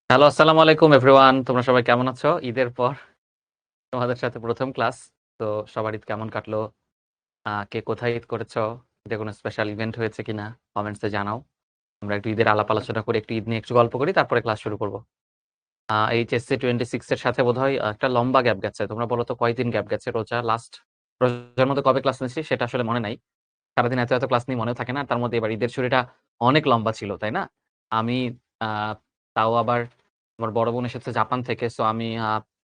Hello, আসসালামু আলাইকুম everyone. তোমরা সবাই কেমন আছো? ঈদের পর তোমাদের সাথে ১ম ক্লাস। তো সবার ঈদ কেমন কাটলো? কে কোথায় ঈদ করেছো? ঈদে কোনো স্পেশাল ইভেন্ট হয়েছে কিনা? কমেন্টসে জানাও। আমরা একটু ঈদের আলাপ আলোচনা করি, একটু ঈদ নিয়ে একটু গল্প করি, তারপরে ক্লাস শুরু করব। এইচএসসি 26 এর সাথে বোধহয় একটা লম্বা গ্যাপ গেছে। তোমরা বলো তো কয়দিন গ্যাপ গেছে? রোজার মধ্যে কবে ক্লাস নিয়েছি সেটা আসলে মনে নাই। সারাদিন এত ক্লাস নিয়ে মনেও থাকে না। তার মধ্যে এবার ঈদের ছুটিটা অনেক লম্বা ছিল, তাই না? আমি আ তাও আবার আমার বড় বোন এসেছে জাপান থেকে। সো আমি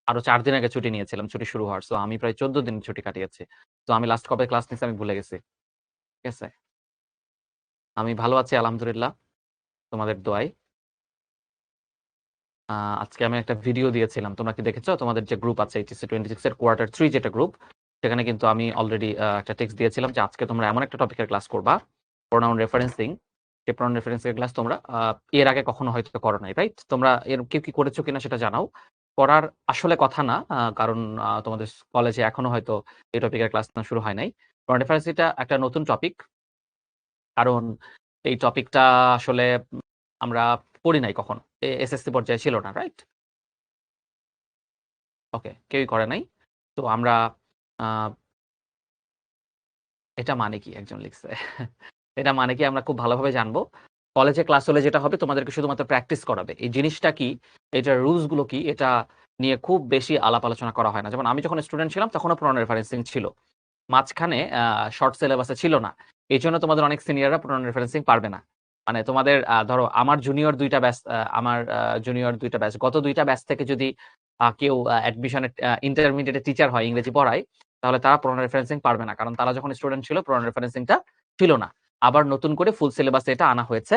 আরো ৪ দিন আগে ছুটি নিয়েছিলাম, ছুটি শুরু হওয়ার। সো আমি প্রায় ১৪ দিন ছুটি কাটিয়েছি। তো আমি লাস্ট কবে ক্লাস নিছি আমি ভুলে গেছি। ঠিক আছে? আমি ভালো আছি আলহামদুলিল্লাহ, তোমাদের দোয়ায়। আ আজকে আমি একটা ভিডিও দিয়েছিলাম। তোমরা কি দেখেছো? তোমাদের যে গ্রুপ আছে এইচএসসি 26 এর কোয়ার্টার 3 যেটা গ্রুপ, সেখানে কিন্তু আমি অলরেডি একটা টেক্সট দিয়েছিলাম যে আজকে তোমরা এমন একটা টপিকের ক্লাস করবা, প্রোনাউন রেফারেন্সিং। যে প্রোনাউন রেফারেন্সিং এর ক্লাস তোমরা এর আগে কখনো হয়তো করো নাই, রাইট? তোমরা এর কেউ কি করেছো কিনা সেটা জানাও। করার আসলে কথা না। কারণ তোমাদের কলেজে এখনো হয়তো এই টপিকের ক্লাস না শুরু হয় নাই। প্রোনাউন রেফারেন্সিংটা একটা নতুন টপিক। কারণ এই টপিকটা আসলে আমরা পড়ি নাই কখনো। এসএসসি পর্যায়ে ছিল না, রাইট? ওকে, কেউই করে নাই। তো আমরা আ এটা মানে কি একজন লিখছে। এটা মানে কি আমরা খুব ভালোভাবে জানবো। কলেজে ক্লাস হলে যেটা হবে তোমাদেরকে শুধুমাত্র প্র্যাকটিস করাবে। এই জিনিসটা কি, এটার রুলস গুলো কি, এটা নিয়ে খুব বেশি আলাপ আলোচনা করা হয় না। যেমন আমি যখন স্টুডেন্ট ছিলাম তখনও প্রোনাউন রেফারেন্সিং ছিল। মাঝখানে শর্ট সিলেবাসে ছিল না। এইজন্য তোমাদের অনেক সিনিয়ররা প্রোনাউন রেফারেন্সিং পারবে না। মানে তোমাদের ধরো আমার জুনিয়র ২ টা ব্যাচ আমার জুনিয়র ২ টা ব্যাচ। গত ২ টা ব্যাচ থেকে যদি কেউ admission A intermediate a teacher হয়, ইংরেজি পড়ায়, তাহলে তারা প্রোনাউন রেফারেন্সিং পারবে না। কারণ তারা যখন স্টুডেন্ট ছিল প্রোনাউন রেফারেন্সিং টা ছিল না। আবার নতুন করে ফুল সিলেবাসে এটা আনা হয়েছে।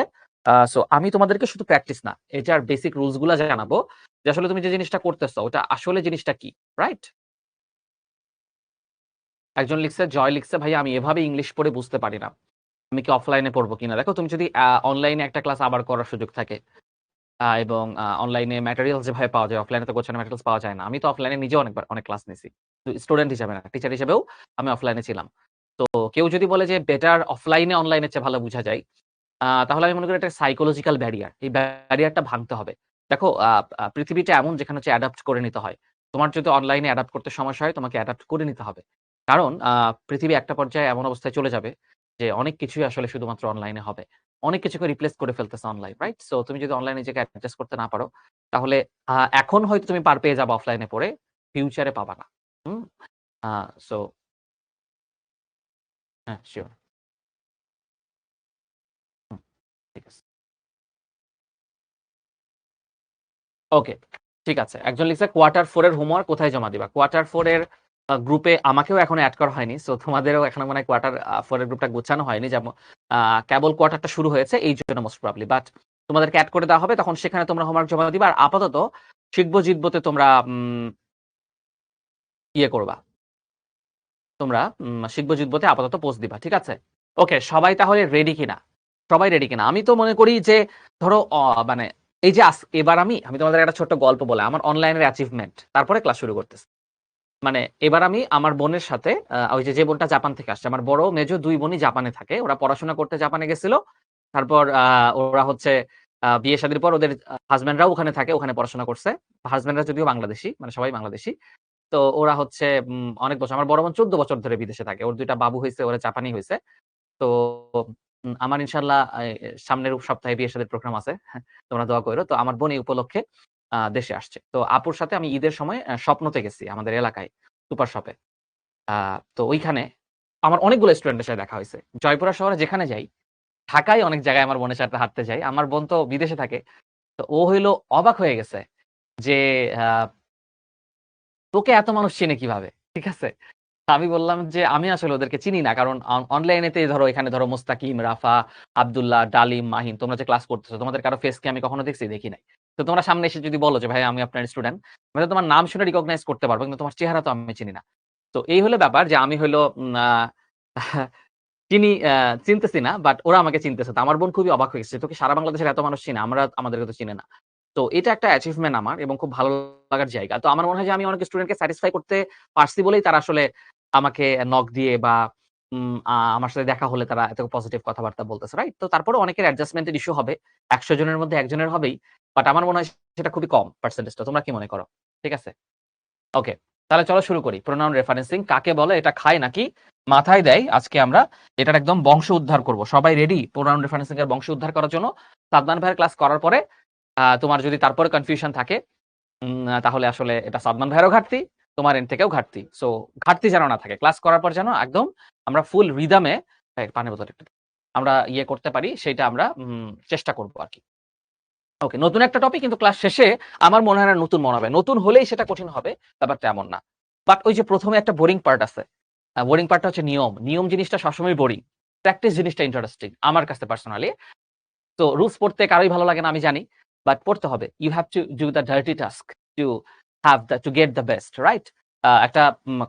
সো আমি তোমাদেরকে শুধু প্র্যাকটিস না, এটার বেসিক রুলস গুলা জানাবো। যে আসলে তুমি যে জিনিসটা করতেছো ওটা আসলে জিনিসটা কি, রাইট? একজন লিখছে, জয় লিখছে, "ভাইয়া আমি এভাবে ইংলিশ পড়ে বুঝতে পারি না। আমি কি অফলাইনে পড়বো কিনা?" দেখো তুমি যদি অনলাইনে একটা ক্লাস আবার করার সুযোগ থাকে এবং অনলাইনে ম্যাটেরিয়ালস যেভাবে পাওয়া যায়, অফলাইনে তো গোছানো ম্যাটেরিয়ালস পাওয়া যায় না। আমি তো অফলাইনে নিজেও অনেক ক্লাস নিছি। স্টুডেন্ট হিসেবে না, টিচার হিসেবেও আমি অফলাইনে ছিলাম। তো কেউ যদি বলে যে বেটার অফলাইনে অনলাইনের চেয়ে ভালো বুঝা যায়, তাহলে আমি মনে করি এটা সাইকোলজিক্যাল ব্যারিয়ার। এই ব্যারিয়ারটা ভাঙতে হবে। দেখো আ আ পৃথিবীটা এমন যেখানে হচ্ছে অ্যাডাপ্ট করে নিতে হয়। তোমার যদি অনলাইনে অ্যাডাপ্ট করতে সমস্যা হয়, তোমাকে অ্যাডাপ্ট করে নিতে হবে। কারণ পৃথিবী একটা পর্যায়ে এমন অবস্থায় চলে যাবে যে অনেক কিছুই আসলে শুধুমাত্র অনলাইনে হবে। অনেক কিছুকে রিপ্লেস করে ফেলতেছে অনলাইন, রাইট? সো তুমি যদি অনলাইনে নিজেকে অ্যাডজাস্ট করতে না পারো, তাহলে এখন হয়তো তুমি পার পেয়ে যাবা অফলাইনে পড়ে, ফিউচারে পাবা না। হুম? আ সো হ্যাঁ, সিউর। হুম, ঠিক আছে। ওকে, ঠিক আছে। একজন লিখছে কোয়ার্টার 4 এর হোমওয়ার্ক কোথায় জমা দিবা? কোয়ার্টার 4 এর গ্রুপে আমাকেও এখনো এড করা হয়নি। সো তোমাদেরও এখনো মনে হয় কোয়ার্টার 4 এর গ্রুপটা গুছানো হয়নি। যেমন আ কেবল কোয়ার্টারটা শুরু হয়েছে এইজন্য মোস্ট প্রবাবলি। বাট তোমাদেরকে এড করে দেওয়া হবে, তখন সেখানে তোমরা হোমওয়ার্ক জমা দিবা। আর আপাতত শিখবো জিতবোতে তোমরা ইয়ে করবা। তোমরা শিখবো জিতবোতে আপাতত পোস্ট দিবা। ঠিক আছে? ওকে, সবাই তাহলে রেডি কিনা? সবাই রেডি কিনা? আমি তো মনে করি যে ধরো মানে এই যে এবার আমি তোমাদের একটা ছোট্ট গল্প বলি। আমার অনলাইনের অ্যাচিভমেন্ট। তারপরে ক্লাস শুরু করতেছি। মানে এবার আমি আমার বোনের সাথে ওই যে বোনটা জাপান থেকে আসছে। আমার বড় মেজো ২ বোনই জাপানে থাকে। ওরা পড়াশোনা করতে জাপানে গেছিল। তারপর ওরা হচ্ছে বিয়ে-শাদীর পর ওদের হাসব্যান্ডরাও ওখানে থাকে, ওখানে পড়াশোনা করছে। হাসব্যান্ডরা যদিও বাংলাদেশী, মানে সবাই বাংলাদেশী। তো ওরা হচ্ছে অনেক বছর, আমার বড় বোন ১৪ বছর ধরে বিদেশে থাকে। ওর ২ টা বাবু হইছে, ওরা জাপানি হইছে। তো আমার ইনশাআল্লাহ সামনের সপ্তাহে বিয়ে-শাদীর প্রোগ্রাম আছে। তোমরা দোয়া কইরো। তো আমার বোন এই উপলক্ষে দেশে আসছে। তো আপুর সাথে আমি ঈদের সময় স্বপ্নতে গেছি আমাদের এলাকায়, সুপার শপে। আ তো ওইখানে আমার অনেকগুলো স্টুডেন্টের সাথে দেখা হইছে। জয়পুরা শহরে যেখানে যাই, ঢাকায় অনেক জায়গায় আমার বোনের সাথে হাঁটতে যাই। আমার বোন তো বিদেশে থাকে। তো ও হইলো অবাক হয়ে গেছে যে, আ "তোকে এত মানুষ চেনে কিভাবে?" ঠিক আছে? আমি বললাম যে, "আমি আসলে ওদেরকে চিনি না। কারণ অনলাইনেতে ধরো এখানে ধরো মোস্তাকিম, রাফা, আব্দুল্লাহ, ডালিম, মাহিন তোমরা যে ক্লাস করতেছো, তোমাদের কারো ফেস কি আমি কখনো দেখছি? দেখি নাই। তো তোমরা সামনে এসে যদি বলো যে, 'ভাই আমি আপনার স্টুডেন্ট।' আমি তো তোমার নাম শুনে রিকগনাইজ করতে পারবো। কিন্তু তোমার চেহারা তো আমি চিনি না।" তো এই হলো ব্যাপার যে আমি হইলো আ চিনি চিনতেছি না, বাট ওরা আমাকে চিনতেছে। তো আমার বোন খুবই অবাক হয়ে গেছে। "তোকে সারা বাংলাদেশের এত মানুষ চিনে, আমাদেরকে তো চিনে না।" তো এটা একটা অ্যাচিভমেন্ট আমার এবং খুব ভালো লাগার জায়গা। তো আমার মনে হয় যে আমি অনেক স্টুডেন্টকে স্যাটিসফাই করতে পারছি বলেই তারা আসলে আমাকে নক দিয়ে বা আমার সাথে দেখা হলে তারা এত পজিটিভ কথাবার্তা বলতেছে, রাইট? তো তারপরেও অনেকের অ্যাডজাস্টমেন্ট এর ইস্যু হবে। ১০০ জনের মধ্যে ১ জনের হবেই। বাট আমার মনে হয় সেটা খুবই কম পার্সেন্টেজটা। তোমরা কি মনে করো? ঠিক আছে? ওকে। তাহলে চলো শুরু করি। প্রোনাউন রেফারেন্সিং কাকে বলে? এটা খায় নাকি মাথায় দেয়? আজকে আমরা এটার একদম বংশ উদ্ধার করব। সবাই রেডি প্রোনাউন রেফারেন্সিং এর বংশ উদ্ধার করার জন্য? সাদমান ভাইয়ের ক্লাস করার পরে তোমার যদি তারপরে কনফিউশন থাকে তাহলে আসলে এটা সাদমান ভাইয়েরও ঘাটতি, তোমার এন্ড থেকেও ঘাটতি। সো ঘাটতি যেন না থাকে। ক্লাস করার পর যেন একদম আমরা ফুল রিদমে পানির বোতল একটু আমরা করতে পারি সেটা আমরা চেষ্টা করব আরকি। ওকে, নতুন একটা টপিক কিন্তু ক্লাস শেষে আমার মনে হয় না নতুন মনে হবে। নতুন হলেই সেটা কঠিন হবে, ব্যাপারটা এমন না। বাট ওই যে ১ম এ একটা বোরিং পার্ট আছে। বোরিং পার্টটা হচ্ছে নিয়ম। নিয়ম জিনিসটা সবসময় বোরিং। প্র্যাকটিস জিনিসটা ইন্টারেস্টিং আমার কাছে পার্সোনালি। তো রুলস পড়তে কারোই ভালো লাগে না আমি জানি। বাট পড়তে হবে। You have to do the dirty task to to get the best, right? একটা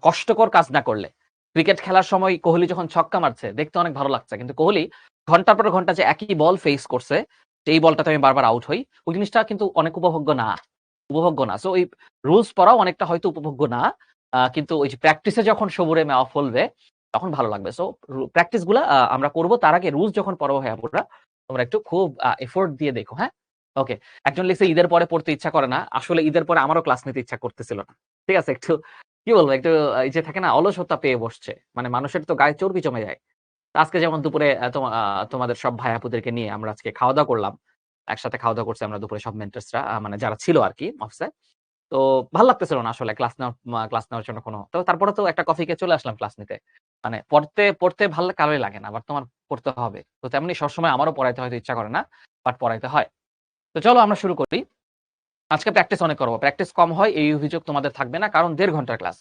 কষ্টকর কাজ না করলে। ক্রিকেট খেলার সময় কোহলি যখন ছক্কা মারছে দেখতে অনেক ভালো লাগছে। কিন্তু কোহলি ঘন্টার পর ঘন্টা যে একই বল ফেস করছে, যে এই বলটাতে আমি বারবার আউট হই, ওই জিনিসটা কিন্তু অনেক উপভোগ্য না। উপভোগ্য না। সো ওই রুলস পড়াও অনেকটা হয়তো উপভোগ্য না। কিন্তু ওই যে প্র্যাকটিসে যখন সবুরে মেওয়া ফলবে তখন ভালো লাগবে। সো প্র্যাকটিস গুলা আমরা করব তার আগে রুলস যখন পড়াবো ভাইয়া আপুরা তোমরা একটু খুব এফোর্ট দিয়ে দেখো, হ্যাঁ? ওকে। একজন লিখছে ঈদের পরে পড়তে ইচ্ছা করে না। আসলে ঈদের পরে আমারও ক্লাস নিতে ইচ্ছা করতেছিল না। ঠিক আছে? একটু কি বলবো? একটু এই যে থাকে না অলসতা পেয়ে বসছে। মানে মানুষের তো গায়ে চর্বি জমে যায়। তো আজকে যেমন দুপুরে তোমাদের সব ভাই আপুদেরকে নিয়ে আমরা আজকে খাওয়া-দাওয়া করলাম। একসাথে খাওয়া-দাওয়া করছি আমরা দুপুরে সব মেন্টরসরা মানে যারা ছিল আরকি অফিসে। তো ভাল লাগতেছিল না আসলে ক্লাস নেওয়ার জন্য কোনো। তো তারপরে তো একটা কফি খেয়ে চলে আসলাম ক্লাস নিতে। মানে পড়তে ভাল কারোই লাগে না। বাট তোমার পড়তে হবে। তো তেমনি সবসময় আমারও পড়াইতে হয়তো ইচ্ছা করে না। বাট পড়াইতে হয়। তো চলো আমরা শুরু করি। আজকে প্র্যাকটিস অনেক করব। প্র্যাকটিস কম হয় এই অভিযোগ তোমাদের থাকবে না। কারণ ১.৫ ঘন্টার ক্লাস।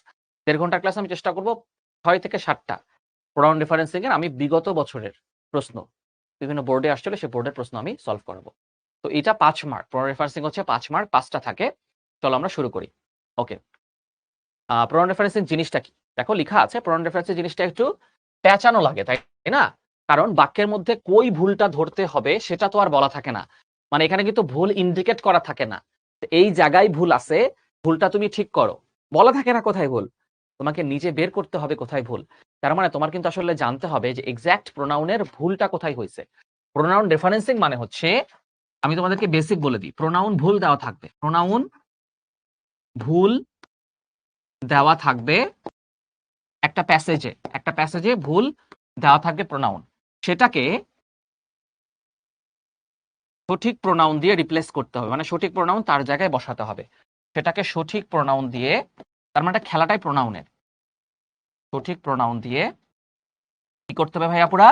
১.৫ ঘন্টার ক্লাসে আমি চেষ্টা করব ৬ থেকে ৭ টা প্রোনাউন রেফারেন্সিং এর আমি বিগত বছরের প্রশ্ন বিভিন্ন বোর্ডে আসছিল সেই বোর্ডের প্রশ্ন আমি সলভ করাবো। তো এটা ৫ মার্ক। প্রোনাউন রেফারেন্সিং হচ্ছে ৫ মার্ক, ৫ টা থাকে। চলো আমরা শুরু করি। ওকে। প্রোনাউন রেফারেন্সিং জিনিসটা কি? দেখো লিখা আছে প্রোনাউন রেফারেন্সিং জিনিসটা একটু পেঁচানো লাগে, তাই না? কারণ বাক্যের মধ্যে কই ভুলটা ধরতে হবে সেটা তো আর বলা থাকে না। মানে এখানে কিন্তু ভুল ইন্ডিকেট করা থাকে না। এই জায়গায় ভুল আছে, ভুলটা তুমি ঠিক করো। বলা থাকে না কোথায় ভুল। তোমাকে নিজে বের করতে হবে কোথায় ভুল। তার মানে তোমার কিন্তু আসলে জানতে হবে যে এক্সাক্ট প্রোনাউনের ভুলটা কোথায় হইছে। প্রোনাউন রেফারেন্সিং মানে হচ্ছে আমি তোমাদেরকে বেসিক বলে দিই। প্রোনাউন ভুল দেওয়া থাকবে। প্রোনাউন ভুল দেওয়া থাকবে একটা প্যাসেজে ভুল দেওয়া থাকবে প্রোনাউন। সেটাকে সঠিক প্রোনাউন দিয়ে রিপ্লেস করতে হবে। মানে সঠিক প্রোনাউন তার জায়গায় বসাতে হবে। সেটাকে সঠিক প্রোনাউন দিয়ে তার মানে খেলাটাই প্রোনাউনের। সঠিক প্রোনাউন দিয়ে কি করতে হবে ভাইয়াপুরা?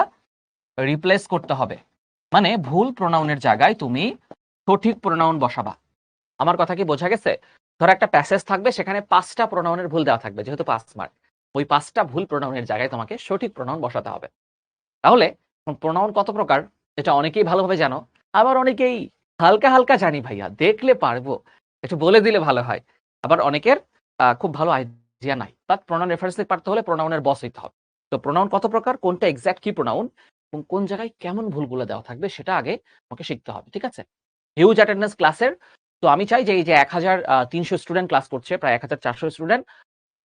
রিপ্লেস করতে হবে। মানে ভুল প্রোনাউনের জায়গায় তুমি সঠিক প্রোনাউন বসাবা। আমার কথা কি বোঝা গেছে? ধরো একটা প্যাসেজ থাকবে সেখানে ৫ টা প্রোনাউনের ভুল দেওয়া থাকবে যেহেতু ৫ মার্ক। ওই ৫ টা ভুল প্রোনাউনের জায়গায় তোমাকে সঠিক প্রোনাউন বসাতে হবে। তাহলে প্রোনাউন কত প্রকার এটা অনেকেই ভালোভাবে জানো, আবার অনেকেই হালকা, হালকা জানি ভাইয়া দেখলে পারবো। একটু বলে দিলে ভালো হয়। আবার অনেকের খুব ভালো আইডিয়া নাই। বাট প্রোনাউন রেফারেন্সিং পারতে হলে প্রোনাউনের বস হইতে হবে। তো প্রোনাউন কত প্রকার, কোনটা এক্সাক্ট কি প্রোনাউন এবং কোন জায়গায় কেমন ভুলগুলো দেওয়া থাকবে সেটা আগে তোমাকে শিখতে হবে। ঠিক আছে? হিউজ অ্যাটেন্ডেন্স ক্লাসের। তো আমি চাই যে এই যে ১৩০০ স্টুডেন্ট ক্লাস করছে, প্রায় ১৪০০ স্টুডেন্ট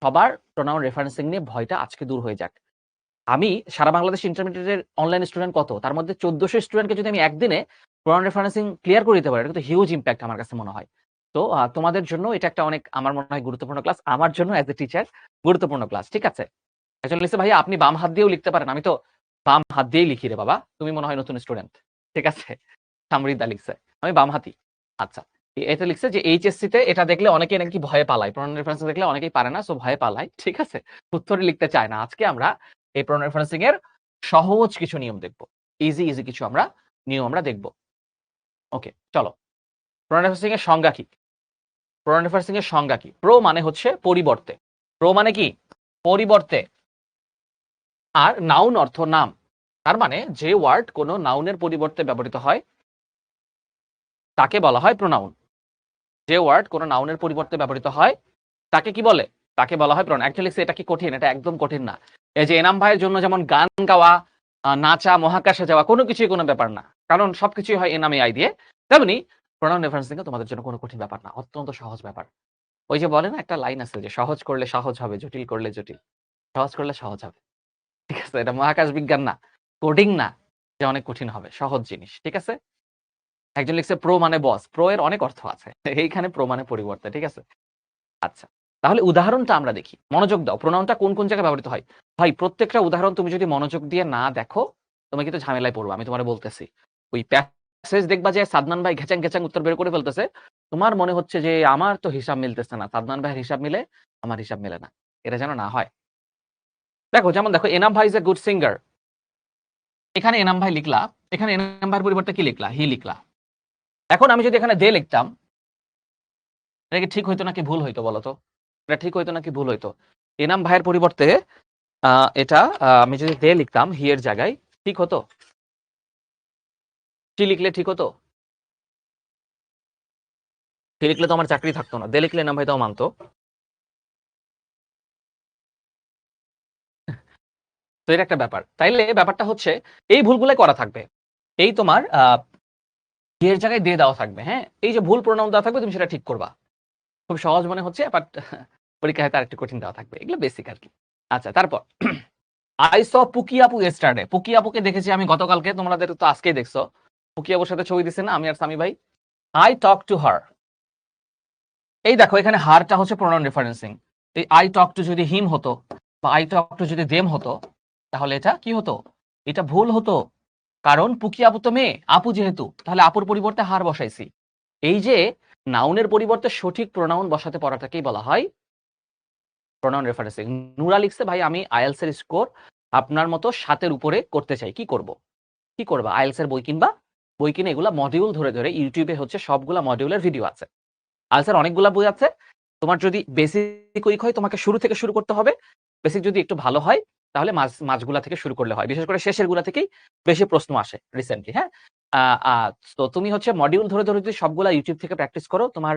সবার প্রোনাউন রেফারেন্সিং নিয়ে ভয়টা আজকে দূর হয়ে যাক। আমি সারা বাংলাদেশ ইন্টারমিডিয়েটের অনলাইন স্টুডেন্ট কত? তার মধ্যে ১৪০০ স্টুডেন্টকে যদি আমি একদিনে প্রোনাউন রেফারেন্সিং ক্লিয়ার করে দিতে পারি, এটা কিন্তু হিউজ ইমপ্যাক্ট আমার কাছে মনে হয়। তো তোমাদের জন্য এটা একটা অনেক আমার মনে হয় গুরুত্বপূর্ণ ক্লাস। আমার জন্য অ্যাজ এ টিচার গুরুত্বপূর্ণ ক্লাস। ঠিক আছে? একজন লিখছে ভাইয়া আপনি বাম হাত দিয়েও লিখতে পারেন। আমি তো বাম হাত দিয়েই লিখি রে বাবা। তুমি মনে হয় নতুন স্টুডেন্ট। ঠিক আছে? সামরিদা লিখছে। আমি বামহাতি। আচ্ছা। এটা লিখছে যে এইচএসসি তে এটা দেখলে অনেকেই নাকি ভয়ে পালায়। প্রোনাউন রেফারেন্সিং দেখলে অনেকেই পারে না, সো ভয়ে পালায়। ঠিক আছে? উত্তরে লিখতে চায় না। আজকে আমরা এই প্রোনাউন রেফারেন্সিং এর সহজ কিছু নিয়ম দেখব। ইজি কিছু নিয়ম আমরা দেখব। ওকে, চলো। প্রোনাউন রেফারেন্সিং এর সংজ্ঞা কি? প্রোনাউন রেফারেন্সিং এর সংজ্ঞা কি? প্রো মানে হচ্ছে পরিবর্তে। প্রো মানে কি? পরিবর্তে। আর নাউন অর্থ নাম। তার মানে যে ওয়ার্ড কোনো নাউনের পরিবর্তে ব্যবহৃত হয় তাকে বলা হয় প্রোনাউন। যে ওয়ার্ড কোনো নাউনের পরিবর্তে ব্যবহৃত হয় তাকে কি বলে? তাকে বলা হয় প্রোনাউন। অ্যাকচুয়ালি এটা কি কঠিন? এটা একদম কঠিন না। এই যে এনাম ভাইয়ের জন্য যেমন গান গাওয়া, নাচা, মহাকাশে যাওয়া কোনো কিছুই কোনো ব্যাপার না। কারণ সবকিছুই হয় এনামে আই দিয়ে। তেমনি প্রোনাউন রেফারেন্সিং ও তোমাদের জন্য কোনো কঠিন ব্যাপার না। অত্যন্ত সহজ ব্যাপার। ওই যে বলে না একটা লাইন আছে যে সহজ করলে সহজ হবে, জটিল করলে জটিল। সহজ করলে সহজ হবে। ঠিক আছে? এটা মহাকাশ বিজ্ঞান না, কোডিং না যে অনেক কঠিন হবে, সহজ জিনিস। ঠিক আছে? একজন লিখছে প্রো মানে বস। প্রো এর অনেক অর্থ আছে। এইখানে প্রো মানে পরিবর্তে। ঠিক আছে? আচ্ছা। তাহলে উদাহরণটা আমরা দেখি। মনোযোগ দাও। প্রোনাউনটা কোন, কোন জায়গায় ব্যবহৃত হয়? ভাই প্রত্যেকটা উদাহরণ তুমি যদি মনোযোগ দিয়ে না দেখো, তুমি কিন্তু ঝামেলায় পড়বা। আমি তোমারে বলতেছি। ওই প্যাসেজ দেখবা যে সাদমান ভাই ঘেচাং, ঘেচাং উত্তর বের করে ফেলতেছে। তোমার মনে হচ্ছে যে আমার তো হিসাব মিলতেছে না। সাদমান ভাইয়ের হিসাব মিলে, আমার হিসাব মেলে না। এটা যেন না হয়। দেখো যেমন দেখো এনাম ভাই ইজ এ গুড সিঙ্গার। এখানে এনাম ভাই লিখলা, এখানে এনাম ভাইয়ের পরিবর্তে কি লিখলা? হি লিখলা। এখন আমি যদি এখানে দে লিখতাম, এটা কি ঠিক হইতো নাকি ভুল হইতো বলো তো? এটা ঠিক হইতো নাকি ভুল হইতো? এনাম ভাইয়ের পরিবর্তে এটা আমি যদি দে লিখতাম হি এর জায়গায়, ঠিক হতো? টি লিখলে ঠিক হতো? টি লিখলে তো আমার চাকরি থাকতো না। দে লিখলে এনাম ভাই তাও মানতো। তো এটা একটা ব্যাপার। তাইলে ব্যাপারটা হচ্ছে এই ভুলগুলাই করা থাকবে। এই তোমার হি এর জায়গায় দে দেওয়া থাকবে, হ্যাঁ? এই যে ভুল প্রোনাউন দেওয়া থাকবে তুমি সেটা ঠিক করবা। খুব সহজ মনে হচ্ছে বাট পরীক্ষায় তার একটু কঠিন দেওয়া থাকবে। এগুলো বেসিক আরকি। আচ্ছা তারপর I saw পুকি আপু yesterday. পুকি আপুকে দেখেছি আমি গতকালকে, তোমাদের তো আজকেই দেখছো। পুকি আপুর সাথে ছবি দিছে না আমি আর সামি ভাই? I talk to her. এই দেখো এখানে হারটা হচ্ছে প্রোনাউন রেফারেন্সিং। এই I talk to যদি হিম হতো বা I talk to যদি দেম হতো, তাহলে এটা কি হতো? এটা ভুল হতো। কারণ পুকি আপু তো মেয়ে, আপু যেহেতু, তাহলে আপুর পরিবর্তে হার বসাইছি। এই যে নাউনের পরিবর্তে সঠিক প্রোনাউন বসাতে পারাটাকেই বলা হয় প্রোনাউন রেফারেন্সিং। নুরা লিখছে ভাই আমি আইএলটিএস এর স্কোর আপনার মতো ৭ এর উপরে করতে চাই। কি করব? কি করবা? আইএলটিএস এর বই কিনবা। বই কিনে এগুলা মডিউল ধরে, ধরে ইউটিউবে হচ্ছে সবগুলা মডিউলের ভিডিও আছে। আইএলটিএস এর অনেকগুলা বই আছে। তোমার যদি বেসিক উইক হয় তোমাকে শুরু থেকে শুরু করতে হবে। বেসিক যদি একটু ভালো হয় তাহলে মাঝগুলা থেকে শুরু করলে হয়। বিশেষ করে শেষের গুলা থেকেই বেশি প্রশ্ন আসে রিসেন্টলি, হ্যাঁ? আ আ তো তুমি হচ্ছে মডিউল ধরে, ধরে যদি সবগুলা ইউটিউব থেকে প্র্যাকটিস করো, তোমার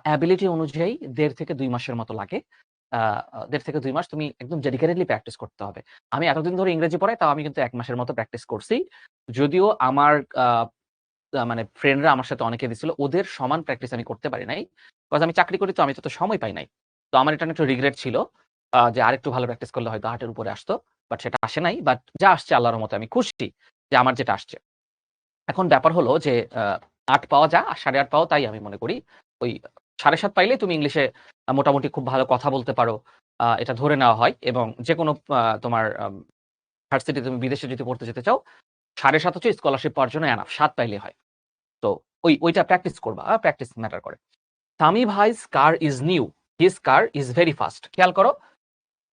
অ্যাবিলিটি অনুযায়ী ১.৫ থেকে ২ মাসের মতো লাগে। আ ১.৫ থেকে ২ মাস তুমি একদম ডেডিকেটেডলি প্র্যাকটিস করতে হবে। আমি এতদিন ধরে ইংরেজি পড়াই, তাও আমি কিন্তু ১ মাসের মতো প্র্যাকটিস করছি। যদিও আমার আ মানে ফ্রেন্ডরা আমার সাথে অনেকে দিছিল। ওদের সমান প্র্যাকটিস আমি করতে পারি নাই। কজ আমি চাকরি করি তো আমি তো সময় পাই নাই। তো আমার এটা নিয়ে একটু রিগ্রেট ছিল। যে আরেকটু ভালো প্র্যাকটিস করলে হয়তো ৮ এর উপরে আসতো। বাট সেটা আসে নাই। বাট যা আসছে আল্লাহর রহমতে আমি খুশি যে আমার যেটা আসছে। এখন ব্যাপার হলো যে ৮ পাওয়া যা, ৮.৫ পাও তাই আমি মনে করি। ওই ৭.৫ পাইলেই তুমি ইংলিশে মোটামুটি খুব ভালো কথা বলতে পারো। এটা ধরে নেওয়া হয় এবং যেকোনো তোমার ভার্সিটি তুমি বিদেশে যদি পড়তে যেতে চাও, ৭.৫ হচ্ছে স্কলারশিপ পাওয়ার জন্য এনাফ। ৭ পাইলেই হয়। তো ওইটা প্র্যাকটিস করবা। প্র্যাকটিস ম্যাটার করে। সামি ভাইস car is new. His car is very fast. খেয়াল করো,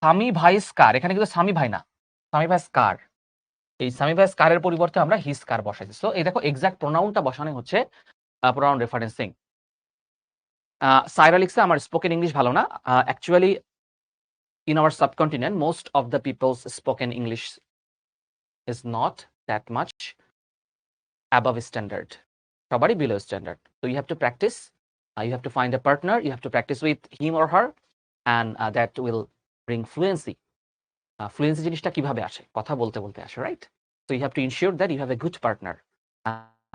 সামি ভাইস কার, এখানে কিন্তু সামি ভাই না। সামি ভাইস কার। এই সামি ভাইস কার এর পরিবর্তে আমরা হিজ কার বসাইছি। সো এই দেখো এক্সাক্ট প্রোনাউনটা বসানো হচ্ছে প্রোনাউন রেফারেন্সিং। সাইরা লিখছে আমার স্পোকেন ইংলিশ ভালো না। Actually in our subcontinent most of the people's spoken English is not that much above standard. সবারই below standard. So you have to practice. You have to find a partner. You have to practice with him or her, and that will bring fluency. Fluency জিনিসটা কিভাবে আসে? কথা বলতে, বলতে আসে, right? So you have to ensure that you have a good partner,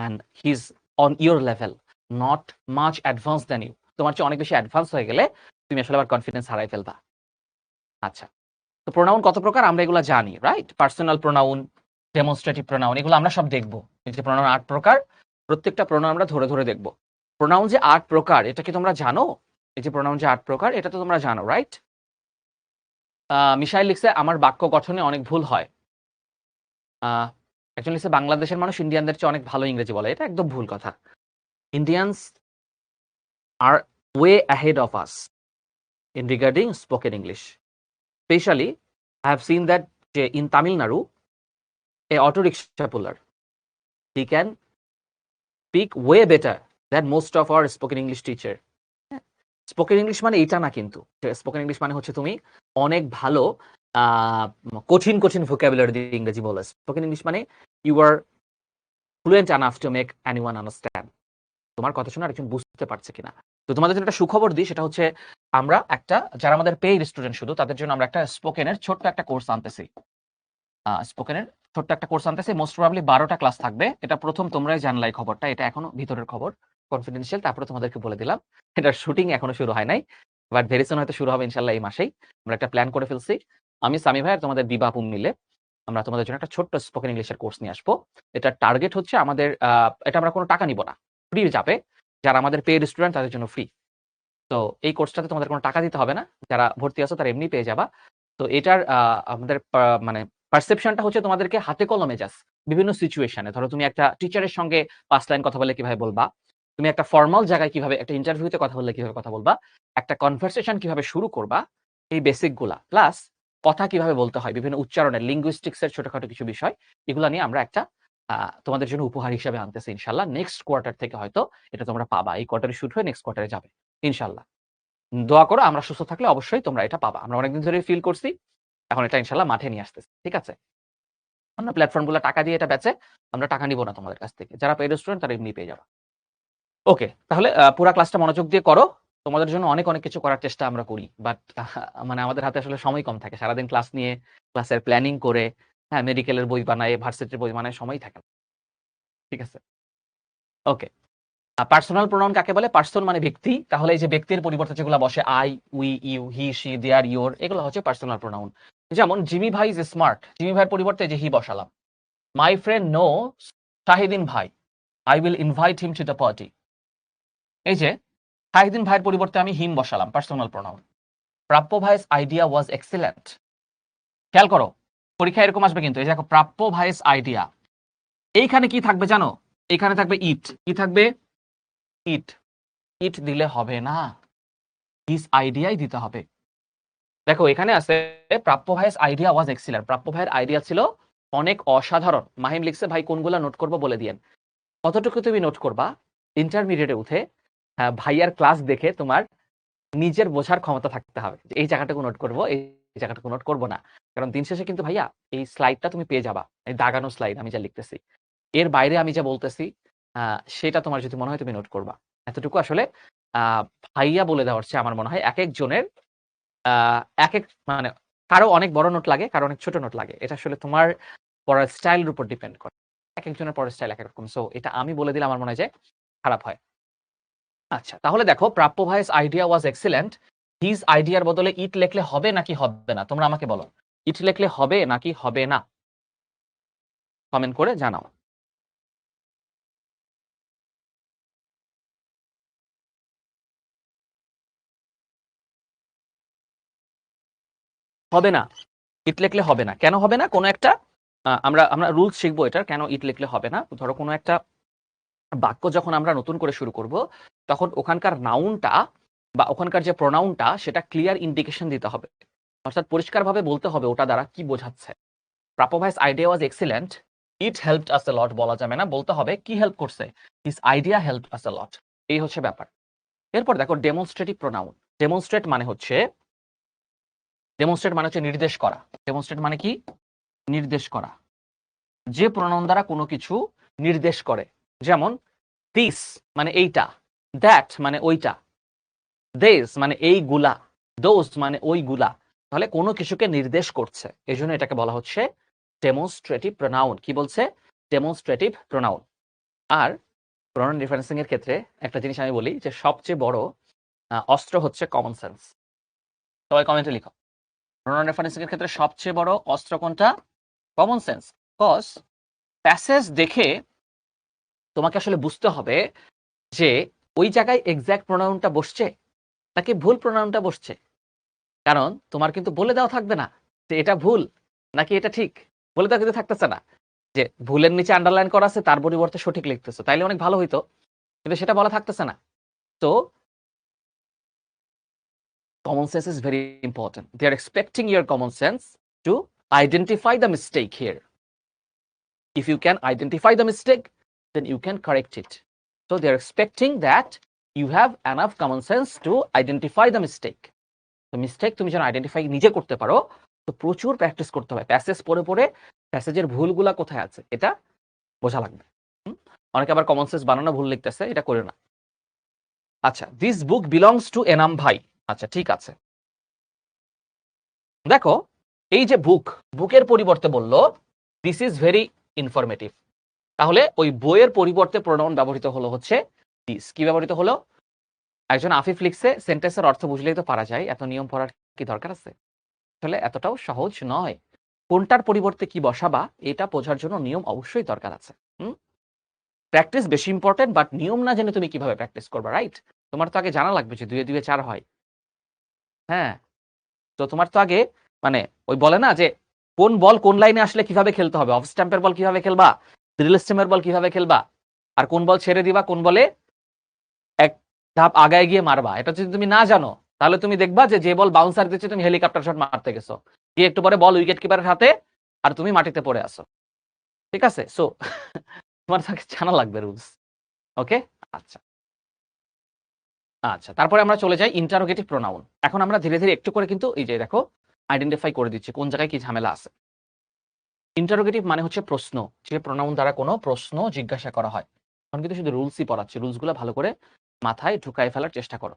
and he's on your level, not much advanced than you. তোমার চেয়ে অনেক বেশি অ্যাডভান্স হয়ে গেলে তুমি আসলে আবার কনফিডেন্স হারাই ফেলবা। আচ্ছা। তো প্রোনাউন কত প্রকার আমরা এগুলা জানি, right? Personal pronoun, demonstrative pronoun, এগুলো আমরা সব দেখব। এই যে প্রোনাউন ৮ প্রকার, প্রত্যেকটা প্রোনাউন আমরা ধরে, ধরে দেখব। প্রোনাউন যে ৮ প্রকার এটা কি তোমরা জানো? এই যে প্রোনাউন যে ৮ প্রকার এটা তো তোমরা জানো, রাইট? মিশাইল লিখছে আমার বাক্য গঠনে অনেক ভুল হয়। আ একজন লিখছে বাংলাদেশের মানুষ ইন্ডিয়ানদের চেয়ে অনেক ভালো ইংরেজি বলে। এটা একদম ভুল কথা। Indians are way ahead of us in regarding spoken English. Specially I have seen that in Tamil Nadu, a auto rickshaw puller, he can speak way better than most of our spoken English teacher. Spoken English মানে এটা না কিন্তু। Spoken English মানে হচ্ছে তুমি অনেক ভালো আ কঠিন, কঠিন vocabulary দিয়ে ইংরেজি বলো। স্পোকেন ইংলিশ মানে you are fluent enough to make anyone understand. তোমার কথা শুনে আরেকজন বুঝতে পারছে কিনা। তো তোমাদের জন্য একটা সুখবর দিই, সেটা হচ্ছে আমরা একটা যারা আমাদের পেইড স্টুডেন্ট শুধু তাদের জন্য আমরা একটা স্পোকেনের ছোট্ট একটা কোর্স আনতেছি। স্পোকেনের ছোট্ট একটা কোর্স আনতেছি। মোস্ট প্রবাবলি ১২ টা ক্লাস থাকবে। এটা ১ম তোমরাই জানলা এই খবরটা। এটা এখনো ভিতরের খবর। কনফিডেনশিয়াল। তারপরে তোমাদেরকে বলে দিলাম। এটার শুটিং এখনো শুরু হয় নাই। বাট ভেরি সুন হয়তো শুরু হবে ইনশাআল্লাহ এই মাসেই। আমরা একটা প্ল্যান করে ফেলছি। আমি সামি ভাই আর তোমাদের দিবা আপু মিলে আমরা তোমাদের জন্য একটা ছোট্ট স্পোকেন ইংলিশের কোর্স নিয়ে আসবো। এটার টার্গেট হচ্ছে আমাদের এটা আমরা কোনো টাকা নিব না। ফ্রি যাবে। যারা আমাদের পেইড স্টুডেন্ট তাদের জন্য ফ্রি। তো এই কোর্সটাতে তোমাদের কোনো টাকা দিতে হবে না। যারা ভর্তি আছো তারা এমনি পেয়ে যাবা। তো এটার আমাদের মানে পারসেপশনটা হচ্ছে তোমাদেরকে হাতে কলমে জাস্ট বিভিন্ন সিচুয়েশনে ধরো তুমি একটা টিচারের সঙ্গে ৫ লাইন কথা বললে কিভাবে বলবা? তুমি একটা ফরমাল জায়গায় কিভাবে একটা ইন্টারভিউতে কথা বললে কিভাবে কথা বলবা? একটা কনভারসেশন কিভাবে শুরু করবা? এই বেসিক গুলা। প্লাস কথা কিভাবে বলতে হয়? বিভিন্ন উচ্চারণের লিঙ্গুইস্টিক্স এর ছোটখাটো কিছু বিষয়। এগুলা নিয়ে আমরা একটা তোমাদের জন্য উপহার হিসেবে আনতেছি ইনশাআল্লাহ। নেক্সট কোয়ার্টার থেকে হয়তো এটা তোমরা পাবা। এই কোয়ার্টারে শুট হয়ে নেক্সট কোয়ার্টারে যাবে। ইনশাআল্লাহ। দোয়া করো আমরা সুস্থ থাকলে অবশ্যই তোমরা এটা পাবা। আমরা অনেকদিন ধরেই ফিল করছি। এখন এটা ইনশাআল্লাহ মাঠে নিয়ে আসতেছি। ঠিক আছে? অন্য প্ল্যাটফর্মগুলো টাকা দিয়ে এটা বেচে। আমরা টাকা নিব না তোমাদের কাছ থেকে। যারা পেইড স্টুডেন্ট তারা এমনি পেয়ে যাবা। ওকে, তাহলে পুরা ক্লাসটা মনোযোগ দিয়ে করো। তোমাদের জন্য অনেক, অনেক কিছু করার চেষ্টা আমরা করি। বাট মানে আমাদের হাতে আসলে সময় কম থাকে। সারাদিন ক্লাস নিয়ে, ক্লাসের প্ল্যানিং করে, হ্যাঁ, মেডিকেলের বই বানায়, ভার্সিটির বই বানায় সময় থাকে না। ঠিক আছে? ওকে। পার্সোনাল প্রোনাউন কাকে বলে? পার্সন মানে ব্যক্তি। তাহলে এই যে ব্যক্তির পরিবর্তে যেগুলো বসে I, we, you, he, she, there, your এগুলো হচ্ছে পার্সোনাল প্রোনাউন। যেমন জিমি ভাই ইজ স্মার্ট। জিমি ভাইয়ের পরিবর্তে যে হি বসালাম। মাই ফ্রেন্ড নো শাহিদিন ভাই। I will invite him to the party. এই যে শাহিদিন ভাইয়ের পরিবর্তে আমি হিম বসালাম পার্সোনাল প্রোনাউন। প্রাপ্য ভাইস আইডিয়া ওয়াজ এক্সিলেন্ট। খেয়াল করো পরীক্ষা এরকম আসবে কিন্তু এই দেখো প্রাপ্য ভাইস আইডিয়া। এইখানে কি থাকবে জানো? এখানে থাকবে ইট। কি থাকবে? ইট। ইট দিলে হবে না। হিজ আইডিয়াই দিতে হবে। দেখো এখানে আছে প্রাপ্য ভাইয়ের আইডিয়া ওয়াজ এক্সিলেন্ট। প্রাপ্য ভাইয়ের আইডিয়া ছিল অনেক অসাধারণ। মাহিম লিখছে ভাই কোনগুলা নোট করবো বলে দিয়েন। কতটুকু তুমি নোট করবা? ইন্টারমিডিয়েটে উঠে ভাইয়ার ক্লাস দেখে তোমার নিজের বোঝার ক্ষমতা থাকতে হবে। এই জায়গাটাকে নোট করবো, এই জায়গাটাকে নোট করবো না। কারণ দিন শেষে কিন্তু ভাইয়া এই স্লাইডটা তুমি পেয়ে যাবা। এই দাগানো স্লাইড আমি যা লিখতেছি। এর বাইরে আমি যা বলতেছি সেটা তোমার যদি মনে হয় তুমি নোট করবা। এতটুকু আসলে ভাইয়া বলে দেওয়ার চেয়ে আমার মনে হয় একেক জনের একেক মানে কারো অনেক বড় নোট লাগে, কারো অনেক ছোট নোট লাগে। এটা আসলে তোমার পড়ার স্টাইলের উপর ডিপেন্ড করে। একেকজনের পড়ার স্টাইল একেক রকম। সো এটা আমি বলে দিলে আমার মনে হয় যে খারাপ হয়। আচ্ছা, তাহলে দেখো প্রাপ্য ভাইস আইডিয়া ওয়াজ এক্সিলেন্ট। হিজ আইডিয়ার বদলে ইট লিখলে হবে নাকি হবে না? তোমরা আমাকে বলো। ইট লিখলে হবে নাকি হবে না? কমেন্ট করে জানাও। হবে না। ইট লিখলে হবে না। কেন হবে না? কোনো একটা আমরা আমরা রুলস শিখবো এটার কেন ইট লিখলে হবে না। ধরো কোনো একটা বাক্য যখন আমরা নতুন করে শুরু করব তখন ওখানকার নাউনটা বা ওখানকার যে প্রোনাউনটা সেটা ক্লিয়ার ইন্ডিকেশন দিতে হবে। অর্থাৎ পরিষ্কারভাবে বলতে হবে ওটা দ্বারা কি বোঝাচ্ছে। প্রাপ্য ভাইস idea was excellent. It helped us a lot বলা যাবে না, বলতে হবে কি হেল্প করছে। His idea helped us a lot. এই হচ্ছে ব্যাপার। এরপর দেখো ডেমনস্ট্রেটিভ প্রোনাউন। ডেমনস্ট্রেট মানে হচ্ছে নির্দেশ করা। ডেমনস্ট্রেট মানে কি? নির্দেশ করা। যে প্রোনাউন দ্বারা কোনো কিছু নির্দেশ করে। যেমন দিস মানে এইটা, দ্যাট মানে ওইটা, দেস মানে এইগুলা, দোজ মানে ওইগুলা। তাহলে কোনো কিছুকে নির্দেশ করছে। এই জন্য এটাকে বলা হচ্ছে ডেমনস্ট্রেটিভ প্রোনাউন। কি বলছে? Demonstrative pronoun. আর প্রোনাউন ডিফারেন্সিং এর ক্ষেত্রে একটা জিনিস আমি বলি যে সবচেয়ে বড় অস্ত্র হচ্ছে কমন সেন্স। সবাই কমেন্টে লিখো। প্রোনাউন ডিফারেন্সিং এর ক্ষেত্রে সবচেয়ে বড় অস্ত্র কোনটা? Common sense. কজ প্যাসেজ দেখে তোমাকে আসলে বুঝতে হবে যে ওই জায়গায় এক্সাক্ট প্রোনাউনটা বসছে নাকি ভুল প্রোনাউনটা বসছে। কারণ তোমার কিন্তু বলে দেওয়া থাকবে না যে এটা ভুল নাকি এটা ঠিক। বলে দেওয়া কিন্তু থাকতেছে না যে ভুলের নিচে আন্ডারলাইন করা আছে তার পরিবর্তে সঠিক লিখতেছো, তাইলে অনেক ভালো হইতো, কিন্তু সেটা বলা থাকতেছে না। তো common sense is very important. They are expecting your common sense to identify the mistake here. If you can identify the mistake, then you can correct it. So they are expecting that you have enough common sense to identify the mistake. তো mistake তুমি যেন identify নিজে করতে পারো, তো প্রচুর practice করতে হবে। প্যাসেজ পড়ে পড়ে প্যাসেজের ভুলগুলা কোথায় আছে এটা বোঝা লাগবে। অনেকে আবার কমন সেন্স বানানো ভুল লিখতেছে, এটা করে না। আচ্ছা, this book belongs to Enam ভাই। আচ্ছা ঠিক আছে, দেখো এই যে বুকের পরিবর্তে বললো দিস ইজ ভেরি ইনফরমেটিভ। তাহলে ওই বইয়ের পরিবর্তে প্রোনাউন ব্যবহৃত হলো হচ্ছে দিস। কি ব্যবহৃত হলো? একজন আফিফ লিখছে সেন্টেন্সের অর্থ বুঝলেই তো পারা যায়, এত নিয়ম পড়ার কি দরকার আছে? আসলে এতটাও সহজ নয়। কোনটার পরিবর্তে কি বসাবা এটা বোঝার জন্য নিয়ম অবশ্যই দরকার আছে। প্র্যাকটিস বেশি ইম্পোর্টেন্ট, বাট নিয়ম না জেনে তুমি কিভাবে প্র্যাকটিস করবা, রাইট? তোমার তো আগে জানা লাগবে যে 2 এ 2 এ 4 হয়। হ্যাঁ? তো তোমার তো আগে মানে ওই বলে না যে কোন বল কোন লাইনে আসলে কিভাবে খেলতে হবে, অফ স্ট্যাম্পের বল কিভাবে খেলবা, ড্রিল স্টেমের বল কিভাবে খেলবা, আর কোন বল ছেড়ে দিবা, কোন বলে এক ধাপ আগায় গিয়ে মারবা। এটা যদি তুমি না জানো তাহলে তুমি দেখবা যে বল বাউন্সার দিচ্ছে তুমি হেলিকপ্টার শট মারতে গেছো। গিয়ে একটু পরে বল উইকেট কিপারের হাতে আর তুমি মাটিতে পড়ে আছো। ঠিক আছে? সো তোমার তাকে জানা লাগবে রুলস। ওকে? আচ্ছা। আচ্ছা, তারপরে আমরা চলে যাই ইন্টারোগেটিভ প্রোনাউন। এখন আমরা ধীরে, ধীরে একটু করে কিন্তু এই যে দেখো আইডেন্টিফাই করে দিচ্ছি কোন জায়গায় কি ঝামেলা আছে। ইন্টারোগেটিভ মানে হচ্ছে প্রশ্ন, যে প্রোনাউন দ্বারা কোনো প্রশ্ন জিজ্ঞাসা করা হয়। এখন কিন্তু শুধু রুলসই পড়াচ্ছি। রুলসগুলো ভালো করে মাথায় ঢুকায় ফেলার চেষ্টা করো।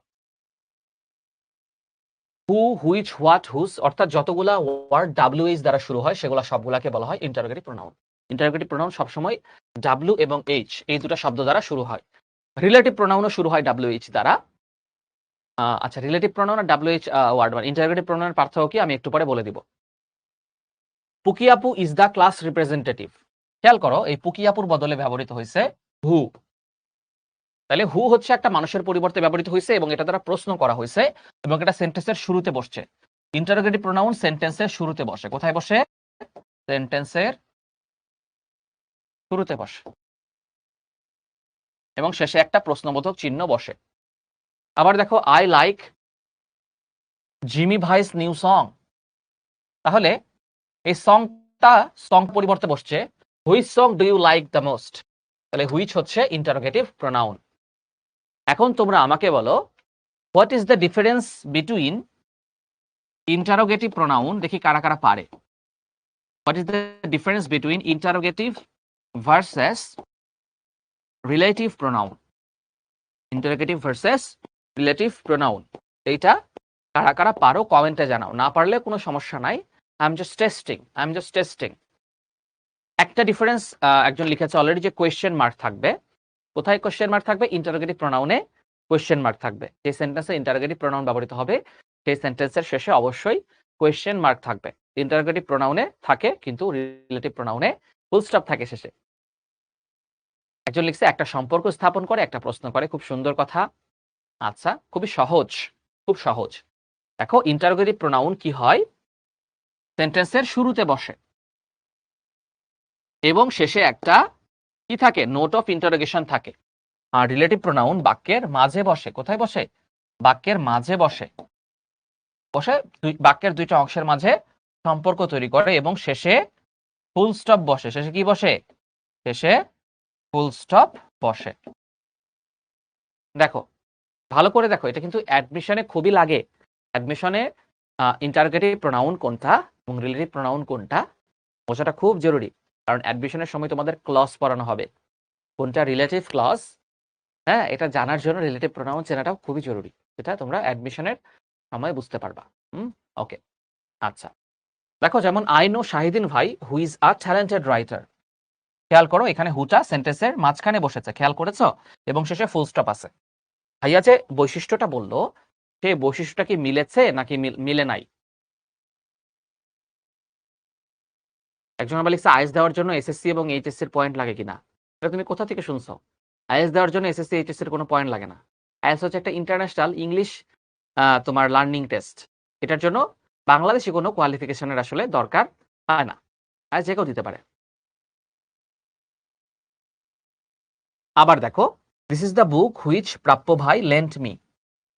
হু, হুইচ, হোয়াট, হুজ অর্থাৎ যতগুলা ওয়ার্ড WH দ্বারা শুরু হয় সেগুলা সবগুলাকে বলা হয় ইন্টারোগেটিভ প্রোনাউন। ইন্টারোগেটিভ প্রোনাউন সবসময় W এবং H এই দুটো শব্দ দ্বারা শুরু হয়। রিলেটিভ প্রোনাউনও শুরু হয় WH দ্বারা। আচ্ছা, রিলেটিভ প্রোনাউন আর WH ওয়ার্ড মানে ইন্টারোগেটিভ প্রোনাউনের পার্থক্য কি আমি একটু পরে বলে দিব। পুকিয়াপু ইজ দ্য ক্লাস রিপ্রেজেন্টেটিভ। খেয়াল করো এই পুকিয়াপুর বদলে ব্যবহৃত হয়েছে হু। তাহলে হু হচ্ছে একটা মানুষের পরিবর্তে ব্যবহৃত হয়েছে এবং এটা দ্বারা প্রশ্ন করা হয়েছে এবং এটা সেন্টেন্সের শুরুতে বসছে। ইন্টারোগেটিভ প্রোনাউন সেন্টেন্সের শুরুতে বসে। কোথায় বসে? সেন্টেন্সের শুরুতে বসে এবং শেষে একটা প্রশ্নবোধক চিহ্ন বসে। আবার দেখো আই লাইক জিমি ভাইস নিউ সং। তাহলে এই সংটা সং পরিবর্তে বসছে which song do you like the most. তাহলে হুইচ হচ্ছে ইন্টারোগেটিভ প্রোনাউন। এখন তোমরা আমাকে বলো what is the difference between interrogative pronoun, দেখি কারা কারা পারে। What is the difference between interrogative versus relative pronoun. Interrogative versus relative pronoun এইটা কারা কারা পারো কমেন্টে জানাও। না পারলে কোনো সমস্যা নাই। I am just testing. একটা ডিফারেন্স একজন লিখেছে অলরেডি যে কোয়েশ্চেন মার্ক থাকবে। কোথায় কোয়েশ্চেন মার্ক থাকবে? ইন্টারোগেটিভ প্রোনাউনে কোয়েশ্চেন মার্ক থাকবে। যে সেন্টেন্সে ইন্টারোগেটিভ প্রোনাউন ব্যবহৃত হবে সেই সেন্টেন্সের শেষে অবশ্যই কোয়েশ্চেন মার্ক থাকবে। ইন্টারোগেটিভ প্রোনাউনে থাকে কিন্তু রিলেটিভ প্রোনাউনে ফুল স্টপ থাকে শেষে। একজন লিখছে একটা সম্পর্ক স্থাপন করে, একটা প্রশ্ন করে। খুব সুন্দর কথা। আচ্ছা, খুবই সহজ, খুব সহজ। দেখো ইন্টারোগেটিভ প্রোনাউন কি হয়? সেন্টেন্সের শুরুতে বসে এবং শেষে একটা কি থাকে? নোট অফ ইন্টারোগেশন থাকে। আর রিলেটিভ প্রোনাউন বাক্যের মাঝে বসে। কোথায় বসে? বাক্যের মাঝে বসে। বসে বাক্যের দুইটা অংশের মাঝে সম্পর্ক তৈরি করে এবং শেষে ফুল স্টপ বসে। শেষে কি বসে? শেষে ফুল স্টপ বসে। দেখো ভালো করে দেখো, এটা কিন্তু অ্যাডমিশনে খুবই লাগে। অ্যাডমিশনে ইন্টারোগেটিভ প্রোনাউন কোনটা এবং রিলেটিভ প্রোনাউন কোনটা বোঝাটা খুব জরুরি। কারণ অ্যাডমিশনের সময় তোমাদের ক্লজ পড়ানো হবে। কোনটা রিলেটিভ ক্লজ, হ্যাঁ, এটা জানার জন্য রিলেটিভ প্রোনাউন চেনাটাও খুবই জরুরি। এটা তোমরা অ্যাডমিশনের সময় বুঝতে পারবা। ওকে, আচ্ছা। দেখো যেমন আই নো শাহিদিন ভাই who is a talented writer. খেয়াল করো এখানে হুটা সেন্টেন্সের মাঝখানে বসেছে, খেয়াল করেছো? এবং শেষে ফুল স্টপ আছে। ভাইয়া যে বৈশিষ্ট্যটা বললো সেই বৈশিষ্ট্যটা কি মিলেছে নাকি মিলে নাই? একজন আবার লিখছে আইএস দেওয়ার জন্য এসএসসি এবং এইচএসসি এর পয়েন্ট লাগে কিনা। এটা তুমি কোথা থেকে শুনছো? আইএস দেওয়ার জন্য এসএসসি এইচএসসি এর কোনো পয়েন্ট লাগে না। আইএস হচ্ছে একটা ইন্টারন্যাশনাল ইংলিশ তোমার লার্নিং টেস্ট। এটার জন্য বাংলাদেশে কোনো কোয়ালিফিকেশনের আসলে দরকার হয় না। আইএস যে কেউ দিতে পারে। আবার দেখো this is the book which প্রাপ্য ভাই লেন্ট মি।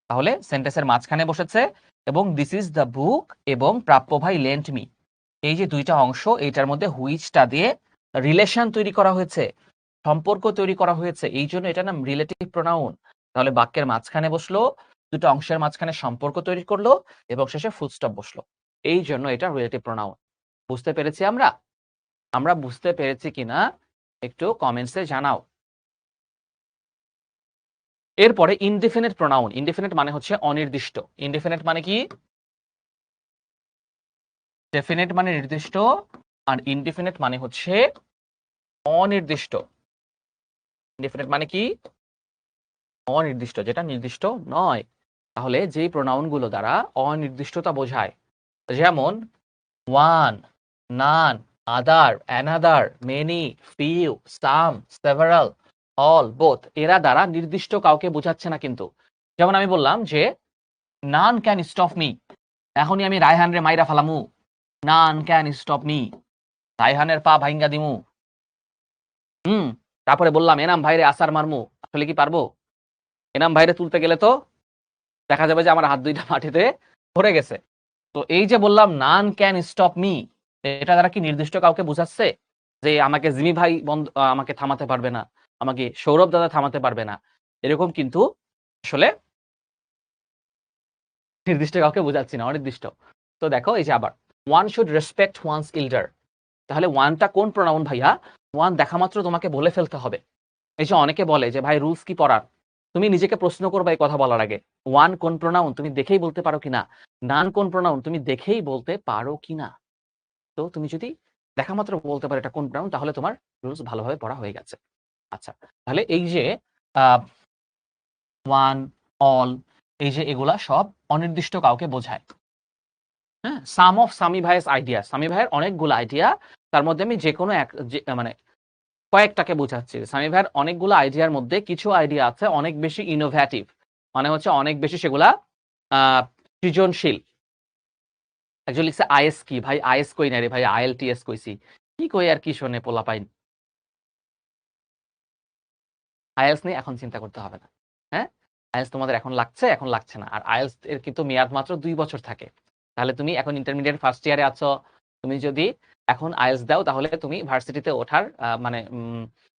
তাহলে সেন্টেন্সের মাঝখানে বসেছে এবং দিস ইজ দ্য বুক এবং প্রাপ্য ভাই লেন্ট মি, এই যে দুইটা অংশ এইটার মধ্যে হুইচটা দিয়ে রিলেশন তৈরি করা হয়েছে, সম্পর্ক তৈরি করা হয়েছে। এই জন্য এটার নাম রিলেটিভ প্রোনাউন। তাহলে বাক্যের মাঝখানে বসলো, দুটো অংশের মাঝখানে সম্পর্ক তৈরি করলো এবং শেষে ফুল স্টপ বসলো। এই জন্য এটা রিলেটিভ প্রোনাউন। বুঝতে পেরেছি আমরা? আমরা বুঝতে পেরেছি কিনা একটু কমেন্টসে জানাও। এরপরে ইনডিফিনিট প্রোনাউন। ইনডিফিনিট মানে হচ্ছে অনির্দিষ্ট। ইনডিফিনিট মানে কি? ডেফিনিট মানে নির্দিষ্ট আর ইনডিফিনিট মানে হচ্ছে অনির্দিষ্ট। ইনডিফিনিট মানে কি? অনির্দিষ্ট, যেটা নির্দিষ্ট নয়। তাহলে যেই প্রোনাউন গুলো দ্বারা অনির্দিষ্টতা বোঝায় যেমন ওয়ান, নান, আদার, অ্যানাদার, মেনি, ফিউ, সাম, সেভারাল, অল, বোথ এরা দ্বারা নির্দিষ্ট কাউকে বোঝাচ্ছে না কিন্তু। যেমন আমি বললাম যে নান ক্যান স্টপ মি, এখনই আমি রায়হান রে মাইরা ফালামু। নান ক্যান স্টপ মি, রায়হানের পা ভাইঙ্গা দিমু। তারপরে বললাম এনাম ভাইরে আসার মারমু, আসলে কি পারবো? এনাম ভাইরে তুলতে গেলে তো দেখা যাবে যে আমার হাত দুইটা মাটিতে পড়ে গেছে। তো এই যে বললাম নান ক্যান স্টপ মি, এটা দ্বারা কি নির্দিষ্ট কাউকে বোঝাচ্ছে যে আমাকে জিমি ভাই আমাকে থামাতে পারবে না, আমাকে সৌরভ দাদা থামাতে পারবে না, এরকম কিন্তু আসলে নির্দিষ্ট কাউকে বোঝাচ্ছি না, অনির্দিষ্ট। তো দেখো এই যে আবার one should respect one's elder, তাহলে ওয়ানটা কোন প্রোনাউন ভাইয়া? ওয়ান দেখা মাত্র তোমাকে বলে ফেলতে হবে। এই যে অনেকে বলে যে ভাই রুলস কি পড়ার, তুমি নিজেকে প্রশ্ন করবা এই কথা বলার আগে, ওয়ান কোন প্রোনাউন তুমি দেখেই বলতে পারো কিনা, নান কোন প্রোনাউন তুমি দেখেই বলতে পারো কিনা। তো তুমি যদি দেখা মাত্র বলতে পারো এটা কোন প্রোনাউন, তাহলে তোমার রুলস ভালোভাবে পড়া হয়ে গেছে। আচ্ছা, তাহলে এই যে ওয়ান, অল, এই যে এগুলা সব অনির্দিষ্ট কাউকে বোঝায়। হ্যাঁ, সাম অফ সামি ভাইয়ের আইডিয়া, সামি ভাইয়ের অনেকগুলো আইডিয়া, তার মধ্যে আমি যে কোনো এক মানে কয়েকটাকে বোঝাচ্ছি। সামি ভাইয়ের অনেকগুলো আইডিয়ার মধ্যে কিছু আইডিয়া আছে অনেক বেশি ইনোভেটিভ, মানে হচ্ছে অনেক বেশি সেগুলা সৃজনশীল। একজন লিখছে আইএস কি, ভাই আইএস কই না রে ভাই, আইএলটিএস কইছি, কি কই আর কি শোনে পোলা পাইন। আইএলস নিয়ে এখন চিন্তা করতে হবে না। হ্যাঁ, আইএলস তোমাদের এখন লাগছে, এখন লাগছে না। আর আইএলস এর কিন্তু মেয়াদ মাত্র 2 বছর থাকে। তাহলে তুমি এখন ইন্টারমিডিয়েট ফার্স্ট ইয়ারে আছো, তুমি যদি এখন আইএলস দাও তাহলে তুমি ভার্সিটিতে ওঠার মানে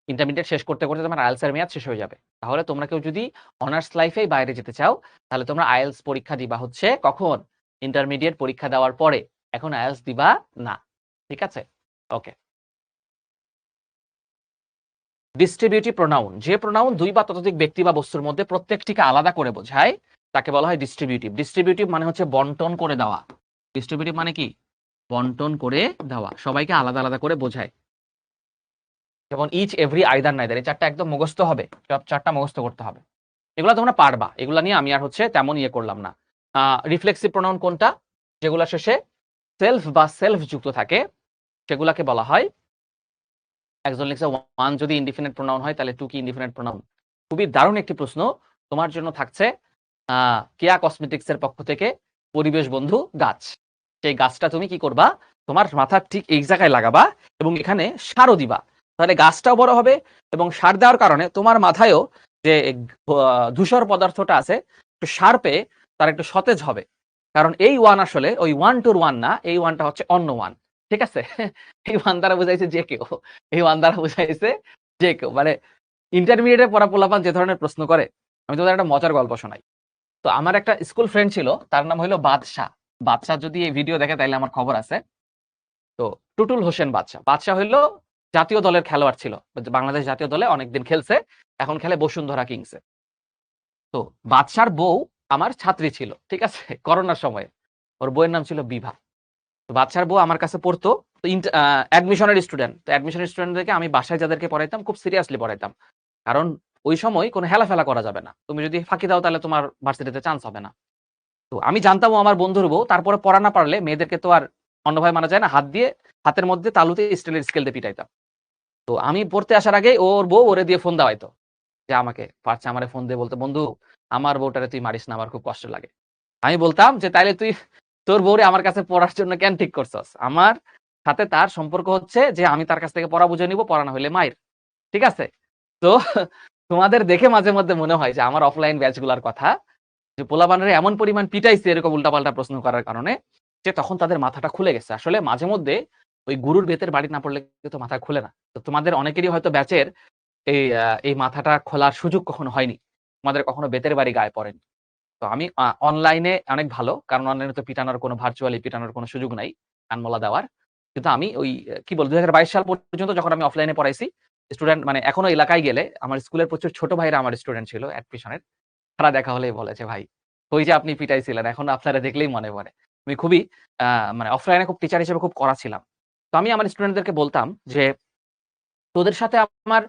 ইন্টারমিডিয়েট শেষ করতে করতে তোমার আইএলস এর মেয়াদ শেষ হয়ে যাবে। তাহলে তোমরা কেউ যদি অনার্স লাইফেই বাইরে যেতে চাও তাহলে তোমরা আইএলস পরীক্ষা দিবা হচ্ছে কখন? ইন্টারমিডিয়েট পরীক্ষা দেওয়ার পরে। এখন আইএলস দিবা না। ঠিক আছে? ওকে। ডিস্ট্রিবিউটিভ প্রোনাউন, যে প্রোনাউন দুই বা ততোধিক ব্যক্তি বা বস্তুর মধ্যে প্রত্যেকটিকে আলাদা করে বোঝায় তাকে বলা হয় ডিস্ট্রিবিউটিভ। ডিস্ট্রিবিউটিভ মানে হচ্ছে বন্টন করে দেওয়া। ডিস্ট্রিবিউটিভ মানে কি? বন্টন করে দেওয়া, সবাইকে আলাদা আলাদা করে বোঝায়। যেমন ইচ, এভরি, আইদার, নাইদার, এই চারটা একদম মুখস্থ হবে, সব চারটা মুখস্থ করতে হবে। এগুলা তোমরা পারবা, এগুলা নিয়ে আমি আর হচ্ছে তেমন ইয়ে করলাম না। রিফ্লেক্সিভ প্রোনাউন কোনটা? যেগুলা শেষে সেলফ বা সেলফ যুক্ত থাকে সেগুলাকে বলা হয়, একজন লিখছে ওয়ান যদি ইনডিফিনিট প্রোনাউন হয় তাহলে টু কি ইনডিফিনিট প্রোনাউন? খুবই দারুণ একটি প্রশ্ন তোমার জন্য থাকছে কেয়া কসমেটিক্স এর পক্ষ থেকে পরিবেশ বন্ধু গাছ। সেই গাছটা তুমি কি করবা? তোমার মাথার ঠিক এই জায়গায় লাগাবা এবং এখানে সারও দিবা, তাহলে গাছটাও বড় হবে এবং সার দেওয়ার কারণে তোমার মাথায়ও যে ধূসর পদার্থটা আছে একটু সার পেয়ে তার একটু সতেজ হবে। কারণ এই ওয়ান আসলে ওই ওয়ান টুর ওয়ান না, এই ওয়ানটা হচ্ছে অন্য ওয়ান। ঠিক আছে? এই ওয়ান দ্বারা বুঝাইছে যে কেউ, এই ওয়ান দ্বারা বুঝাইছে যে কেউ, মানে ইন্টারমিডিয়েটে পড়া পোলাপান যে ধরনের প্রশ্ন করে, আমি তোমাদের একটা মজার গল্প শোনাই। তো আমার একটা স্কুল ফ্রেন্ড ছিল, তার নাম হলো বাদশাহ। বাদশাহ যদি এই ভিডিও দেখে তাইলে আমার খবর আছে। তো টুটুল হোসেন বাদশাহ, বাদশাহ হইলো জাতীয় দলের খেলোয়াড় ছিল, বাংলাদেশ জাতীয় দলে অনেকদিন খেলছে, এখন খেলে বসুন্ধরা কিংসে। তো বাদশার বউ আমার ছাত্রী ছিল, ঠিক আছে, করোনার সময়। ওর বইয়ের নাম ছিল বিভা। তো বাদশার বউ আমার কাছে পড়তো। তো অ্যাডমিশনের স্টুডেন্ট, তো অ্যাডমিশনের স্টুডেন্টদেরকে আমি বাসায় যাদেরকে পড়াইতাম খুব সিরিয়াসলি পড়াইতাম, কারণ ওই সময় কোনো হেলাফেলা করা যাবে না, তুমি যদি ফাঁকি দাও তাহলে তোমার ভার্সিটিতে চান্স হবে না। তো আমি জানতাম ও আমার বন্ধুর বউ, তারপরে পড়া না পারলে মেয়েদেরকে তো আর অন্যভাবে মানা যায় না, হাত দিয়ে হাতের মধ্যে তালুতে স্টিলের স্কেল দিয়ে পিটাইতাম। তো আমি পড়তে আসার আগে ওর বউ ওরে দিয়ে ফোন দেওয়াইতো, যে আমাকে পারছে আমারে ফোন দিয়ে বলতে, বন্ধু আমার বউটারে তুই মারিস না, আমার খুব কষ্ট লাগে। আমি বলতাম যে তাইলে তুই তোর বউরে আমার কাছে পড়ার জন্য কেন ঠিক করছস? আমার সাথে তার সম্পর্ক হচ্ছে যে আমি তার কাছ থেকে পড়া বুঝে নিব, পড়া না হইলে মাইর। ঠিক আছে? তো তোমাদের দেখে মাঝে মধ্যে মনে হয় যে আমার অফলাইন ব্যাচগুলার কথা, যে পোলাপানরে এমন পরিমাণ পিটাইছে এরকম উল্টাপাল্টা প্রশ্ন করার কারণে, যে তখন তাদের মাথাটা খুলে গেছে। আসলে মাঝে মধ্যে ওই গুরুর বেতের বাড়ি না পড়লে তো মাথা খুলে না। তো তোমাদের অনেকেরই হয়তো ব্যাচের এই মাথাটা খোলার সুযোগ কখনো হয়নি। তোমাদের কখনো বেতের বাড়ি গায়ে পড়েনি। তো আমি অনলাইনে অনেক ভালো, কারণ অনলাইনে তো পিটানোর কোনো ভার্চুয়ালি পিটানোর কোনো সুযোগ নাই, কানমলা দেওয়ার। কিন্তু আমি ওই কি বল ২০২২ সাল পর্যন্ত যখন আমি অফলাইনে পড়াইছি, স্টুডেন্ট মানে এখনো এলাকায় গেলে আমার স্কুলের প্রচুর ছোট ভাইরা আমার স্টুডেন্ট ছিল অ্যাডমিশনের। তারা দেখা হলেই বলে যে, "ভাই ওই যে আপনি পিটাইছিলেন, এখন আপনারা দেখলেই মনে পড়ে।" আমি খুবই আ মানে অফলাইনে খুব টিচার হিসেবে খুব কড়া ছিলাম। তো আমি আমার স্টুডেন্টদেরকে বলতাম যে, "তোদের সাথে আমার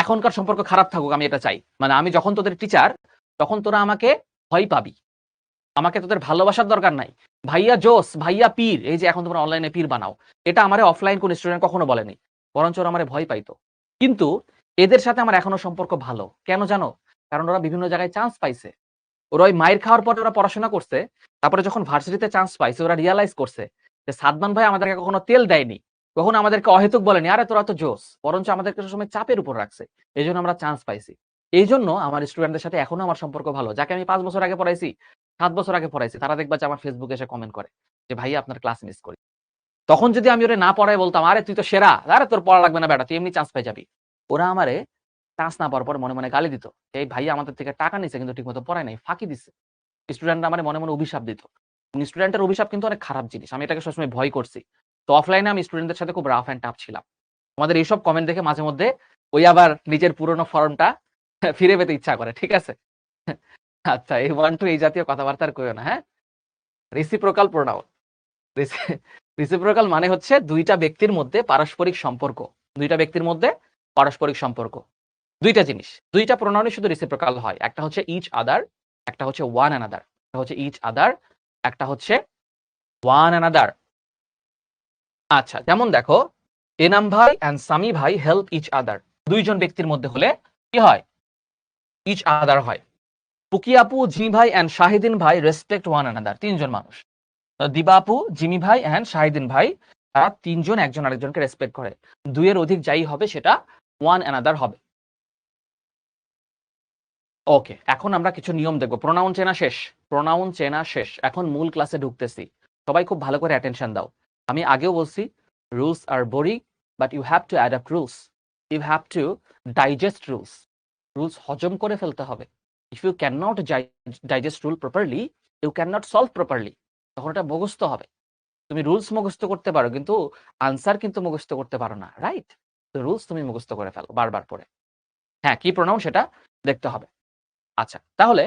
এখনকার সম্পর্ক খারাপ থাকুক আমি এটা চাই। মানে আমি যখন তোদের টিচার তখন তোরা আমাকে ভয় পাবি। আমাকে তোদের ভালোবাসার দরকার নাই। ভাইয়া জোস, ভাইয়া পীর, এই যে এখন তোমরা অনলাইনে পীর বানাও, এটা আমারে অফলাইন কোন স্টুডেন্ট কখনো বলেনি, বরঞ্চ ওরা আমারে ভয় পাইতো। কিন্তু এদের সাথে আমার এখনো সম্পর্ক ভালো। কেন জানো? কারণ ওরা বিভিন্ন জায়গায় চান্স পাইছে। ওরা ওই মাইর খাওয়ার পরে ওরা পড়াশোনা করছে। তারপরে যখন ভার্সিটিতে চান্স পাইছে ওরা রিয়ালাইজ করছে যে সাদমান ভাই আমাদেরকে কখনো তেল দেয়নি। কখনো আমাদেরকে অহেতুক বলেনি, "আরে তোরা তো জোস।" বরঞ্চ আমাদেরকে সবসময় চাপের উপর রাখছে। এজন্য আমরা চান্স পাইছি। এইজন্য আমার স্টুডেন্টদের সাথে এখনো আমার সম্পর্ক ভালো। যাকে আমি ৫ বছর আগে পড়াইছি, ৭ বছর আগে পড়াইছি, তারা দেখবা যে আমার ফেসবুকে এসে কমেন্ট করে যে, "ভাইয়া আপনার ক্লাস মিস করি।" তখন যদি আমি ওরে না পড়ায় বলতাম, "আরে তুই তো সেরা। আরে তোর পড়া লাগবে না বেটা। তুই এমনি চান্স পেয়ে যাবি।" ওরা আমারে চান্স না পাওয়ার পর মনে, মনে গালি দিত। "এই ভাইয়া আমাদের থেকে টাকা নিছে কিন্তু ঠিকমতো পড়ায় নাই, ফাঁকি দিছে।" স্টুডেন্টরা আমারে মনে, মনে অভিশাপ দিত। স্টুডেন্টের অভিশাপ কিন্তু অনেক খারাপ জিনিস। আমি এটাকে সবসময় ভয় করছি। তো অফলাইনে আমি স্টুডেন্টদের সাথে খুব রাফ অ্যান্ড টাফ ছিলাম। আমাদের এইসব কমেন্ট দেখে মাঝে মধ্যে ওই আবার নিজের পুরনো ফর্মটা ফিরে পেতে ইচ্ছা করে। ঠিক আছে? আচ্ছা, এই 1 2 এই জাতীয় কথাবার্তা আর কইও না, হ্যাঁ? Reciprocal pronoun. রেসি রেসিপ্রোকাল মানে হচ্ছে ২ টা ব্যক্তির মধ্যে পারস্পরিক সম্পর্ক। ২ টা ব্যক্তির মধ্যে পারস্পরিক সম্পর্ক। ২ টা জিনিস। ২ টা প্রোনাউনই শুধু রেসিপ্রোকাল হয়। একটা হচ্ছে ইচ আদার, একটা হচ্ছে ওয়ান অ্যানাদার। একটা হচ্ছে ইচ আদার, একটা হচ্ছে ওয়ান অ্যানাদার। আচ্ছা, যেমন দেখো, এনাম ভাই অ্যান্ড সামি ভাই হেল্প ইচ আদার। ২ জন ব্যক্তির মধ্যে হলে কি হয়? ইচ আদার হয়। পুকি আপু, জিমি ভাই অ্যান্ড শাহিদিন ভাই রেসপেক্ট ওয়ান অ্যানাদার। ৩ জন মানুষ। দিবা আপু, জিমি ভাই অ্যান্ড শাহিদিন ভাই, তারা ৩ জন একজন আরেকজনকে রেসপেক্ট করে। ২ এর অধিক যাই হবে সেটা ওয়ান অ্যানাদার হবে। ওকে, এখন আমরা কিছু নিয়ম দেখব। প্রোনাউন চেনা শেষ। প্রোনাউন চেনা শেষ। এখন মূল ক্লাসে ঢুকতেছি। সবাই খুব ভালো করে অ্যাটেনশন দাও। আমি আগেও বলছি, rules are boring, but you have to adapt rules. You have to digest rules. Rules হজম করে ফেলতে হবে। If you can not digest rule properly, you can not solve properly. তখন এটা মুখস্থ হবে। তুমি রুলস মুখস্থ করতে পারো কিন্তু আনসার কিন্তু মুখস্থ করতে পারো না, রাইট? তো রুলস তুমি মুখস্থ করে ফেলো বারবার পড়ে। হ্যাঁ, কি প্রোনাউন সেটা দেখতে হবে। আচ্ছা, তাহলে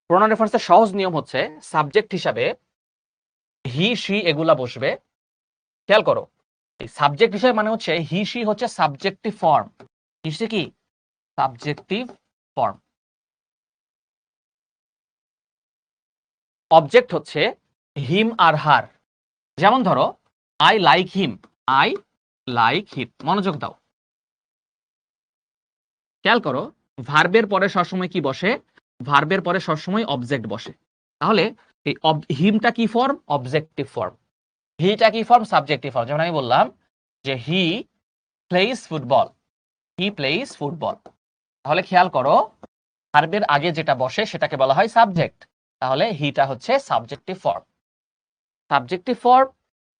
প্রোনাউন রেফারেন্সের সহজ নিয়ম হচ্ছে সাবজেক্ট হিসাবে হি, শি এগুলা বসবে। খেয়াল করো, এই সাবজেক্ট হিসাবে মানে হচ্ছে হি, শি হচ্ছে সাবজেক্টিভ ফর্ম। হি, শি কি? Subjective form. অবজেক্ট হচ্ছে হিম আর হার। যেমন ধরো, I like him. I like him. মনোযোগ দাও। খেয়াল করো, ভার্বের পরে সবসময় কি বসে? ভার্বের পরে সবসময় অবজেক্ট বসে। তাহলে এই হিমটা কি ফর্ম? Objective form. হিটা কি ফর্ম? Subjective form. যেমন আমি বললাম যে হি প্লেইজ ফুটবল। হি প্লেইজ ফুটবল। তাহলে খেয়াল করো, ভার্বের আগে যেটা বসে সেটাকে বলা হয় সাবজেক্ট। তাহলে হিটা হচ্ছে সাবজেক্টিভ ফর্ম। সাবজেক্টিভ ফর্ম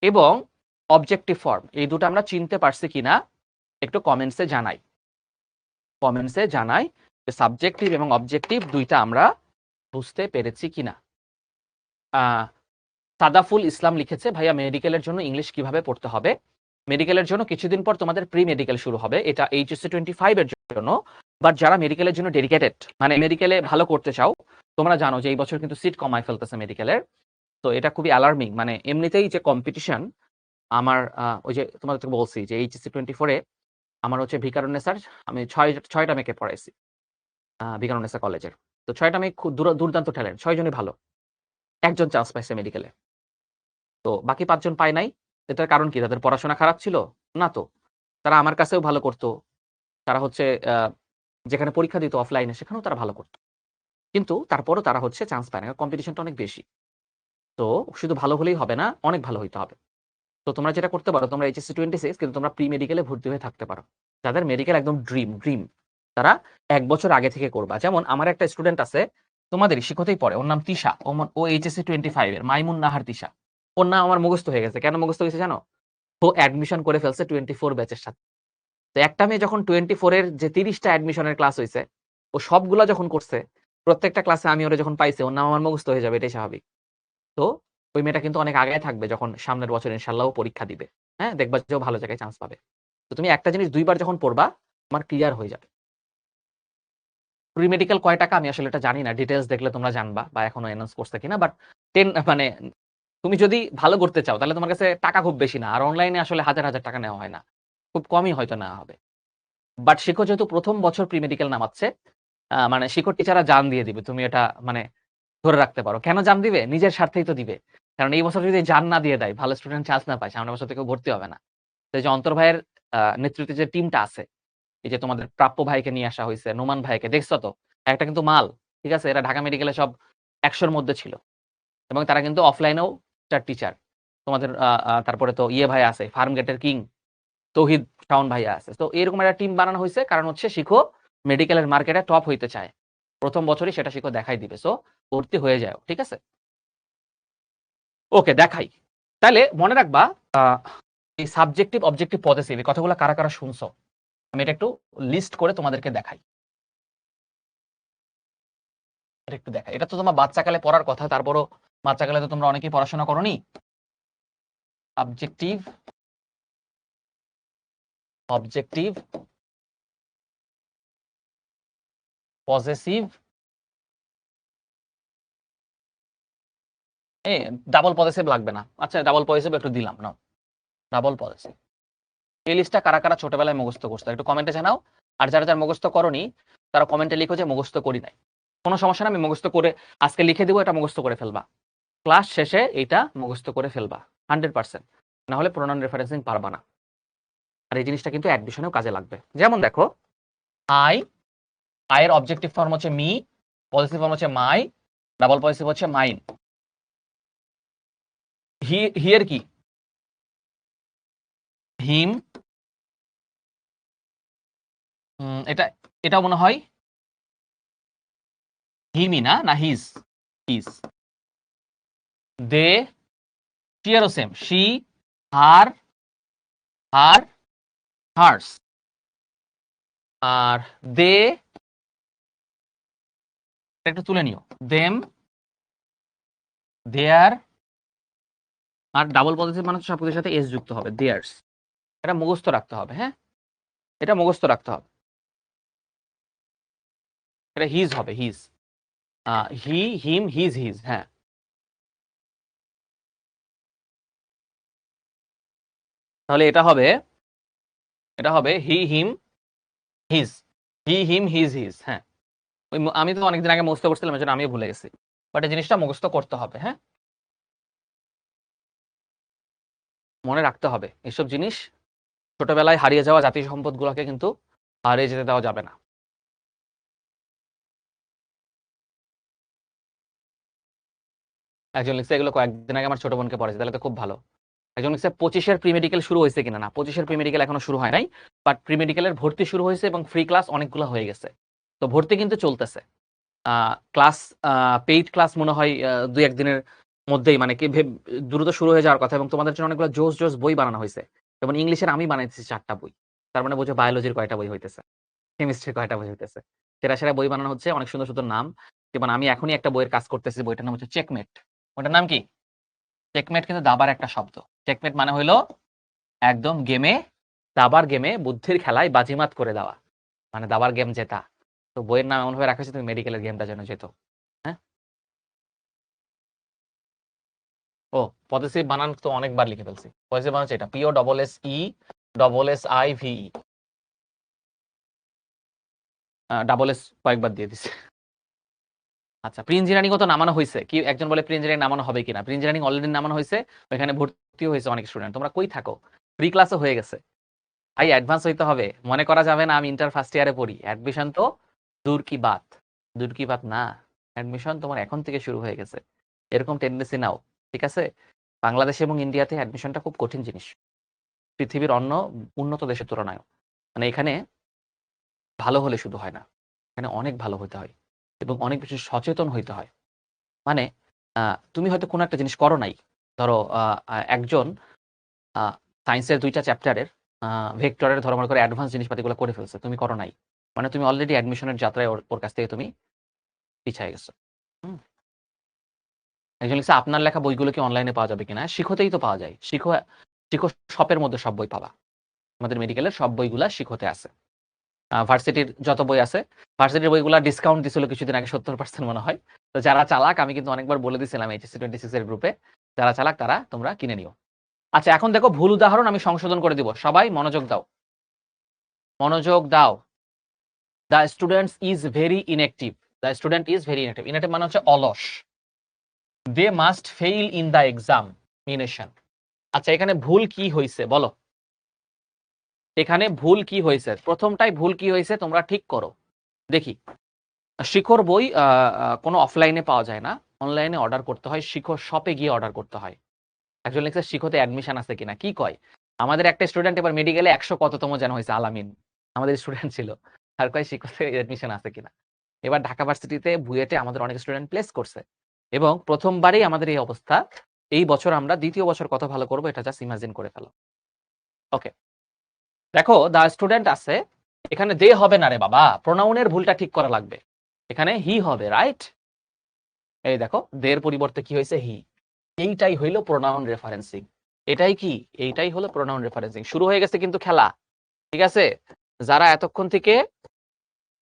এবং অবজেক্টিভ ফর্ম এই দুটো আমরা চিনতে পারছি কিনা একটু কমেন্টসে জানাই। কমেন্টসে জানাই যে সাবজেক্টিভ এবং অবজেক্টিভ দুইটা আমরা বুঝতে পেরেছি কিনা। সাদাফুল ইসলাম লিখেছে, ভাইয়া মেডিকেলের জন্য ইংলিশ কিভাবে পড়তে হবে? মেডিকেলের জন্য কিছুদিন পর তোমাদের প্রি মেডিকেল শুরু হবে। এটা এইচএসসি 25 এর জন্য। বাট যারা মেডিকেলের জন্য ডেডিকেটেড, মানে মেডিকেলে ভালো করতে চাও, তোমরা জানো যে এই বছর কিন্তু সিট কমায় ফেলতেছে মেডিকেলের। তো এটা খুবই অ্যালার্মিং। মানে এমনিতেই যে কম্পিটিশন, আমার ওই যে তোমাদেরকে বলছি যে এইচএসসি 24 এ আমার হচ্ছে ভিকারুননিসার, আমি ৬টা মেয়েকে পড়াইছি ভিকারুননিসা কলেজের। তো ৬টা মেয়ে খুব দুর্দান্ত ট্যালেন্ট। ৬ জনই ভালো। একজন চান্স পাইছে মেডিকেলে। তো বাকি ৫ জন পায় নাই। এটার কারণ কি? তাদের পড়াশোনা খারাপ ছিল? না তো। তারা আমার কাছেও ভালো করত। তারা হচ্ছে যেখানে পরীক্ষা দিত অফলাইনে সেখানেও তারা ভালো করত। কিন্তু তারপরও তারা হচ্ছে চান্স পায় না। কম্পিটিশনটা অনেক বেশি। তো শুধু ভালো হলেই হবে না, অনেক ভালো হইতে হবে। তো তোমরা যেটা করতে পারো, তোমরা এইচএসসি 26 কিন্তু তোমরা প্রি মেডিকেলে ভর্তি হয়ে থাকতে পারো। যাদের মেডিকেল একদম ড্রিম, তারা ১ বছর আগে থেকে করবা। যেমন আমার একটা স্টুডেন্ট আছে, তোমাদেরই শিক্ষতেই পড়ে। ওর নাম তিশা। ও এইচএসসি 25 এর মাইমুন নাহার তিশা। ওর নাম আমার মুখস্থ হয়ে গেছে। কেন মুখস্থ হয়েছে জানো? ও অ্যাডমিশন করে ফেলছে 24 ব্যাচের সাথে। তো একটা মেয়ে যখন 24 এর যে 30 টা অ্যাডমিশনের ক্লাস হইছে, ও সবগুলা যখন করছে, প্রত্যেকটা ক্লাসে আমি ওরে যখন পাইছি, ওর নাম আমার মুখস্থ হয়ে যাবে, এটাই স্বাভাবিক। তো ওই মেয়েটা কিন্তু অনেক আগায় থাকবে যখন সামনের বছর ইনশাআল্লাহ ও পরীক্ষা দিবে। হ্যাঁ? দেখবা যে ও ভালো জায়গায় চান্স পাবে। তো তুমি একটা জিনিস ২ বার যখন পড়বা, তোমার ক্লিয়ার হয়ে যাবে। প্রি মেডিকেল কয় টাকা আমি আসলে এটা জানি না। ডিটেইলস দেখলে তোমরা জানবা বা এখনো অ্যানাউন্স করছে কিনা। বাট 10 মানে তুমি যদি ভালো করতে চাও তাহলে তোমার কাছে টাকা খুব বেশি না। আর অনলাইনে আসলে হাজার, হাজার টাকা নেওয়া হয় না। খুব কমই হয়তো নেওয়া হবে। বাট শিক্ষক যেহেতু ১ম বছর প্রি মেডিকেল নামাচ্ছে, মানে শিক্ষক টিচাররা জান দিয়ে দিবে। তুমি এটা মানে ধরে রাখতে পারো। কেন জান দিবে? নিজের স্বার্থেই তো দিবে। কারণ এই বছর যদি জান না দিয়ে দেয়, ভালো স্টুডেন্ট চান্স না পায়, সামনের বছর থেকে ভর্তি হবে না। তো এই যে অন্তর ভাইয়ের নেতৃত্বে যে টিমটা আছে, এই যে তোমাদের প্রাপ্য ভাইকে নিয়ে আসা হয়েছে, নোমান ভাইকে দেখছো তো, একটা কিন্তু মাল, ঠিক আছে? এরা ঢাকা মেডিকেলে সব 100-র মধ্যে ছিল এবং তারা কিন্তু অফলাইনেও টিচার। তোমাদের তারপরে তো ইয়ে ভাই আছে, ফার্ম গেটের কিং তৌহিদ শাওন ভাইয়া আছে। তো এরকম একটা টিম বানানো হয়েছে, কারণ হচ্ছে শিখো মেডিকেলের মার্কেটে টপ হইতে চায়, প্রথম বছরই সেটা শিখো দেখাই দিবে। সো ভর্তি হয়ে যায়, ঠিক আছে? ওকে, দেখাই। তাহলে মনে রাখবা এই সাবজেক্টিভ অবজেক্টিভ পজেসিভ এই কথাগুলো কারা কারা শুনছো, আমি এটা একটু লিস্ট করে তোমাদেরকে দেখাই। এটা একটু দেখাই। এটা তো তোমার বাচ্চাকালে পড়ার কথা, তারপরও বাচ্চাকালে তো তোমরা অনেকেই পড়াশোনা করোনি। Subjective objective possessive double possessive লাগবে না। আচ্ছা, ডাবল পজেসিভ একটু দিলাম না, ডাবল পজেসিভ। এই লিস্টটা কারা কারা ছোটবেলায় মুখস্থ করছো একটু কমেন্টে জানাও। আর যারা যারা মুখস্থ করনি তারা কমেন্টে লিখো যে মুখস্থ করি নাই। কোনো সমস্যা না, আমি মুখস্থ করে আজকে লিখে দিব, এটা মুখস্থ করে ফেলবা, ক্লাস শেষে এটা মুখস্থ করে ফেলবা 100%। না হলে প্রোনাউন রেফারেন্সিং পারবা না। আর এই জিনিসটা কিন্তু অ্যাডমিশনেও কাজে লাগবে। যেমন দেখো, আই, আয়ের অবজেক্টিভ ফর্ম হচ্ছে মি, পজিটিভ ফর্ম হচ্ছে মাই, ডাবল পজিটিভ হচ্ছে মাইন। হি এর কি? হিম। এটা এটা মনে হয় হিমি না, না হিজ, হিজ। দে, শিয়ারও same, she, her, her, hers. আর দে, একটু তুলে নিও, দেম, দেয়ার। আর ডাবল পজিটিভ মানে সবকিছুর সাথে এস যুক্ত হবে, দেয়ার্স। এটা মুখস্থ রাখতে হবে, হ্যাঁ, এটা মুখস্থ রাখতে হবে। এটা হিজ হবে, হিজ। হি, হিম, হিজ, হিজ, হ্যাঁ। তাহলে এটা হবে, এটা হবে হি, হিম, হিজ। হি, হিম, হিজ, হিজ, হ্যাঁ। আমি তো অনেকদিন আগে মুখস্থ করছিলাম, এজন্য আমিও ভুলে গেছি, বাট এই জিনিসটা মুখস্থ করতে হবে, হ্যাঁ, মনে রাখতে হবে। এসব জিনিস ছোটবেলায় হারিয়ে যাওয়া জাতীয় সম্পদগুলোকে কিন্তু হারিয়ে যেতে দেওয়া যাবে না। একজন লিখছে এগুলো কয়েকদিন আগে আমার ছোট বোনকে পড়েছে, তাহলে তো খুব ভালো। একজন লিখছে 25-এর প্রি মেডিকেল শুরু হয়েছে কিনা, না 25-এর প্রি মেডিকেল এখনো শুরু হয় নাই, বাট প্রি মেডিকেলের ভর্তি শুরু হয়েছে এবং ফ্রি ক্লাস অনেকগুলো হয়ে গেছে। তো ভর্তি কিন্তু চলতেছে। ক্লাস, পেইড ক্লাস মনে হয় 2-1 দিনের মধ্যেই, মানে কি দ্রুত শুরু হয়ে যাওয়ার কথা। এবং তোমাদের জন্য অনেকগুলো জোস জোস বই বানানো হয়েছে। যেমন ইংলিশের আমি বানাইতেছি 4টা বই, তার মানে বোঝো বায়োলজির কয়টা বই হইতেছে, কেমিস্ট্রির কয়টা বই হইতেছে। সেরা সেরা বই বানানো হচ্ছে, অনেক সুন্দর সুন্দর নাম। যেমন আমি এখনই একটা বইয়ের কাজ করতেছি, বইটার নাম হচ্ছে চেকমেট। ওটার নাম কি? চেকমেট কিন্তু দাবার একটা শব্দ। চেকমেট মানে হইলো একদম গেমে, দাবার গেমে বুদ্ধির খেলায় বাজিমাত করে দেওয়া, মানে দাবার গেম জেতা। তো বইয়ের নাম এমন ভাবে রাখা হয়েছে তুমি মেডিকেলের গেমটা যেন যেত। হ্যাঁ, ও পজিটিভ বানান তো অনেকবার লিখে ফেলছি। পজিটিভ বানান হচ্ছে এটা, P O double S E double S I V, double S কয়েকবার দিয়ে দিছে। আচ্ছা, প্রি ইঞ্জিনিয়ারিং তো নামানো হয়েছে কি, একজন বলে প্রি ইঞ্জিনিয়ারিং নামানো হবে কিনা। প্রি ইঞ্জিনিয়ারিং অলরেডি নামানো হয়েছে, ওইখানে ভর্তি হয়েছে অনেক স্টুডেন্ট। তোমরা কই থাকো? প্রি ক্লাসও হয়ে গেছে ভাই, অ্যাডভান্স হইতে হবে। মনে করা যাবে না আমি ইন্টার ফার্স্ট ইয়ারে পড়ি, অ্যাডমিশন তো দূর কি বাত, দূর কি বাত না, অ্যাডমিশন তোমার এখন থেকে শুরু হয়ে গেছে। এরকম টেন্ডেন্সি নাও, ঠিক আছে? বাংলাদেশ এবং ইন্ডিয়াতে অ্যাডমিশনটা খুব কঠিন জিনিস, পৃথিবীর অন্য উন্নত দেশের তুলনায়। মানে এখানে ভালো হলে শুধু হয় না, এখানে অনেক ভালো হতে হয় এবং অনেক বেশি সচেতন হইতে হয়। মানে তুমি হয়তো কোনো একটা জিনিস করো নাই, ধরো একজন সায়েন্সের 2টা চ্যাপ্টারের ভেক্টরের ধরো মনে করে অ্যাডভান্স জিনিসপাতিগুলো করে ফেলছে, তুমি করো নাই, মানে তুমি অলরেডি অ্যাডমিশনের যাত্রায় ওর কাছ থেকে তুমি পিছায় গেছো। হুম। একজন লিখছে আপনার লেখা বইগুলো কি অনলাইনে পাওয়া যাবে কিনা? শিখোতেই তো পাওয়া যায়, শিখো, শিখো শপের মধ্যে সব বই পাবা। আমাদের মেডিকেলের সব বইগুলা শিখোতে আছে। ভার্সিটির যত বই আছে, ভার্সিটির বইগুলা ডিসকাউন্ট দিছিল কিছুদিন আগে 70% মনে হয়। তো যারা চালাক, আমি কিন্তু অনেকবার বলে দিছিলাম এইচএসসি 26 এর গ্রুপে, যারা চালাক তারা তোমরা কিনে নিও। আচ্ছা, এখন দেখো ভুল উদাহরণ আমি সংশোধন করে দিব, সবাই মনোযোগ দাও, মনোযোগ দাও। The students is very inactive, the student is very inactive. Inactive মানে হচ্ছে অলস। They must fail in the examination. আচ্ছা, এখানে ভুল কি হয়েছে বলো? এখানে ভুল কি হয়েছে? প্রথমটাই ভুল কি হয়েছে তোমরা ঠিক করো দেখি। শিখর বই কোনো অফলাইনে পাওয়া যায় না, অনলাইনে অর্ডার করতে হয়, শিখর শপে গিয়ে অর্ডার করতে হয়। একজন লিখছে শিখতে অ্যাডমিশন আছে কিনা, কি কয়? আমাদের একটা স্টুডেন্ট এবার মেডিকেলে 100 কততম যেন হয়েছে, আলামিন আমাদের স্টুডেন্ট ছিল, আর কয় শিখতে অ্যাডমিশন আছে কিনা। এবার ঢাকা ভার্সিটিতে বুয়েটে আমাদের অনেক স্টুডেন্ট প্লেস করছে এবং প্রথমবারই আমাদের এই অবস্থা। এই বছর আমরা দ্বিতীয় বছর কত ভালো করবো এটা জাস্ট ইমাজিন করে ফেলো। ওকে, দেখো দা স্টুডেন্ট আছে, এখানে দে হবে না রে বাবা, প্রোনাউনের ভুলটা ঠিক করা লাগবে। এখানে হি হবে, রাইট? এই দেখো দের পরিবর্তে কি হয়েছে, হি। এইটাই হইলো প্রোনাউন রেফারেন্সিং। এটাই কি? এইটাই হলো প্রোনাউন রেফারেন্সিং। শুরু হয়ে গেছে কিন্তু খেলা, ঠিক আছে? যারা এতক্ষণ থেকে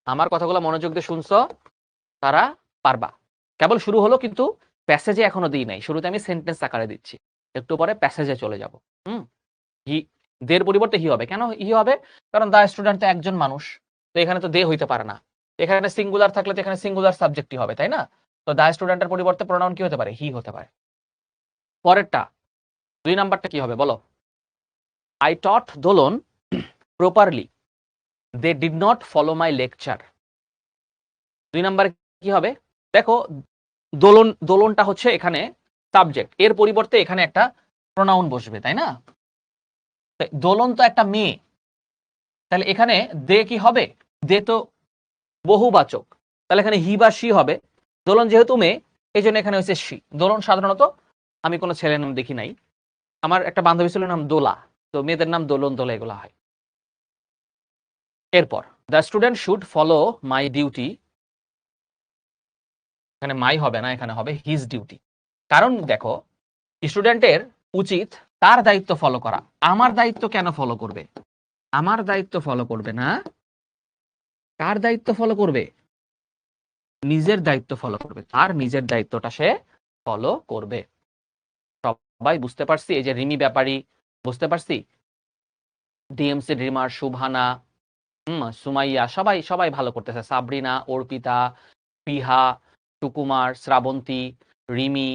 আমার কথাগুলো মনোযোগ দিয়ে শুনছো তারা পারবা। কেবল শুরু হলো, কিন্তু প্যাসেজে এখনো দিই নাই। শুরুতে আমি সেন্টেন্স আকারে দিচ্ছি, একটু পরে প্যাসেজে চলে যাব। হি, দের পরিবর্তে হি হবে। কেন হি হবে? কারণ দা স্টুডেন্ট তো একজন মানুষ, তো এখানে তো দে হইতে পারে না। এখানে সিঙ্গুলার থাকলে তো এখানে সিঙ্গুলার সাবজেক্টই হবে, তাই না? তো দা স্টুডেন্টের পরিবর্তে প্রোনাউন কি হতে পারে? হি হতে পারে। পরেরটা 2 নাম্বারটা কি হবে বলো? I taught Dolon properly, they did not follow my lecture. 2 নাম্বারে কি হবে? দেখো দোলন, দোলনটা হচ্ছে এখানে সাবজেক্ট, এর পরিবর্তে এখানে একটা প্রোনাউন বসবে, তাই না? দোলন তো একটা মেয়ে, তাহলে এখানে দে কি হবে? দে তো বহুবাচক, তাহলে এখানে হি বা সি হবে। দোলন যেহেতু মেয়ে, এই জন্য এখানে হচ্ছে সি। দোলন সাধারণত আমি কোনো ছেলের নাম দেখি নাই। আমার একটা বান্ধবী ছিল নাম দোলা, তো মেয়েদের নাম দোলন, দোলা এগুলো হয়। এরপর the student should follow my duty, এখানে মাই হবে না, এখানে হবে হিজ ডিউটি। কারণ দেখো স্টুডেন্টের উচিত তার দায়িত্ব ফলো করা। আমার দায়িত্ব কেন ফলো করবে? আমার দায়িত্ব ফলো করবে না, কার দায়িত্ব ফলো করবে? নিজের দায়িত্ব ফলো করবে, তার নিজের দায়িত্বটা সে ফলো করবে। সবাই বুঝতে পারছি? এই যে রিমি ব্যাপারী, বুঝতে পারছি, ডিএমসি রিমার, সুবহানা, সুমাইয়া, সবাই সবাই ভালো করতেছে। সাবরিনা, অর্পিতা, পিহা, সুকুমার, শ্রাবন্তী, রিমি,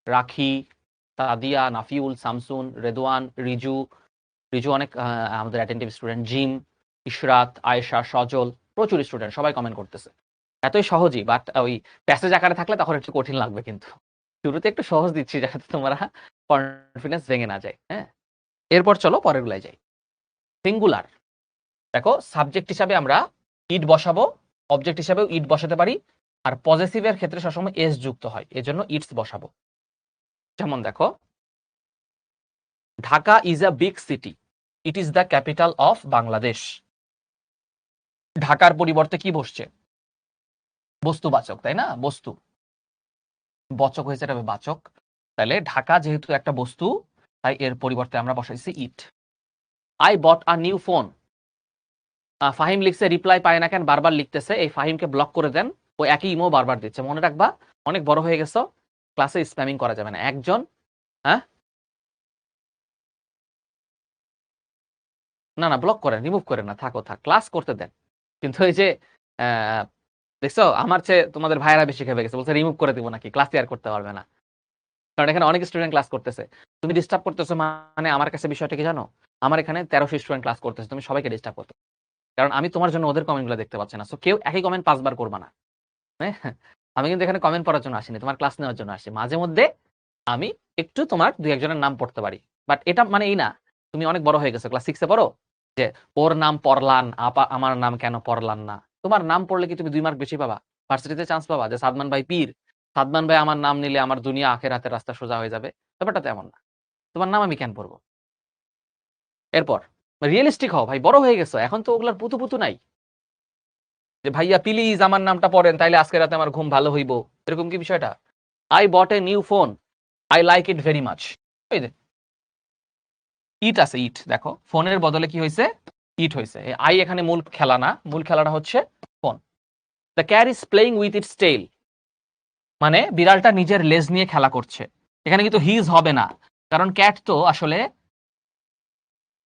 রাখি, তাদিয়া, নাফিউল, শামসুন, রেদওয়ান, রিজু, রিজু অনেক আমাদের attentive student, Jim, Ishrat, Ayesha, Sajal, প্রচুর স্টুডেন্ট সবাই কমেন্ট করতেছে। এতই সহজই, বাট ওই প্যাসেজ আকারে থাকলে তখন একটু কঠিন লাগবে। কিন্তু শুরুতে একটু সহজ দিচ্ছি যাতে তোমরা কনফিডেন্স ভেঙে না যায়। হ্যাঁ, এরপর চলো পরের গুলাই যাই। সিঙ্গুলার, দেখো সাবজেক্ট হিসাবে আমরা ইট বসাবো, অবজেক্ট হিসাবেও ইট বসাতে পারি, আর পজেসিভের ক্ষেত্রে সবসময় এস যুক্ত হয়, এজন্য ইটস বসাবো। যেমন দেখো, Dhaka is a big city, it is the capital of Bangladesh. ঢাকার পরিবর্তে কি বসছে? বস্তুবাচক, তাই না? বস্তু বচক হয়েছে, এটা বাচক। তাহলে ঢাকা যেহেতু একটা বস্তু, তাই এর পরিবর্তে আমরা বসাইছি it. I bought a new phone, Fahim লিখছে রিপ্লাই পায় না কেন, বারবার লিখতেছে। এই ফাহিমকে ব্লক করে দেন, ও একই ইমো বারবার দিচ্ছে। মনে রাখবা, অনেক বড় হয়ে গেছো, ক্লাসে স্প্যামিং করা যাবে না। একজন, হ্যাঁ না না, ব্লক করেন, রিমুভ করেন না, থাকো, থাক, ক্লাস করতে দেন। কিন্তু এই যে দেখছো আমার চেয়ে তোমাদের ভাইয়েরা বেশি খেপে গেছে, বলছে রিমুভ করে দিব নাকি, ক্লাস আর করতে পারবে না। কারণ এখানে অনেক স্টুডেন্ট ক্লাস করতেছে, তুমি ডিস্টার্ব করতেছো। মানে আমার কাছে বিষয়টা কি জানো, আমার এখানে 1300 স্টুডেন্ট ক্লাস করতেছে, তুমি সবাইকে ডিস্টার্ব করতে, কারণ আমি তোমার জন্য ওদের কমেন্টগুলো দেখতে পাচ্ছি না। সো কেউ একই কমেন্ট 5 বার করবা না। হ্যাঁ, আমি কিন্তু এখানে কমেন্ট পড়ার জন্য আসিনি, তোমার ক্লাস নেওয়ার জন্য আসি। মাঝে মধ্যে আমি একটু তোমার 2-1 জনের নাম পড়তে পারি, বাট এটা মানে এই না তুমি অনেক বড় হয়ে গেছো, ক্লাস 6-এ পড়ো, যে ওর নাম পড়লান, আপা আমার নাম কেন পড়লান না। তোমার নাম পড়লে কি তুমি 2 মার্ক বেশি পাবা? ভার্সিটিতে চান্স পাবা যে সাদমান ভাই পীর, সাদমান ভাই আমার নাম নিলে আমার দুনিয়া আখেরাতের রাস্তা সোজা হয়ে যাবে? ব্যাপারটা তো এমন না। তোমার নাম আমি কেন পড়বো? এরপর রিয়েলিস্টিক হও ভাই, বড় হয়ে গেছো, এখন তো ওগুলার পুতু পুতু নাই যে ভাইয়া প্লিজ আমার নামটা পড়েন তাইলে আজকে রাতে আমার ঘুম ভালো হইব, এরকম কি বিষয়টা? I bought a new phone, I like it very much. এই যে ইট আছে, ইট, দেখো ফোনের বদলে কি হয়েছে? ইট হয়েছে। আই এখানে মূল খেলা না, মূল খেলাটা হচ্ছে phone. The cat is playing with its tail, মানে বিড়ালটা নিজের লেজ নিয়ে খেলা করছে। এখানে কিন্তু হিজ হবে না, কারণ ক্যাট তো আসলে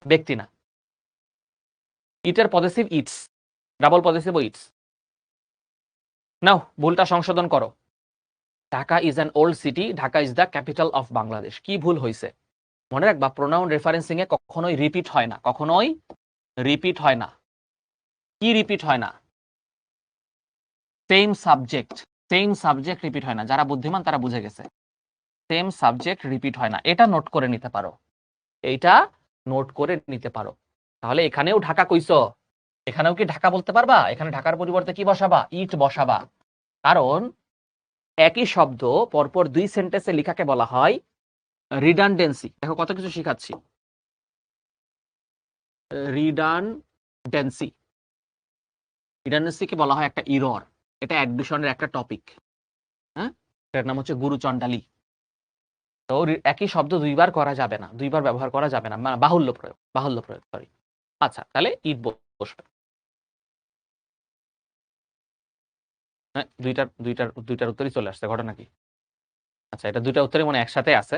ব্যক্তি না। ইটের possessive its, double possessive its. Now ভুলটা সংশোধন করো। Dhaka is an old city, Dhaka is the capital of Bangladesh. কি ভুল হয়েছে? মনে রাখবা, প্রোনাউন রেফারেন্সিং এ কখনোই রিপিট হয় না, কখনোই রিপিট হয় না। কি রিপিট হয় না? সেম সাবজেক্ট রিপিট হয় না। যারা বুদ্ধিমান তারা বুঝে গেছে, সেম সাবজেক্ট রিপিট হয় না। এটা নোট করে নিতে পারো, এইটা নোট করে নিতে পারো। তাহলে এখানেও ঢাকা কইছো, এখানেও কি ঢাকা বলতে পারবা? এখানে ঢাকার পরিবর্তে কি বসাবা? ইট বসাবা। কারণ একই শব্দ পরপর 2 সেন্টেন্সে লেখাকে বলা হয় রিডান্ডেন্সি। দেখো কত কিছু শিখাচ্ছি। রিডান্ডেন্সি, রিডান্ডেন্সিকে বলা হয় একটা ইরর। এটা অ্যাডমিশনের একটা টপিক। হ্যাঁ, এটার নাম হচ্ছে গুরুচণ্ডালী। তো একই শব্দ দুইবার করা যাবে না, দুইবার ব্যবহার করা যাবে না, বাহুল্য প্রয়োগ সরি। আচ্ছা, তাহলে ইট বসবে। হ্যাঁ, দুইটার উত্তরই চলে আসছে, ঘটনা কি? আচ্ছা, এটা দুইটা উত্তরই মনে একসাথে আছে।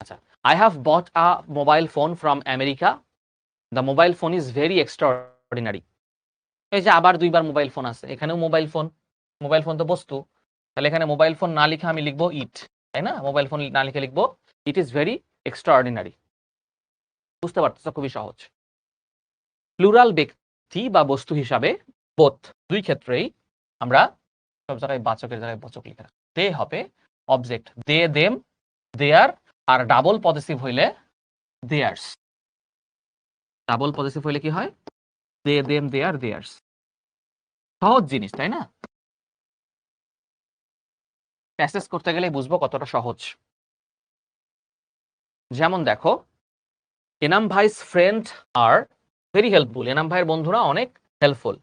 আচ্ছা, I have bought a mobile phone from America, the mobile phone is very extraordinary. এই যে আবার দুইবার মোবাইল ফোন আছে, এখানেও মোবাইল ফোন তো বস্তু, তাহলে এখানে মোবাইল ফোন না লিখে আমি লিখবো ইট, তাই না? মোবাইল ফোন না লিখে লিখবো ইট ইজ ভেরি এক্সট্রাঅর্ডিনারি। বুঝতে পারতেছো? খুবই সহজ। প্লুরাল ব্যক্তি বা বস্তু হিসাবে বোথ, দুই ক্ষেত্রেই আমরা সব জায়গায় বাচকের জায়গায় বচক লিখে রাখি। দে হবে অবজেক্ট, দে দেম দেয়ার, আর ডাবল পজিটিভ হইলে দেয়ার্স। ডাবল পজিটিভ হইলে কি হয়? They them their theirs. সহজ জিনিস, তাই না? প্যাসেজ করতে গেলে বুঝবো কতটা সহজ। যেমন দেখো, এনাম ভাইস ফ্রেন্ড আর ভেরি হেল্পফুল। এনাম ভাইয়ের বন্ধুরা অনেক helpful.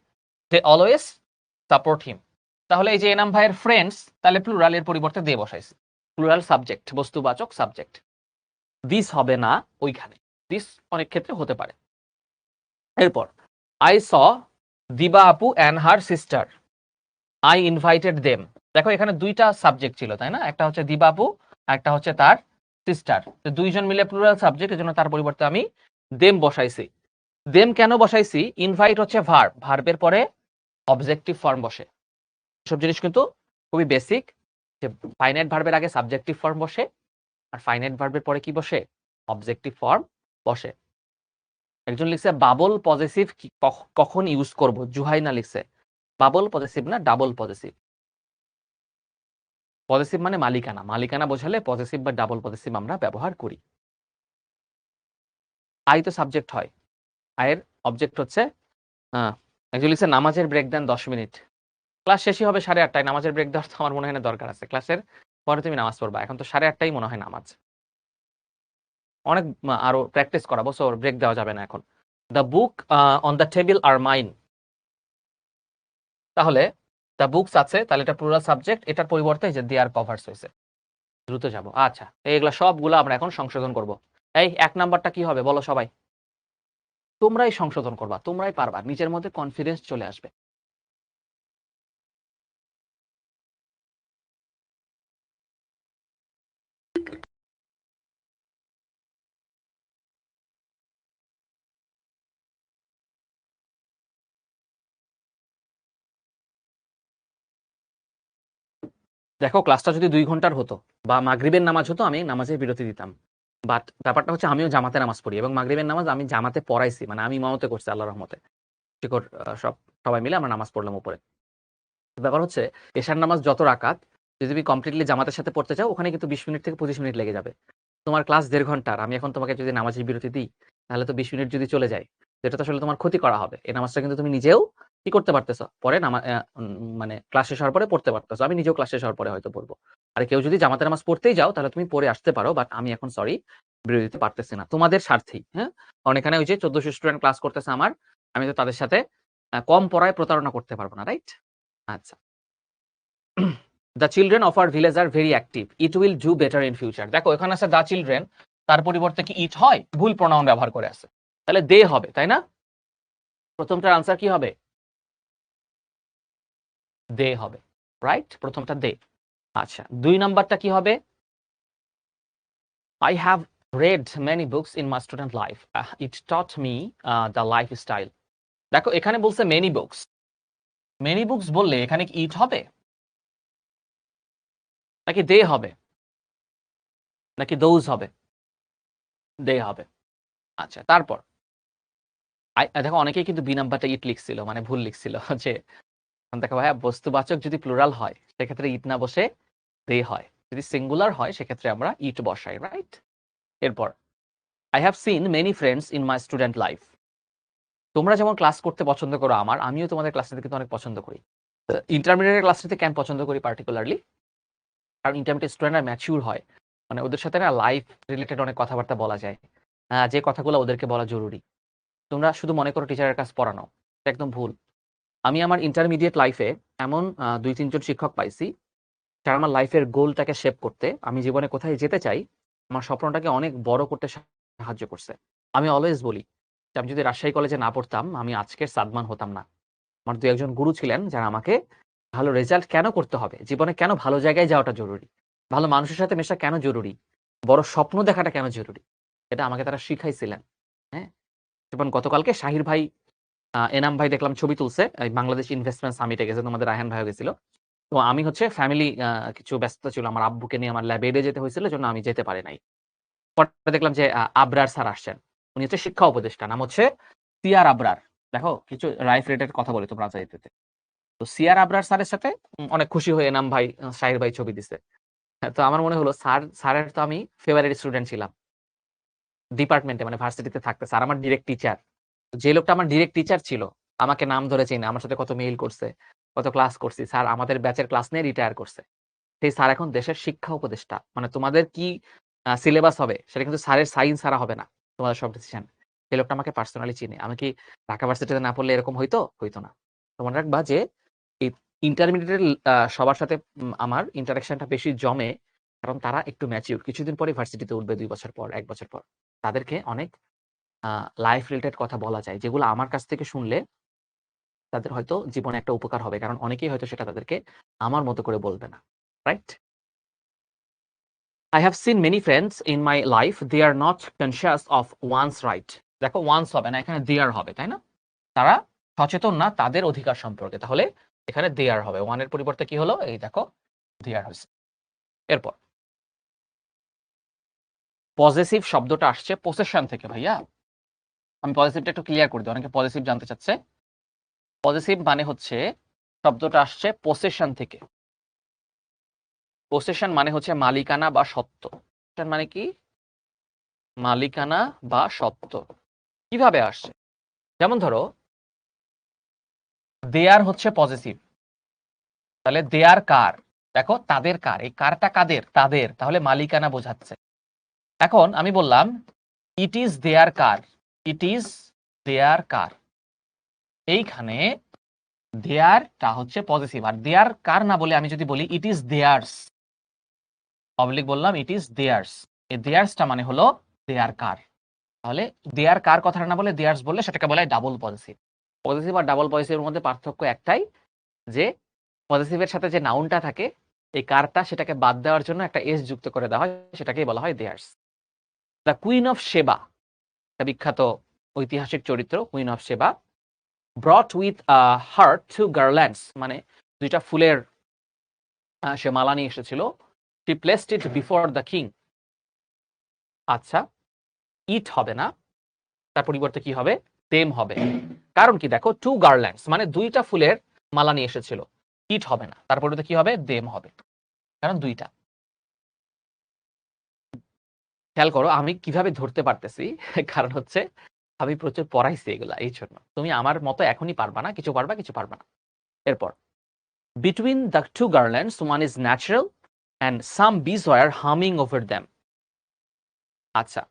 They always support him. তাহলে এই যে এনাম ভাইয়ের ফ্রেন্ডস, তাহলে প্লুরাল, এর পরিবর্তে দে বসাইছি। প্লুরাল সাবজেক্ট, বস্তুবাচক সাবজেক্ট। দিস হবে না ওইখানে, দিস অনেক ক্ষেত্রে হতে পারে। এরপর আই স দিবা আপু and her sister, I invited them. দেখো এখানে দুইটা সাবজেক্ট ছিল, তাই না? একটা হচ্ছে দিবা আপু, একটা হচ্ছে তার সিস্টার। দুইজন মিলে প্লুরাল সাবজেক্ট, এজন্য তার পরিবর্তে আমি দেম বসাইছি। দেম কেন বসাইছি? ইনভাইট হচ্ছে ভার্ব, ভার্বের পরে অবজেক্টিভ ফর্ম বসে। সব জিনিস কিন্তু খুবই বেসিক, যে ফাইনাইট ভার্বের আগে সাবজেক্টিভ ফর্ম বসে, আর ফাইনাইট ভার্বের পরে কি বসে? অবজেক্টিভ ফর্ম বসে। একজন লিখছে বাবল পজেসিভ কখন ইউজ করব? জুহাইনা লিখছে বাবল পজেসিভ না, ডাবল পজেসিভ। পজেসিভ মানে মালিকানা, মালিকানা বোঝালে পজেসিভ বা ডাবল পজেসিভ আমরা ব্যবহার করি। আই তো সাবজেক্ট হয়, আয়ের অবজেক্ট হচ্ছে একজন লিখছে নামাজের ব্রেক দেন 10 মিনিট। ক্লাস শেষই হবে 8:30টায়, নামাজের ব্রেক দেওয়ার তো আমার মনে হয় না দরকার আছে। ক্লাসের পরে তুমি নামাজ পড়বা, এখন তো 8:30টাই মনে হয় নামাজ। অনেক আরো প্র্যাকটিস করাবো, সো ব্রেক দেওয়া যাবে না এখন। The book on the table are mine. তাহলে দ্য বুকস আছে, তাহলে এটা প্লুরাল সাবজেক্ট, এটার পরিবর্তে যে দেয়ার কভার্স হয়েছে। দ্রুত যাব। আচ্ছা, এইগুলা সবগুলো আমরা এখন সংশোধন করব। এই 1 নাম্বারটা কি হবে বলো সবাই? তোমরাই সংশোধন করবা, তোমরাই পারবা, নিজের মধ্যে কনফিডেন্স চলে আসবে। দেখো, ক্লাসটা যদি 2 ঘন্টার হতো বা মাগরিবের নামাজ হতো, আমি নামাজের বিরতি দিতাম। বাট ব্যাপারটা হচ্ছে আমিও জামাতে নামাজ পড়ি, এবং মাগরিবের নামাজ আমি জামাতে পড়াইছি, মানে আমি ইমামতে করছি আল্লাহর রহমতে। শিকর সবাই মিলে আমরা নামাজ পড়লাম উপরে। ব্যাপার হচ্ছে এশার নামাজ যত রাকাত, যদি তুমি কমপ্লিটলি জামাতের সাথে পড়তে চাও, ওখানে কিন্তু 20 মিনিট থেকে 25 মিনিট লেগে যাবে। তোমার ক্লাস 1.5 ঘন্টার, আমি এখন তোমাকে যদি নামাজের বিরতি দিই, তাহলে তো 20 মিনিট যদি চলে যায়, যেটা তো আসলে তোমার ক্ষতি করা হবে। এই নামাজটা কিন্তু তুমি নিজেও কি করতে পারতেছো, পরে মানে ক্লাস শেষ হওয়ার পরে পড়তে পারতেছো। আমি নিজেও ক্লাস শেষ হওয়ার পরে হয়তো পড়বো। আর কেউ যদি জামাতের নামাজ পড়তেই যাও, তাহলে তুমি পড়ে আসতে পারো, বাট আমি এখন সরি বিরতি দিতে পারতেছি না, তোমাদের স্বার্থেই। হ্যাঁ, কারণ এখানে ওই যে 1400 স্টুডেন্ট ক্লাস করতেছে আমার, আমি তো তাদের সাথে কম পড়ায় প্রতারণা করতে পারবো না, রাইট? আচ্ছা, the children of our village are very active, it will do better in future. দেখো এখানে আছে দ্য চিলড্রেন, তার পরিবর্তে কি ইট হয়? ভুল প্রোনাউন ব্যবহার করে আছে, তাহলে দে হবে, তাই না? প্রথমটার আনসার কি হবে? দে হবে, রাইট? প্রথমটা দে। আচ্ছা, 2 নাম্বারটা কি হবে? I have read many books in my student life. It taught me the lifestyle. দেখো এখানে বলছে many books, many books বললে এখানে কি ইট হবে? নাকি দে হবে, নাকি দোজ হবে? দে হবে। আচ্ছা, তারপর দেখো অনেকেই কিন্তু বি নাম্বারটা ইট লিখছিল, মানে ভুল লিখছিল যে দেখো ভাইয়া, বস্তুবাচক যদি প্লুরাল হয় সেক্ষেত্রে ইট না বসে দে হয়, যদি সিঙ্গুলার হয় সেক্ষেত্রে আমরা ইট বসাই, রাইট? এরপর I have seen many friends in my student life. তোমরা যেমন ক্লাস করতে পছন্দ করো আমিও তোমাদের ক্লাস নিতে কিন্তু অনেক পছন্দ করি। ইন্টারমিডিয়েট ক্লাস নিতে কেন পছন্দ করি পার্টিকুলারলি? কারণ ইন্টারমিডিয়েট স্টুডেন্টরা ম্যাচিউর হয়, মানে ওদের সাথে না লাইফ রিলেটেড অনেক কথাবার্তা বলা যায়, যে কথাগুলো ওদেরকে বলা জরুরি। তোমরা শুধু মনে করো টিচারের কাছে পড়ানো, এটা একদম ভুল। আমি আমার ইন্টারমিডিয়েট লাইফে এমন ২-৩ জন শিক্ষক পাইছি যারা আমার লাইফের গোলটাকে শেপ করতে, আমি জীবনে কোথায় যেতে চাই, আমার স্বপ্নটাকে অনেক বড় করতে সাহায্য করছে। আমি অলওয়েজ বলি যে আমি যদি রাজশাহী কলেজে না পড়তাম আমি আজকের সাদমান হতাম না। আমার ২-১ জন গুরু ছিলেন যারা আমাকে ভালো রেজাল্ট কেন করতে হবে, জীবনে কেন ভালো জায়গায় যাওয়াটা জরুরি, ভালো মানুষের সাথে মেশা কেন জরুরি, বড় স্বপ্ন দেখাটা কেন জরুরি, এটা আমাকে তারা শিখাইছিলেন। হ্যাঁ? যেমন গতকালকে শাহির ভাই, এনাম ভাই দেখলাম ছবি তুলছে, এই বাংলাদেশ ইনভেস্টমেন্ট সামিটে গেছে, তোমাদের রায়হান ভাইও গেছিল। তো আমি হচ্ছে ফ্যামিলি কিছু ব্যস্ত ছিল, আমার আব্বুকে নিয়ে আমার ল্যাবে যেতে হয়েছিল, জন্য আমি যেতে পারি নাই। পরে দেখলাম যে আবরার স্যার আসছেন, উনি হচ্ছে শিক্ষা উপদেষ্টা, নাম হচ্ছে সিআর আবরার। দেখো কিছু লাইফ রিলেটেড কথা বলি তোমরা চাইতে। তো সিআর আবরার স্যারের সাথে অনেক খুশি হয়ে এনাম ভাই, শাহির ভাই ছবি দিছে। তো আমার মনে হলো স্যারের তো আমি ফেভারিট স্টুডেন্ট ছিলাম ডিপার্টমেন্টে, মানে ভার্সিটিতে থাকতে। স্যার আমার ডিরেক্ট টিচার। যে লোকটা আমার ডিরেক্ট টিচার ছিল, আমাকে নাম ধরে চেনে, আমার সাথে কত মেইল করছে, কত ক্লাস করছি। স্যার আমাদের ব্যাচের ক্লাস নিয়ে রিটায়ার করছে। সেই স্যার এখন দেশের শিক্ষা উপদেষ্টা। মানে তোমাদের কি সিলেবাস হবে সেটা কিন্তু স্যারের সাইন ছাড়া হবে না, তোমাদের সব ডিসিশন। সেই লোকটা আমাকে পার্সোনালি চিনে। আমি কি ঢাকা ভার্সিটিতে না পড়লে এরকম হইতো? হইতো না। তো মনে রাখবা যে এই ইন্টারমিডিয়েটের সবার সাথে আমার ইন্টারেকশনটা বেশি জমে, কারণ তারা একটু ম্যাচিউর। কিছুদিন পরে ভার্সিটিতে উঠবে, ২ বছর পর, ১ বছর পর। তাদেরকে অনেক লাইফ রিলেটেড কথা বলা যায়, যেগুলো আমার কাছ থেকে শুনলে তাদের হয়তো জীবনে একটা উপকার হবে। কারণ অনেকেই হয়তো সেটা তাদেরকে আমার মতো করে বলবে না। Right? I have seen many friends in my life, they are not conscious of one's right. দেখো ওয়ান্স হবে না, এখানে দেয়ার হবে, তাই না? তারা সচেতন না তাদের অধিকার সম্পর্কে। তাহলে এখানে দেয়ার হবে। ওয়ানের পরিবর্তে কি হলো? এই দেখো দেয়ার হয়েছে। এরপর পজেসিভ শব্দটা আসছে পসেশন থেকে ভাইয়া। আমি পজেসিভটা একটু ক্লিয়ার করে দিই, অনেকে পজেসিভ জানতে চাচ্ছে। পজেসিভ মানে হচ্ছে শব্দটা আসছে পসেশন থেকে। পসেশন মানে হচ্ছে মালিকানা বা সত্ত্ব। পসেশন মানে কি? মালিকানা বা সত্ত্ব। কিভাবে আসছে? যেমন ধরো দেয়ার হচ্ছে পজেসিভ, তাহলে দেয়ার কার? দেখো তাদের কার, এই কারটা কাদের? তাদের, তাহলে মালিকানা বোঝাচ্ছে। এখন আমি বললাম it is there car, it is there কার, এইখানে দেয়ারটা হচ্ছে পজেসিভ। আর দেয়ার কার না বলে আমি যদি বলি ইট ইজ দেয়ার্স, অবলিক বললাম ইট ইজ দেয়ার্স, এই দেয়ার্সটা মানে হলো দেয়ার কার। তাহলে দেয়ার কার কথাটা না বলে দেয়ার্স বললে সেটাকে বলা হয় ডাবল পজেসিভ। পজেসিভ আর ডাবল পজেসিভের মধ্যে পার্থক্য একটাই, যে পজেসিভের সাথে যে নাউনটা থাকে, এই কারটা সেটাকে বাদ দেওয়ার জন্য একটা এস যুক্ত করে দেওয়া হয়, সেটাকেই বলা হয় দেয়ার্স। দ্য কুইন অফ সেবা, একটা বিখ্যাত ঐতিহাসিক চরিত্র, কুইন অফ সেবা, ব্রট উইথ হার টু গার্ল্যান্ডস, মানে দুইটা ফুলের সে মালা নিয়ে এসেছিল। She placed it before the king. আচ্ছা, ইট হবে না, তার পরিবর্তে কি হবে? দেম হবে। কারণ কি? দেখো টু গার্ল্যান্ডস মানে দুইটা ফুলের মালা নিয়ে এসেছিল, ইট হবে না, তার পরিবর্তে কি হবে? দেম হবে, কারণ দুইটা। খেয়াল করো আমি কিভাবে ধরতে পারতেছি, কারণ হচ্ছে আমি প্রচুর পড়াইছি এগুলা, এই জন্য। তুমি আমার মতো এখনই পারবা না, কিছু পারবা কিছু পারবা না। এরপর between the two garlands one is natural and some bees were humming over them. আচ্ছা,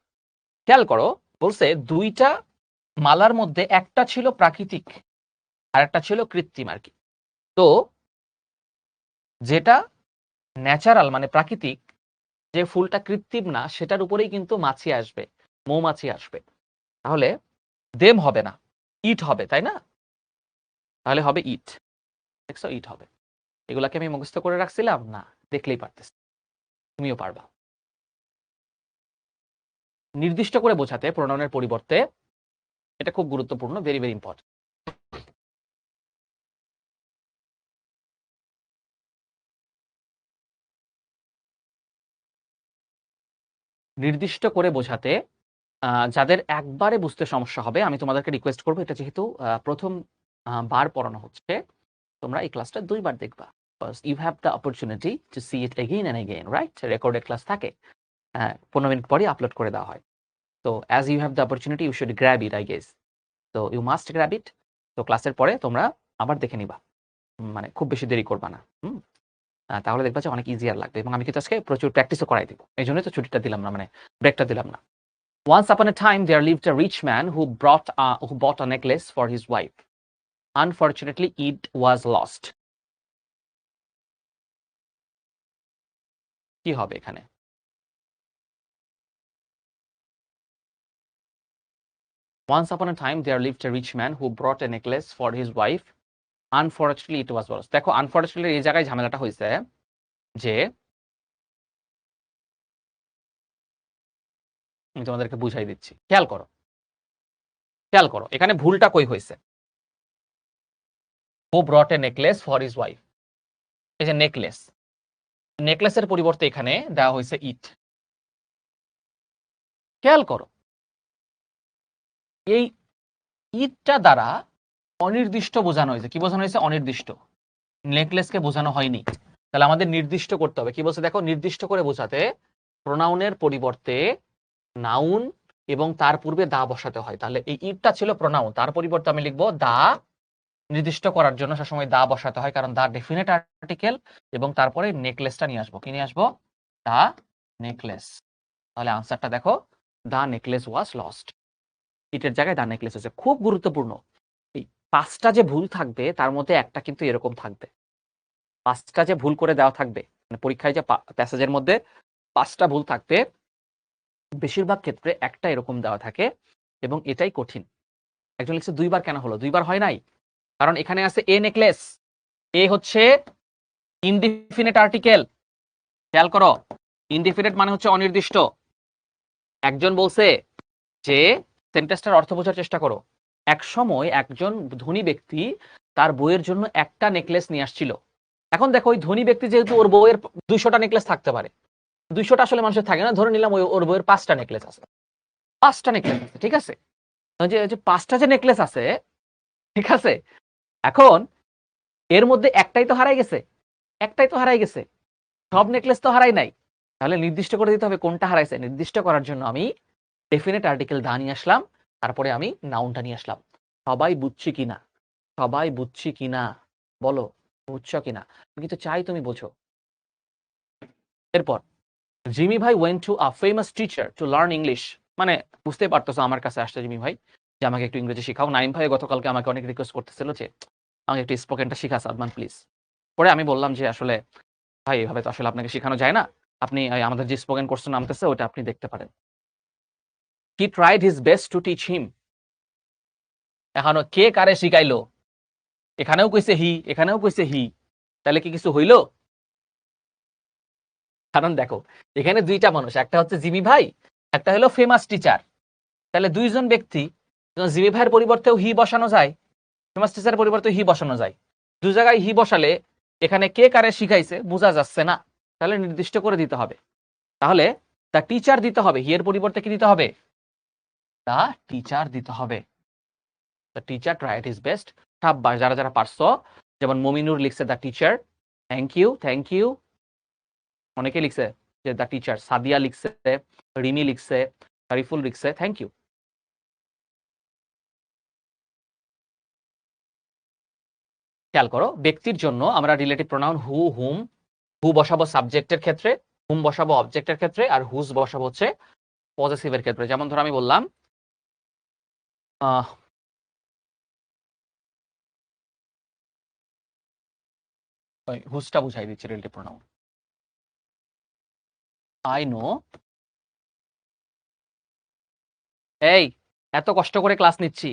খেয়াল করো, বলছে দুইটা মালার মধ্যে একটা ছিল প্রাকৃতিক আর একটা ছিল কৃত্রিম আর কি। তো যেটা ন্যাচারাল মানে প্রাকৃতিক, যে ফুলটা কৃত্রিম না, সেটার উপরেই কিন্তু মাছি আসবে, মৌমাছি আসবে। তাহলে দেম হবে না, ইট হবে, তাই না? তাহলে হবে ইট। দেখছো, ইট হবে। এগুলাকে আমি মুখস্থ করে রাখছিলাম না, দেখলেই পারতেছি, তুমিও পারবা। নির্দিষ্ট করে বোঝাতে প্রোনাউনের পরিবর্তে, এটা খুব গুরুত্বপূর্ণ, ভেরি ভেরি ইম্পর্টেন্ট। নির্দিষ্ট করে বোঝাতে যাদের একবারে বুঝতে সমস্যা হবে আমি তোমাদেরকে রিকোয়েস্ট করবো, এটা যেহেতু প্রথম বার পড়ানো হচ্ছে, তোমরা এই ক্লাসটা 2 বার দেখবা। You have the opportunity to see it again and again, right? Recorded class থাকে, 15 মিনিট পরই আপলোড করে দেওয়া হয়। তো as you have the opportunity you should grab it, I guess. তো ইউ মাস্ট গ্র্যাব ইট। তো ক্লাসের পরে তোমরা আবার দেখে নিবা, মানে খুব বেশি দেরি করবা না। তাহলে দেখবা যে অনেক ইজিয়ার লাগবে, এবং আমি কিন্তু আজকে প্রচুর প্র্যাকটিসও করাই দিব। এই জন্যই তো ছুটিটা দিলাম না, মানে ব্রেকটা দিলাম না। Once upon a time there lived a rich man who bought a necklace for his wife. Unfortunately it was lost. কি হবে এখানে? Once upon a time there lived a rich man who bought a necklace for his wife. Unfortunately it was lost. দেখো unfortunately এই জায়গায় ঝামেলাটা হইছে যে আমি তোমাদেরকে বুঝাই দিচ্ছি, খেয়াল করো এখানে ভুলটা কই হয়েছে। Who brought a necklace for his wife? এই যে নেকলেসের পরিবর্তে এখানে দেওয়া হয়েছে ইট। খেয়াল করো, এই ইটটা দ্বারা অনির্দিষ্ট বোঝানো হয়েছে। কি বোঝানো হয়েছে? অনির্দিষ্ট। নেকলেসকে বোঝানো হয়নি। তাহলে আমাদের নির্দিষ্ট করতে হবে। কি বলছে দেখো, নির্দিষ্ট করে বোঝাতে প্রোনাউনের পরিবর্তে নাউন এবং তার পূর্বে দা বসাতে হয়। তাহলে এই ইটটা ছিল প্রোনাউন, তার পরিবর্তে আমি লিখবো দা। নির্দিষ্ট করার জন্য সবসময় দা বসাতে হয়, কারণ দা ডেফিনেট আর্টিকেল, এবং তারপরে নেকলেসটা নিয়ে আসবো। কি নিয়ে আসবো? দা নেকলেস। তাহলে আনসারটা দেখো, দা নেকলেস ওয়াজ লস্ট। ইটের জায়গায় দা নেকলেস হয়েছে। খুব গুরুত্বপূর্ণ। এই 5টা যে ভুল থাকবে তার মধ্যে একটা কিন্তু এরকম থাকবে। 5টা যে ভুল করে দেওয়া থাকবে, মানে পরীক্ষায় যে প্যাসেজের মধ্যে 5টা ভুল থাকবে, বেশিরভাগ ক্ষেত্রে একটা এরকম দেওয়া থাকে, এবং এটাই কঠিন। একজন লিখছে 2 বার কেন হলো? 2 বার হয় নাই, কারণ এখানে আছে এ নেকলেস। এ হচ্ছে ইনডিফিনিট আর্টিকেল। খেয়াল করো, ইনডিফিনিট মানে হচ্ছে অনির্দিষ্ট। একজন বলছে যে, সেন্টেন্সটার অর্থ বোঝার চেষ্টা করো। এক সময় একজন ধনী ব্যক্তি তার বউয়ের জন্য একটা নেকলেস নিয়ে আসছিল। এখন দেখো, ওই ধনী ব্যক্তি যেহেতু ওর বউয়ের 200টা নেকলেস থাকতে পারে, 200টা আসলে মানুষের থাকে না, ধরে নিলাম ওর বউয়ের 5টা নেকলেস আছে। 5টা নেকলেস আছে, ঠিক আছে? যে 5টা যে নেকলেস আছে, ঠিক আছে, এখন এর মধ্যে একটাই তো হারাই গেছে, সব নেকলেস তো হারাই নাই। তাহলে নির্দিষ্ট করে দিতে হবে কোনটা হারাইছে। নির্দিষ্ট করার জন্য আমি ডেফিনেট আর্টিকেল দা নিয়ে আসলাম, তারপরে আমি নাউনটা নিয়ে আসলাম। সবাই বুঝছি কিনা বলো, বুঝছো কিনা? আমি কিন্তু চাই তুমি বোঝো। এরপর, জিমি ভাই went to a famous teacher to learn English. মানে বুঝতে পারতেছো, আমার কাছে আসছে জিমি ভাই যে আমাকে একটু ইংরেজি শেখাও। নাইম ভাই গতকালকে আমাকে অনেক রিকোয়েস্ট করতেছিল যে আমাকে একটু স্পোকেনটা শিখা সাদমান প্লিজ। পরে আমি বললাম যে আসলে ভাই এভাবে তো আসলে আপনাকে শেখানো যায় না, আপনি আমাদের যে স্পোকেন কোর্স নামতেছে ওটা আপনি দেখতে পারেন। He tried his best to teach him. এখনো কে কারে শিখাইলো? এখানেও কইছে হি, এখানেও কইছে হি, তাহলে কি কিছু হইল? কারণ দেখো, এখানে 2টা মানুষ, একটা হচ্ছে জিমি ভাই, একটা হলো ফেমাস টিচার। তাহলে 2জন ব্যক্তি, জিমি ভাইয়ের পরিবর্তেও হি বসানো যায়, ফেমাস টিচারের পরিবর্তে হি বসানো যায়। 2 জায়গায় হি বসালে এখানে কে কারে শিখাইছে বোঝা যাচ্ছে না। তাহলে নির্দিষ্ট করে দিতে হবে। তাহলে দ্য টিচার দিতে হবে, হি এর পরিবর্তে কি দিতে হবে? দ্য টিচার দিতে হবে। The teacher tried his best. সাব্বাস, যারা যারা পারছো। যেমন মমিনুর লিখছে দ্য টিচার। Thank you. অনেকে লিখছে যে দ্য টিচার। সাদিয়া লিখছে, রিমি লিখছে, শরীফুল লিখছে, থ্যাংক ইউ। খেয়াল করো, ব্যক্তির জন্য আমরা রিলেটিভ প্রোনাউন হু, হুম, হু বসাবো সাবজেক্টের ক্ষেত্রে, হুম বসাবো অবজেক্টের ক্ষেত্রে, আর হুজ বসাবো হচ্ছে পজেসিভের ক্ষেত্রে। যেমন ধরো আমি বললাম হুজটা বুঝাই দিচ্ছি রিলেটিভ প্রোনাউন। I know. এই এত কষ্ট করে ক্লাস নিচ্ছি,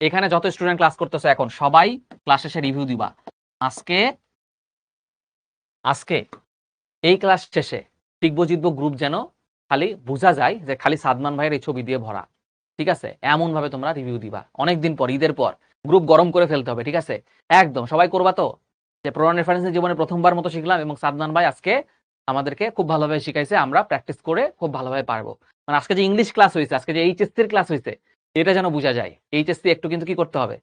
এখানে যত স্টুডেন্ট ক্লাস করতেছে এখন সবাই ক্লাস শেষে রিভিউ দিবা। আজকে এই ক্লাস শেষে টিকবো জিতবো গ্রুপ যেন খালি বোঝা যায় যে খালি সাদমান ভাইয়ের এই ছবি দিয়ে ভরা, ঠিক আছে? এমন ভাবে তোমরা রিভিউ দিবা। অনেকদিন পর, ঈদের পর গ্রুপ গরম করে ফেলতে হবে, ঠিক আছে? একদম সবাই করবা তো? যে প্রোনাউন রেফারেন্সের জীবনে প্রথমবার মতো শিখলাম, এবং সাদমান ভাই আজকে আমাদেরকে খুব ভালোভাবে শিখাইছে, আমরা প্র্যাকটিস করে খুব ভালোভাবে পারবো। মানে আজকে যে ইংলিশ ক্লাস হয়েছে, আজকে যে এইচএসসির ক্লাস হয়েছে, এটা যেন বোঝা যায়। এইচএসসি একটু কিন্তু কি করতে হবে,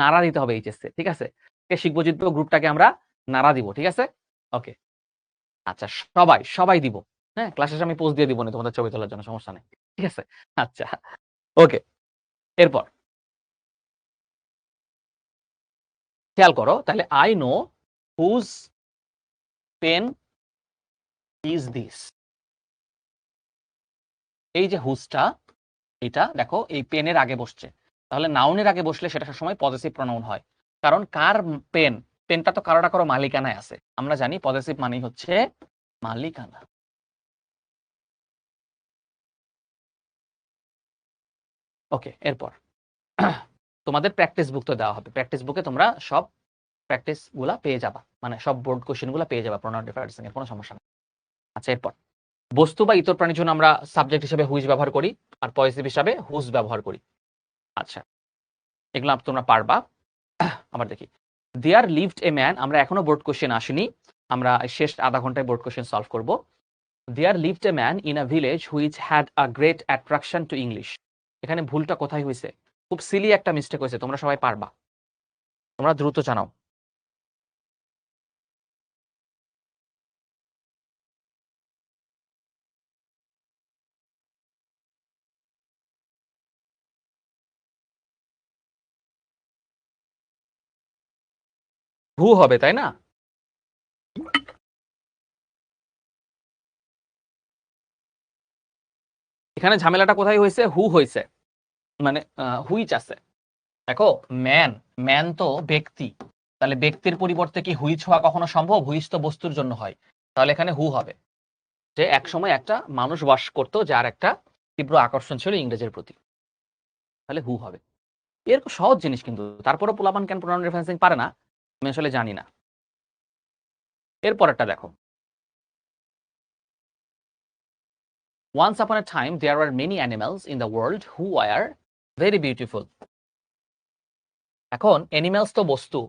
নাড়া দিতে হবে এইচএসসি, ঠিক আছে? শিখবো জিতবো গ্রুপটাকে আমরা নাড়া দিব, ঠিক আছে? ওকে, আচ্ছা সবাই সবাই দিব। হ্যাঁ, ক্লাস শেষে আমি পোস্ট দিয়ে দিব না তোমাদের ছবি তোলার জন্য, সমস্যা নেই, ঠিক আছে? আচ্ছা, ওকে, এরপর খেয়াল করো তাহলে, I know whose pen is this. এই যে হুজটা, এটা দেখো এই পেনের আগে বসছে, তাহলে নাউনের আগে বসলে সেটা সবসময় পজেসিভ প্রনাউন হয়। কারণ কার পেন, পেনটা তো কারো না কারো মালিকানায় আছে। আমরা জানি পজেসিভ মানেই হচ্ছে মালিকানা। ওকে, এরপর তোমাদের প্র্যাকটিস বুক তো দেওয়া হবে, প্র্যাকটিস বুকে তোমরা সব প্র্যাকটিস গুলা পেয়ে যাবা, মানে সব বোর্ড কোশ্চেন গুলা পেয়ে যাবা প্রনাউন ডিফারেন্সিং এর, কোনো সমস্যা নেই। আচ্ছা, এরপর বস্তু বা ইতর প্রাণীর জন্য আমরা সাবজেক্ট হিসেবে হুইজ ব্যবহার করি, আর পজিটিভ হিসাবে হুজ ব্যবহার করি। আচ্ছা, এগুলো তোমরা পারবা। আবার দেখি, দেয়ার লিভড এ ম্যান, আমরা এখনো বোর্ড কোশ্চেন আসেনি, আমরা শেষ আধা ঘন্টায় বোর্ড কোশ্চেন সলভ করব। There lived a man in a village which had a great attraction to English. এখানে ভুলটা কোথায় হয়েছে? খুব সিলি একটা মিস্টেক হয়েছে, তোমরা সবাই পারবা, তোমরা দ্রুত জানাও। হু হবে, তাই না? এখানে ঝামেলাটা কোথায় হয়েছে? হু হয়েছে, মানে হুইচ আছে। দেখো, ম্যান, ম্যান তো ব্যক্তি, তাহলে ব্যক্তির পরিবর্তে কি হুইচ হওয়া কখনো সম্ভব? হুইচ তো বস্তুর জন্য হয়, তাহলে এখানে হু হবে। যে এক সময় একটা মানুষ বাস করতো যার একটা তীব্র আকর্ষণ ছিল ইংরেজের প্রতি, তাহলে হু হবে। এরকম সহজ জিনিস, কিন্তু তারপরও পোলাপান কেন প্রোনাউন রেফারেন্সিং পারে না, আমি আসলে জানি না। এরপরেরটা দেখো, once upon a time there were many animals in the world who were very beautiful. এখন অ্যানিমালস তো বস্তু,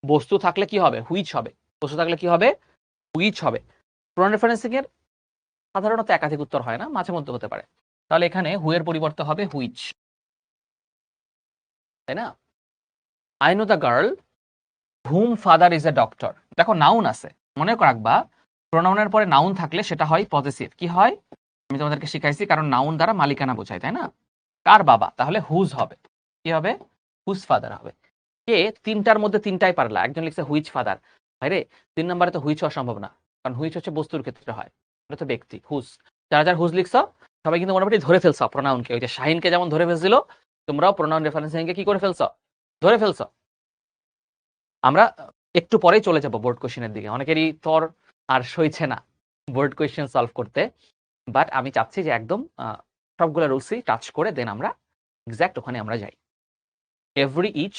বস্তু থাকলে কি হবে? হুইচ হবে। বস্তু থাকলে কি হবে? হুইচ হবে। প্রোনাউন রেফারেন্সিং এর সাধারণত একাধিক উত্তর হয় না, মাঝে মধ্যে হতে পারে। তাহলে এখানে হু এর পরিবর্তে হবে হুইচ, তাই না? I know the girl hmm father is a doctor. দেখো নাউন আছে, মনে রাখবা প্রোনাউনের পরে নাউন থাকলে সেটা হয় পজেসিভ। কি হয়? আমি তোমাদেরকে শিখাইছি, কারণ নাউন দ্বারা মালিকানা বোঝায়, তাই না? কার বাবা, তাহলে হুজ হবে। কি হবে? হুজ ফাদার হবে। কে তিনটার মধ্যে তিনটাই পারলা, একজন লিখছে হুইচ ফাদার, ভাইরে 3 নম্বরে তো হুইচ হওয়া সম্ভব না, কারণ হুইচ হচ্ছে বস্তুর ক্ষেত্রে হয়, এটা তো ব্যক্তি। হুজ, যারা যারা হুজ লিখছ সবাই কিন্তু মোটামুটি ধরে ফেলছ প্রোনাউনকে। ওই যে শাহিনকে যেমন ধরে ফেলছিল, তোমরাও প্রোনাউন রেফারেন্সিং কে কি করে ফেলছ? ধরে ফেলছ। আমরা একটু পরেই চলে যাব বোর্ড কোশ্চেনের দিকে। অনেকেরই তর আর সইছে না বোর্ড কোশ্চেন সলভ করতে, বাট আমি চাচ্ছি যে একদম সবগুলো রুলসই টাচ করে দেন আমরা এক্সাক্ট ওখানে আমরা যাই। এভরি, ইচ,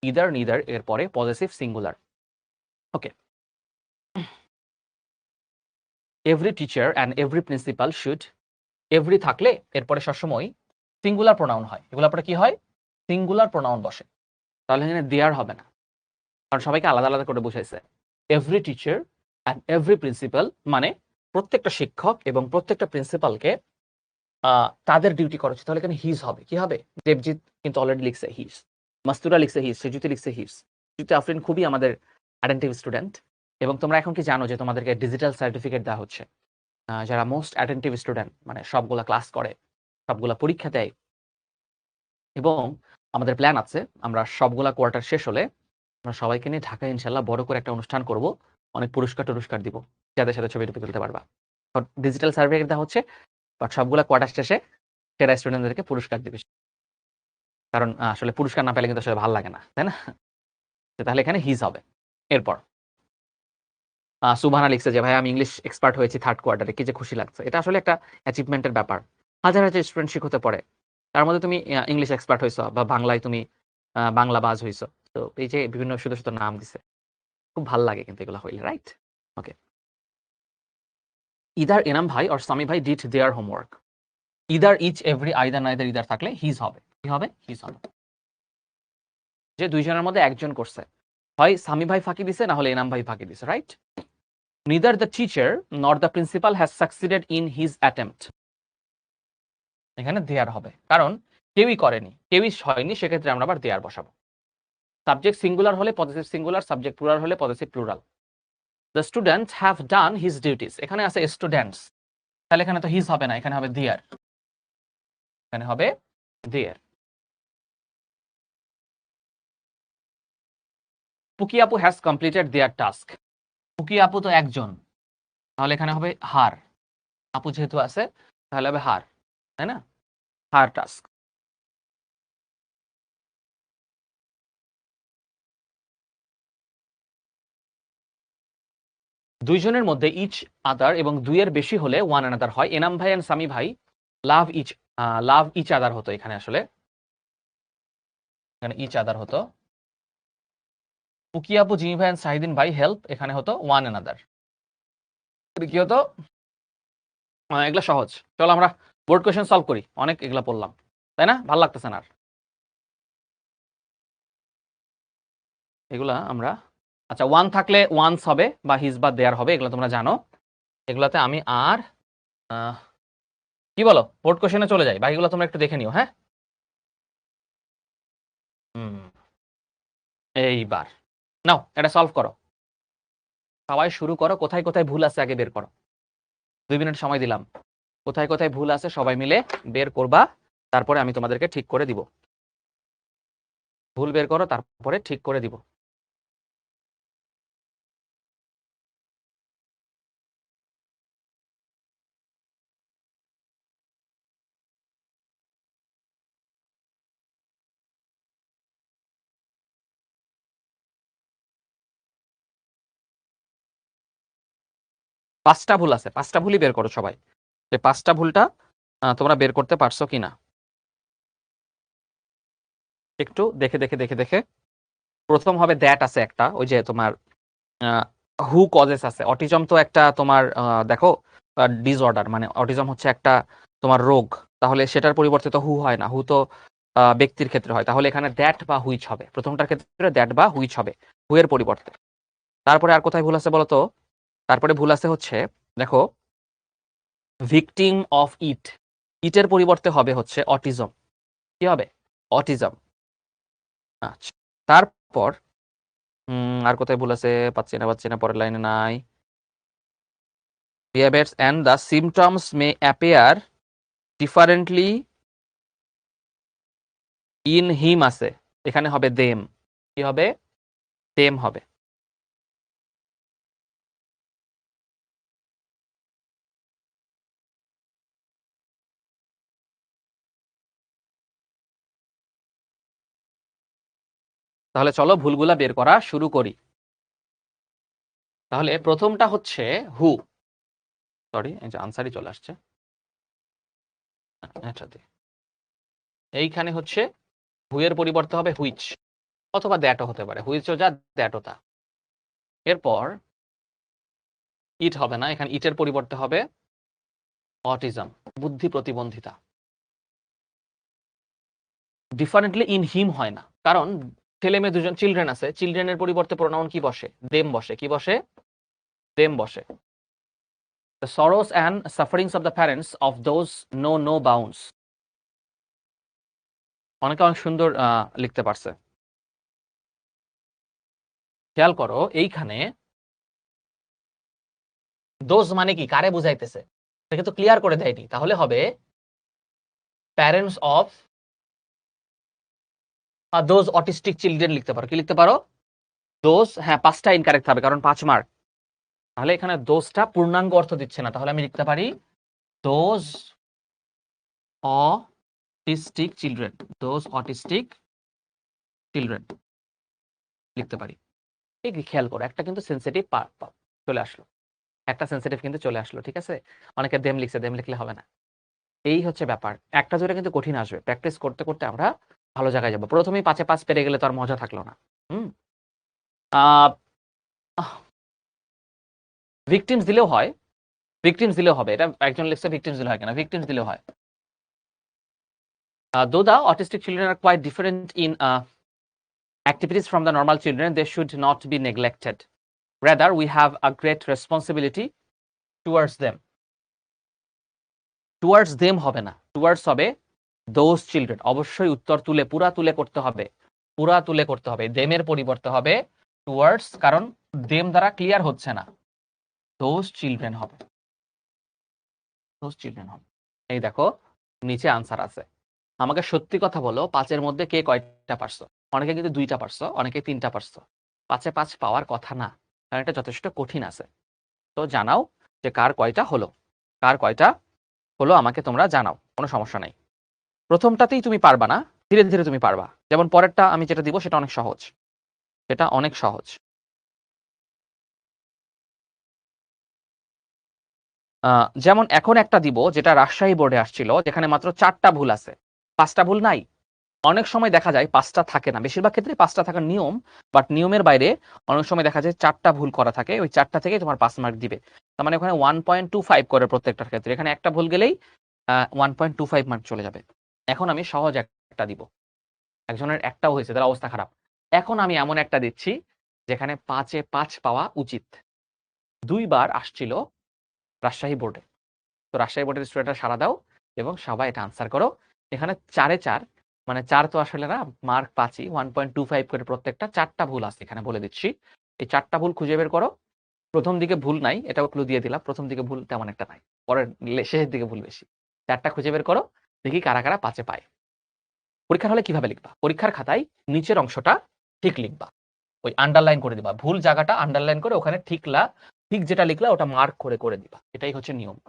ইদার, নিদার এর পরে possessive singular. Okay, every teacher and every principal should, every থাকলে এরপরে সবসময় সিঙ্গুলার প্রোনাউন হয়, এগুলো পরে কি হয়? সিঙ্গুলার প্রোনাউন বসে, তাহলে এখানে দেয়ার হবে না, কারণ সবাইকে আলাদা আলাদা করে বুঝাইছে। Every teacher and every principal মানে প্রত্যেকটা শিক্ষক এবং প্রত্যেকটা প্রিন্সিপালকে তাদের ডিউটি করা উচিত, তাহলে এখানে হিজ হবে। কি হবে? দেবজিৎ কিন্তু অলরেডি লিখছে হিজ, মাস্তুরা লিখছে হিজ, সেজুতি লিখছে হিজ। সেজুতি আফরিন খুবই আমাদের অ্যাটেন্টিভ স্টুডেন্ট, এবং তোমরা এখন কি জানো যে তোমাদেরকে ডিজিটাল সার্টিফিকেট দেওয়া হচ্ছে। যারা মোস্ট অ্যাটেন্টিভ স্টুডেন্ট, মানে সবগুলা ক্লাস করে, সবগুলা পরীক্ষা দেয়, এবং আমাদের প্ল্যান আছে আমরা সবগুলা কোয়ার্টার শেষ হলে আমরা সবাইকে নিয়ে ঢাকায় ইনশাল্লাহ বড় করে একটা অনুষ্ঠান করব, অনেক পুরস্কার টুরস্কার দিব, যাদের সাথে ছবি টুপি তুলতে পারবা। ডিজিটাল সার্টিফিকেট দেওয়া হচ্ছে, বাট সবগুলা কোয়ার্টার শেষে সেরা স্টুডেন্টদেরকে পুরস্কার দিবে, কারণ আসলে পুরস্কার না পেলে কিন্তু আসলে ভালো লাগে না, তাই না? তাহলে এখানে হিজ হবে। এরপর সুবহানা লিখছে যে ভাই আমি ইংলিশ এক্সপার্ট হয়েছি থার্ড কোয়ার্টারে, কি যে খুশি লাগছে। এটা আসলে একটা অ্যাচিভমেন্টের ব্যাপার। হাজার হাজার স্টুডেন্ট শিখতে পড়ে, তার মধ্যে তুমি ইংলিশ এক্সপার্ট হয়েছো, বা বাংলায় তুমি বাংলা বাজ হয়েছো। তো এই যে বিভিন্ন শুধু শুধু নাম দিছে, খুব ভালো লাগে কিন্তু এগুলো হইলে, রাইট? ওকে, ইদার এনাম ভাই আর সামি ভাই did their homework. Either, each, every, either, neither, either থাকলে হিজ হবে। কি হবে? হিজ হবে। যে দুইজনের মধ্যে একজন করছে, হয় সামি ভাই ফাঁকি দিছে, না হলে এনাম ভাই ফাঁকি দিছে, right? neither the teacher nor the principal has succeeded in his attempt. এখানে দেয়ার হবে, কারণ কেউই করেনি, কেউই হয়নি, সেক্ষেত্রে আমরা আবার দেয়ার বসাবো। সাবজেক্ট সিঙ্গুলার হলে পজিটিভ সিঙ্গুলার, সাবজেক্ট প্লুরাল হলে positive plural. The students have done his duties, এখানে আছে স্টুডেন্টস, তাহলে এখানে তো হিজ হবে না, এখানে হবে দেয়ার, এখানে হবে দেয়ার। পুকি আপু হ্যাজ কমপ্লিটেড দেয়ার টাস্ক, পুকি আপু তো একজন, তাহলে এখানে হবে হার, আপু যেহেতু আছে তাহলে হবে হার, তাই না, হার টাস্ক। দুইজনের মধ্যে ইচ আদার এবং দুইয়ের বেশি হলে ওয়ান অ্যানাদার হয়। এনাম ভাই এন্ড সামি ভাই লাভ ইচ আদার হতো, এখানে আসলে এখানে ইচ আদার হতো। পুকি আপু, জিমি ভাই এন্ড সাহিদিন ভাই হেল্প, এখানে হতো ওয়ান অ্যানাদার। কি হতো, এগুলা সহজ। চলো আমরা বোর্ড কোয়েশ্চেন সলভ করি, অনেক এগুলা পড়লাম, তাই না, ভালো লাগতেছে না আর এগুলা আমরা। আচ্ছা, ওয়ান থাকলে ওয়ান্স হবে বা হিজ বা দেয়ার হবে, এগুলো তোমরা জানো। এগুলাতে আমি আর কি বলো, বোর্ড কোশ্চেনে চলে যাই, বাকিগুলো তোমরা একটু দেখে নিও। হ্যাঁ, এইবার নাও এটা সলভ করো, সবাই শুরু করো। কোথায় কোথায় ভুল আছে আগে বের করো, 2 মিনিট সময় দিলাম। কোথায় কোথায় ভুল আছে সবাই মিলে বের করবা, তারপরে আমি তোমাদেরকে ঠিক করে দিব। ভুল বের করো, তারপরে ঠিক করে দিব। পাঁচটা ভুল আছে, 5টা ভুলই বের করো সবাই। যে 5টা ভুলটা তোমরা বের করতে পারছো কিনা একটু দেখে দেখে দেখে দেখে। প্রথম হবে দ্যাট আছে একটা, ওই যে তোমার হু কজেস আছে। অটিজম তো একটা তোমার দেখো ডিসঅর্ডার, মানে অটিজম হচ্ছে একটা তোমার রোগ, তাহলে সেটার পরিবর্তে তো হু হয় না, হু তো ব্যক্তির ক্ষেত্রে হয়, তাহলে এখানে দ্যাট বা হুইচ হবে। প্রথমটার ক্ষেত্রে দ্যাট বা হুইচ হবে হু এর পরিবর্তে। তারপরে আর কোথায় ভুল আছে বলো তো? তারপরে ভুল আছে হচ্ছে দেখো ভিকটিম অফ ইট, ইটের পরিবর্তে হবে হচ্ছে অটিজম। কি হবে? অটিজম। আচ্ছা, তারপর আর কোথায় ভুল আছে? পাচ্ছি না, পরের লাইনে নাই। Diabetes and the symptoms may appear differently in him আছে, এখানে হবে them। কি হবে? them হবে। তাহলে চলো ভুলগুলা বের করা শুরু করি। তাহলে প্রথমটা হচ্ছে হু, সরি এই যে আনসারই চলে আসছে এটাতে। এইখানে হচ্ছে হু এর পরিবর্তে হবে হুইচ, অথবা দ্যাটও হতে পারে, হুইচও যা দ্যাটও তা। এরপর ইট হবে না, এখানে ইটের পরিবর্তে হবে অটিজম, বুদ্ধি প্রতিবন্ধিতা। ডিফারেন্টলি ইন হিম হয় না, কারণ ছেলে মেয়ে দুজন চিলড্রেন আছে, চিলড্রেনের পরিবর্তে প্রোনাউন কি বসে? দেম বসে। কি বসে? দেম বসে। The sorrows and sufferings of the parents of those know no bounds, অনেকে অনেক সুন্দর লিখতে পারছে। খেয়াল করো এইখানে দোজ মানে কি, কারে বুঝাইতেছে সেটা তো ক্লিয়ার করে দেয়নি, তাহলে হবে parents of those autistic children লিখতে পারো। কি লিখতে পারো? দোজ। হ্যাঁ, 5টা ইনকারেক্ট হবে কারণ 5 মার্ক। তাহলে এখানে দোজটা পূর্ণাঙ্গ অর্থ দিচ্ছে না, তাহলে আমি লিখতে পারি those autistic children, those autistic children লিখতে পারি। এই খেয়াল করো একটা কিন্তু সেন্সিটিভ চলে আসলো, একটা সেন্সিটিভ কিন্তু চলে আসলো। ঠিক আছে, অনেকে দেম লিখছে, দেম লিখলে হবে না। এই হচ্ছে ব্যাপার, একটা জোরে কিন্তু কঠিন আসবে। প্র্যাকটিস করতে করতে আমরা ভালো জায়গায় যাবো। প্রথমেই 5-এ 5 পেরে গেলে তো আর মজা থাকলো না। ভিকটিমস দিলেও হয়, ভিকটিমস দিলেও হবে। এটা একজন লিখছে ভিকটিমস দিলে হয় কেন? ভিকটিমস দিলেও হয়। Though the autistic children are quite different in activities from the normal children, they should not be neglected. rather we have a great responsibility towards them. towards them হবে না, towards হবে those children. অবশ্যই উত্তর তুলে পুরা তুলে করতে হবে, পুরা তুলে করতে হবে। them এর পরিবর্তে হবে towards, কারণ them দ্বারা ক্লিয়ার হচ্ছে না, those children হবে, those children হবে। এই দেখো নিচে আনসার আছে। আমাকে সত্যি কথা বলো, 5 এর মধ্যে কে কয়টা পারছো? অনেকে কিন্তু 2টা পারছো, অনেকে 3টা পারছো। 5 এ 5 পাওয়ার কথা না, কারণ এটা যথেষ্ট কঠিন আছে। তো জানাও যে কার কয়টা হলো, কার কয়টা হলো আমাকে তোমরা জানাও, কোনো সমস্যা নাই। প্রথমটাতেই তুমি পারবা না, ধীরে ধীরে তুমি পারবা। যেমন পরেরটা আমি যেটা দিব সেটা অনেক সহজ, সেটা অনেক সহজ। যেমন এখন একটা দিব যেটা রাজশাহী বোর্ডে আসছিল, যেখানে মাত্র 4টা ভুল আছে, 5টা ভুল নাই। অনেক সময় দেখা যায় 5টা থাকে না, বেশিরভাগ ক্ষেত্রে 5টা থাকার নিয়ম, বাট নিয়মের বাইরে অনেক সময় দেখা যায় 4টা ভুল করা থাকে, ওই 4টা থেকে তোমার 5 মার্ক দিবে। তার মানে ওখানে 1.25 করে প্রত্যেকটার ক্ষেত্রে, এখানে একটা ভুল গেলেই 1.25 মার্ক চলে যাবে। এখন আমি সহজ একটা দিব, একজনের একটাও হয়েছে, তার অবস্থা খারাপ। এখন আমি এমন একটা দিচ্ছি যেখানে 5 এ 5 পাওয়া উচিত। 2বার আসছিল রাজশাহী বোর্ডে। তো রাজশাহী বোর্ডের স্টুডেন্টরা সাড়া দাও এবং সবাই এটা আনসার করো। এখানে 4 এ 4, মানে 4 তো আসলে না, মার্ক 5ই, 1.25 করে প্রত্যেকটা। 4টা ভুল আছে এখানে, বলে দিচ্ছি। এই 4টা ভুল খুঁজে বের করো। প্রথম দিকে ভুল নাই, এটাও ক্লু দিয়ে দিলাম, প্রথম দিকে ভুল তেমন একটা নাই, পরের শেষের দিকে ভুল বেশি। 4টা খুঁজে বের করো, দেখি কারা কারা 5 এ পায়। পরীক্ষার হলে কিভাবে লিখবা? পরীক্ষার খাতায় নিচের অংশটা ঠিক লিখবা, ওই আন্ডারলাইন করে দিবা, ভুল জায়গাটা আন্ডারলাইন করে ওখানে ঠিক যেটা লিখলা ওটা মার্ক করে করে দিবা। এটাই হচ্ছে নিয়ম।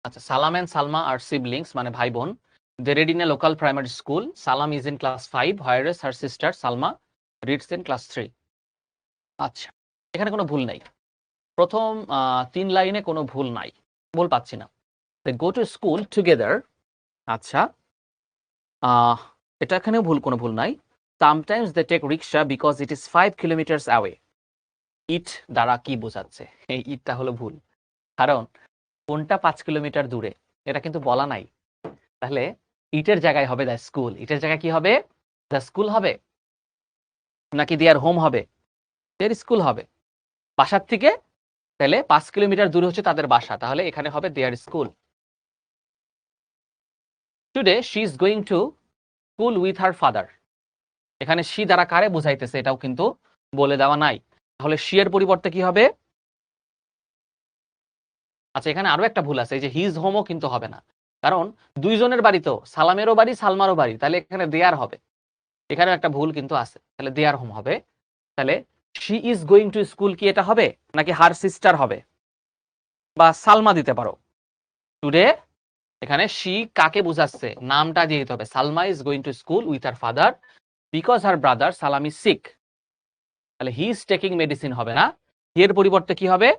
আচ্ছা, সালাম এন্ড সালমা আর সিবলিংস, মানে ভাই বোন। They read in a local primary school. Salam is in class 5, whereas her sister Salma reads in class 3। আচ্ছা, এখানে কোনো ভুল নাই। প্রথম 3 লাইনে কোনো ভুল নাই, ভুল পাচ্ছি না। They go to school together. আচ্ছা, এটা এখানেও কোনো ভুল নাই। Sometimes they take rickshaw because it is 5 kilometres away. It দ্বারা কি বোঝাচ্ছে? এই ইটটা হলো ভুল, কারণ কোনটা 5 কিলোমিটার দূরে এটা কিন্তু বলা নাই। তাহলে ইটের জায়গায় হবে দ্য স্কুল। ইটের জায়গায় কি হবে? দ্য স্কুল হবে, নাকি দেয়ার হোম হবে? দেয়ার স্কুল হবে। বাসার থেকে তাহলে 5 কিলোমিটার দূরে হচ্ছে তাদের বাসা, তাহলে এখানে হবে their school. Today she is going to school with her father. এখানে শি দ্বারা কারে বোঝাইতেছে এটাও কিন্তু বলে দেওয়া নাই, তাহলে শি এর পরিবর্তে কি হবে? আচ্ছা, এখানে আরো একটা ভুল আছে, এই যে হিজ হোমও কিন্তু হবে না, কারণ দুইজনের বাড়ি তো, সালামেরও বাড়ি সালমারও বাড়ি, তাহলে এখানে দেয়ার হবে। এখানে একটা ভুল কিন্তু আছে, তাহলে দেয়ার হোম হবে। তাহলে she is going to school কি এটা হবে, নাকি হার সিস্টার হবে, বা সালমা দিতে পারো। টুডে এখানে শি কাকে বোঝাচ্ছে, নামটা দিয়ে দিতে হবে। Salma is going to school with her father because her brother সালাম ইজ সিক। তাহলে হি ইজ টেকিং মেডিসিন হবে না, এর পরিবর্তে কি হবে?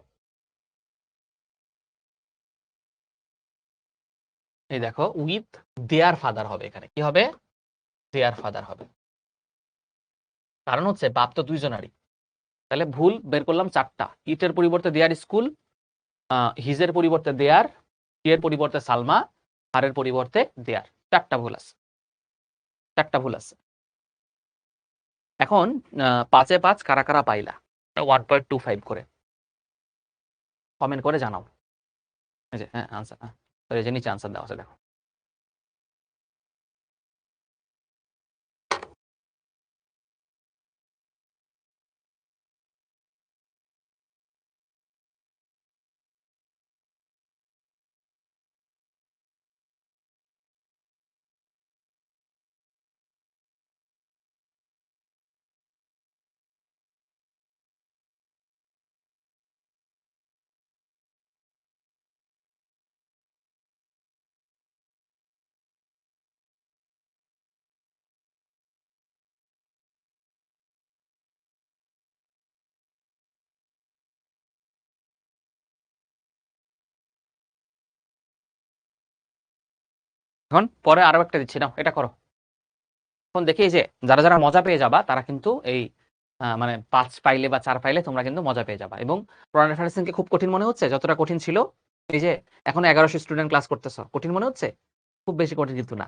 এই দেখো উইথ দেয়ার ফাদার হবে। এখানে কি হবে? দেয়ার ফাদার হবে, কারণ হচ্ছে বাপ তো দুইজনারই। তাহলে ভুল বের করলাম 4টা। ইটের পরিবর্তে দেয়ার স্কুল, হিজের পরিবর্তে দেয়ার, এর পরিবর্তে সালমা, হারের পরিবর্তে দেয়ার। 4টা ভুল আছে, 4টা ভুল আছে। এখন 5 এ 5 কারা কারা পাইলা 1.25 করে কমেন্ট করে জানাও। এই যে হ্যাঁ আনসার, এই যে নিচে আনসার দেওয়া আছে দেখো। এখন পরে আরো একটা দিচ্ছি, নাও এটা করো। এখন দেখি এই যে যারা যারা মজা পেয়ে যাবা তারা কিন্তু এই মানে 5 পাইলে বা 4 পাইলে তোমরা কিন্তু মজা পেয়ে যাবা। এবং পুরান রেফারেন্সিং কে খুব কঠিন মনে হচ্ছে? যতটা কঠিন ছিল, এই যে এখন 1100 স্টুডেন্ট ক্লাস করতেছ, কঠিন মনে হচ্ছে? খুব বেশি কঠিন কিন্তু না।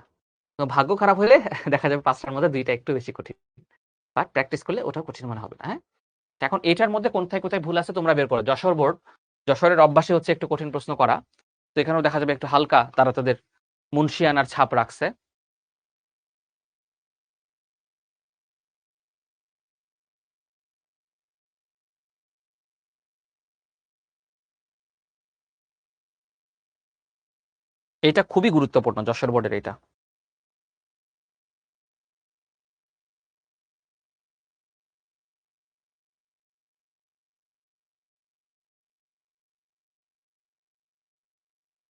তো ভাগ্য খারাপ হলে দেখা যাবে 5টার মধ্যে 2টা একটু বেশি কঠিন। বাট প্র্যাকটিস করলে ওটাও কঠিন মনে হবে না, হ্যাঁ? এখন এটার মধ্যে কোথায় কোথায় ভুল আছে তোমরা বের করো। যশোর বোর্ড, যশোরের অভ্যাসে হচ্ছে একটু কঠিন প্রশ্ন করা। তো এখানেও দেখা যাবে একটু হালকা তারা তাদের মুন্সিয়ানার ছাপ রাখছে। এটা খুবই গুরুত্বপূর্ণ যশোর বোর্ডের এটা।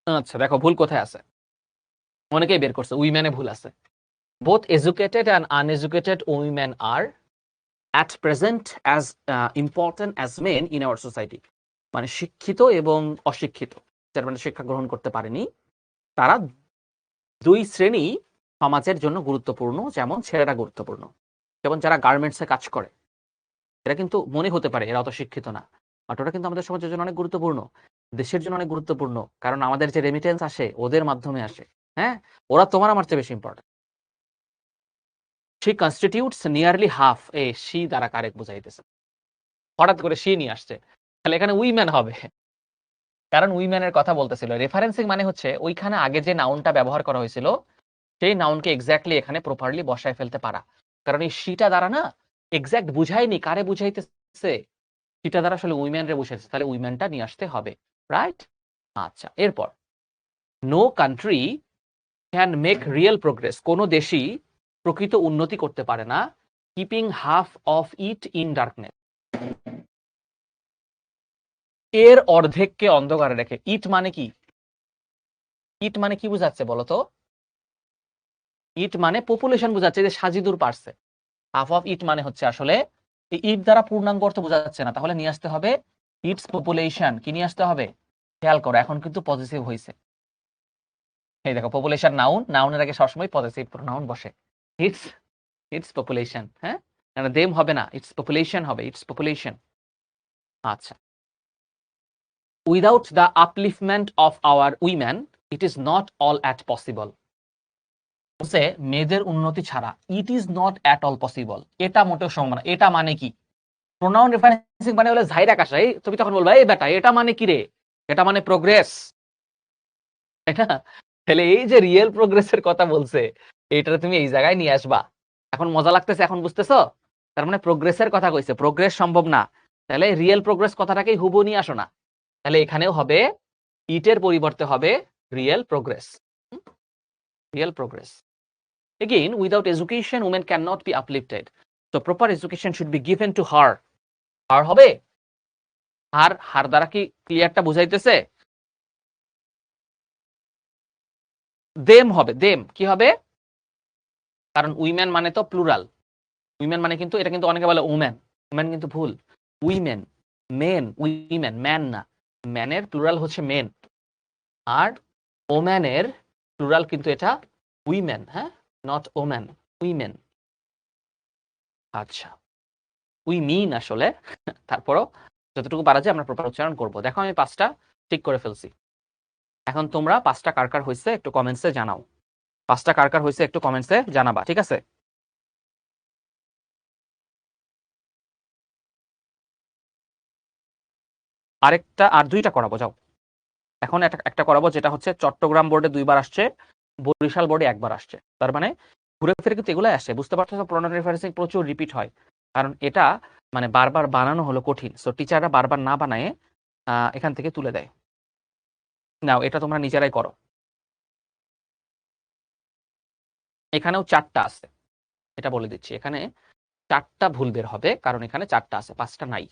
আচ্ছা দেখো ভুল কোথায় আছে। অনেকেই বের করছে উইমেনে ভুল আছে। Both educated and uneducated women are at present as important as men in our society. মানে শিক্ষিত এবং অশিক্ষিত, যারা মানে শিক্ষা গ্রহণ করতে পারেনি, তারা দুই শ্রেণী সমাজের জন্য গুরুত্বপূর্ণ। যেমন ছেলেরা গুরুত্বপূর্ণ, যেমন যারা গার্মেন্টসে কাজ করে, এরা কিন্তু মনে হতে পারে এরা অত শিক্ষিত না, বাট ওরা কিন্তু আমাদের সমাজের জন্য অনেক গুরুত্বপূর্ণ, দেশের জন্য অনেক গুরুত্বপূর্ণ। কারণ আমাদের যে রেমিটেন্স আসে ওদের মাধ্যমে আসে। হ্যাঁ, ওরা তোমার আমার চেয়ে বেশি important. She constitutes nearly half, A she দ্বারা কারেক্ট বুঝাইতেছে, হঠাৎ করে শি নিয়ে আসছে, তাহলে এখানে উইম্যান হবে। কারণ উইম্যানের কথা বলতেছিল। রেফারেন্সিং মানে হচ্ছে ওইখানে আগে যে নাউনটা ব্যবহার করা হয়েছিল সেই নাউনকে এক্স্যাক্টলি এখানে প্রপারলি বসায় ফেলতে পারা। কারণ এই শিটা দ্বারা না এক্স্যাক্ট বুঝায়নি কারে বুঝাইতেছে, শিটা দ্বারা আসলে উইম্যান রে বুঝাইছে, তাহলে উইম্যানটা নিয়ে আসতে হবে। রাইট? আচ্ছা, এরপর no country can make real progress, কোনো দেশই প্রকৃত উন্নতি করতে পারে না keeping half of it in darkness, এর অর্ধেককে অন্ধকারে রেখে। ইট মানে কি? ইট মানে কি বুঝাচ্ছে বলতো? ইট মানে পপুলেশন বুঝাচ্ছে, যে সাজিদুর পারছে। হাফ অফ ইট মানে হচ্ছে আসলে এই ইট দ্বারা পূর্ণাঙ্গ অর্থ বোঝাচ্ছে না, তাহলে নিয়ে আসতে হবে ইটস পপুলেশন। কি নিয়ে আসতে হবে? খেয়াল করো, এখন কিন্তু পজিটিভ হয়েছে। এই দেখো পপুলেশন নাউন, নাউনের আগে সবসময় পজিটিভ প্রোনাউন বসে। ইটস, ইটস পপুলেশন, হ্যাঁ, মানে দেম হবে না, ইটস পপুলেশন হবে, ইটস পপুলেশন। আচ্ছা, without the upliftment of our women it is not all at possible. বলছে মেয়েদের উন্নতি ছাড়া it is not at all possible, এটা মোটেও সম্ভব না। এটা মানে কি? প্রোনাউন রেফারেন্সিং মানে হলো ঝাইরা কাশা। এই তুমি তখন বলবা এই বেটা এটা মানে কি রে? এটা মানে প্রোগ্রেস, তাই না? তাহলে এই যে রিয়েল প্রোগ্রেসের কথা বলছে, এইটা তুমি এই জায়গায় নিয়ে আসবা। এখন মজা লাগতেছে, এখন বুঝতেছো? তার মানে প্রোগ্রেসের কথা কইছে, প্রোগ্রেস সম্ভব না, তাহলে রিয়েল প্রোগ্রেস কথাটাকেই হুবহু নিয়ে আসো না। তাহলে এখানেও হবে ইটের পরিবর্তে হবে real progress, real progress. Again, without education, women cannot be uplifted. So proper education should be given to her. Her হবে? হার, হার দ্বারা কি ক্লিয়ারটা বুঝাইতেছে? দেম হবে, দেম কি হবে? কারণ উইমেন মানে তো প্লুরাল। উইমেন মানে কিন্তু, এটা কিন্তু অনেকে বলে ওম্যান, ওম্যান কিন্তু ভুল। উইমেন, মেন, উইমেন, ম্যান না। ম্যানের প্লুরাল হচ্ছে মেন, আর ওম্যানের প্লুরাল কিন্তু এটা উইমেন, হ্যাঁ, নট ওম্যান, উইমেন। আচ্ছা, উই মিন আসলে। তারপরও যতটুকু পারা যায় আমরা প্রপার উচ্চারণ করব। দেখো আমি 5টা ঠিক করে ফেলছি। এখন তোমরা 5টা কার কার হয়েছে একটু কমেন্টসে জানাও। 5টা কার কার হয়েছে একটু কমেন্টসে জানাবা, ঠিক আছে? আরেকটা, আর 2টা করাবো, যাও। এখন একটা একটা করাবো যেটা হচ্ছে চট্টগ্রাম বোর্ডে 2বার আসছে, বরিশাল বোর্ডে 1বার আসছে। তার মানে ঘুরে ফিরে কিন্তু এগুলাই আসে। বুঝতে পারছো? প্রোনাউন রেফারেন্সিং প্রচুর রিপিট হয়, কারণ এটা মানে বারবার বানানো হলো কঠিন। সো টিচাররা বারবার না বানায় এখান থেকে তুলে দেয়। নাও এটা তোমরা নিজেরাই করো। এখানেও 4টা আছে, এটা বলে দিচ্ছি। এখানে 4টা ভুল বের হবে, কারণ এখানে 4টা আছে, 5টা নাই।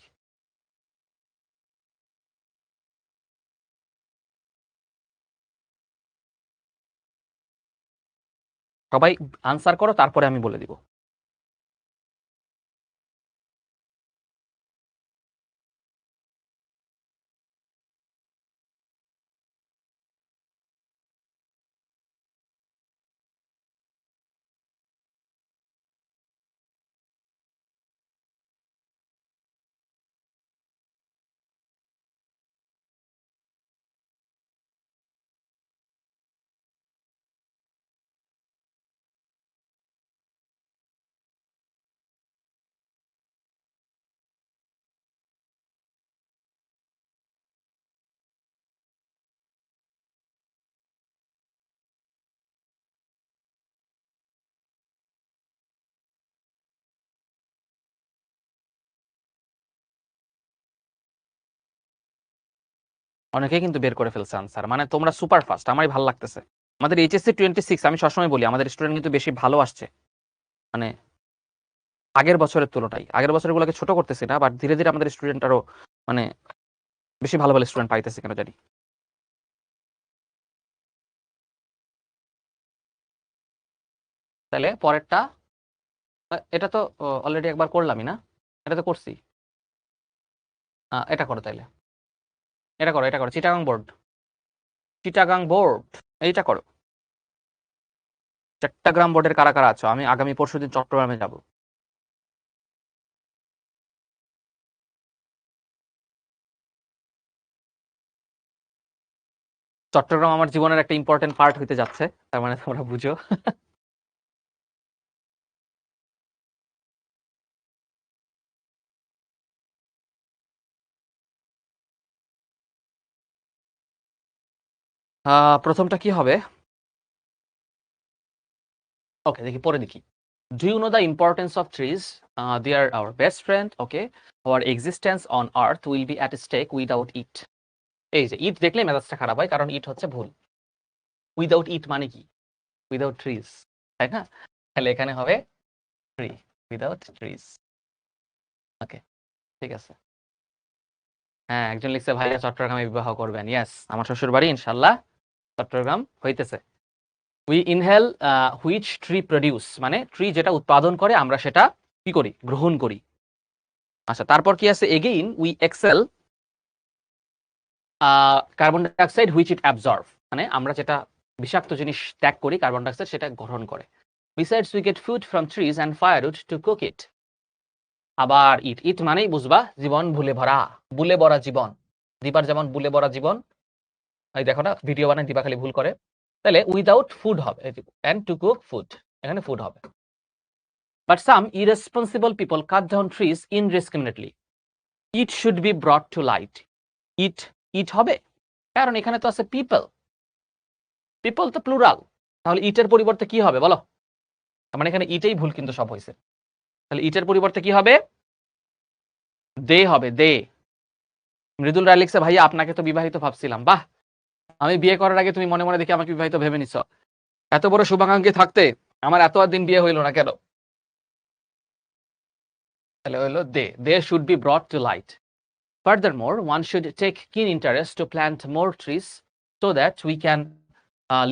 সবাই আনসার করো, তারপরে আমি বলে দিব। অনেকেই কিন্তু বের করে ফেলছে আনসার, মানে তোমরা সুপার ফাস্ট, আমারই ভালো লাগতেছে। আমাদের এইচএসসি 26, আমি সবসময় বলি আমাদের স্টুডেন্ট কিন্তু বেশি ভালো আসছে, মানে আগের বছরের তুলনায়। আগের বছরগুলোকে ছোট করতেছি না, বাট ধীরে ধীরে আমাদের স্টুডেন্ট আরো মানে বেশি ভালো ভালো স্টুডেন্ট পাইতেছে কেন জানি। তাহলে পরেরটা, এটা তো অলরেডি একবার করলামই না, এটা তো করছি। এটা করো তাইলে, এটা করো, এটা করো, চিটাগাং বোর্ড, চিটাগাং বোর্ড, এইটা করো। চট্টগ্রাম বোর্ডের কারা কারা আছো? আমি আগামী পরশুদিন চট্টগ্রামে যাব। চট্টগ্রাম আমার জীবনের একটা ইম্পর্টেন্ট পার্ট হইতে যাচ্ছে, তার মানে তোমরা বুঝো। প্রথমটা কি হবে? ওকে, দেখি পরে দেখি। Do you know the importance of trees? They are our best friend. Okay, our existence on earth will be at stake without it. এই যে ইট দেখলে মেজাজটা খারাপ হয়, কারণ ইট হচ্ছে ভুল। উইদাউট ইট মানে কি? উইদাউট ট্রিজ, তাই না? তাহলে এখানে হবে ট্রি, উইদাউট ট্রিজ। ওকে, ঠিক আছে। হ্যাঁ, একজন লিখছে ভাইয়া চট্টগ্রামে বিবাহ করবেন। ইয়েস, আমার শ্বশুর বাড়ি ইনশাল্লাহ চট্টগ্রাম হইতেছে। We inhale which tree produce, মানে ট্রি যেটা উৎপাদন করে আমরা সেটা কি করি? গ্রহণ করি। আচ্ছা, তারপর কি আছে? Again we exhale carbon dioxide which it absorb, মানে আমরা যেটা বিষাক্ত জিনিস ত্যাগ করি কার্বন ডাইঅক্সাইড সেটা গ্রহণ করে। Besides we get food from trees and firewood to cook it. আবার ইট, ইট মানেই বুঝবা জীবন ভুলে ভরা, বুলে ভরা জীবন। দীপার যেমন বুলে ভরা জীবন, এই দেখো না ভিডিও বানায় দীপা খালি ভুল করে। তাহলে উইদাউট ফুড হবে, এন্ড টু কুক ফুড, এখানে ফুড হবে। But some irresponsible people cut down trees indiscriminately. It should be brought to light. It, it হবে কারণ এখানে তো আছে পিপল, পিপল তো প্লুরাল, তাহলে ইটের পরিবর্তে কি হবে বলো? মানে এখানে ইটেই ভুল কিন্তু সব হয়েছে। তাহলে ইটের পরিবর্তে কি হবে? দে হবে, দে। মৃদুল রায় লিখছে ভাইয়া আপনাকে তো বিবাহিত ভাবছিলাম। বাহ, আমি বিয়ে করার আগে তুমি মনে মনে দেখি আমাকে বিবাহিত ভেবে নিছ। এত বড় শুভাকাঙ্ক্ষী থাকতে আমার এত দিন বিয়ে হইল না কেন? তাহলে হইলো they, they should be brought to light. Furthermore, one should take keen interest to plant more trees so that we can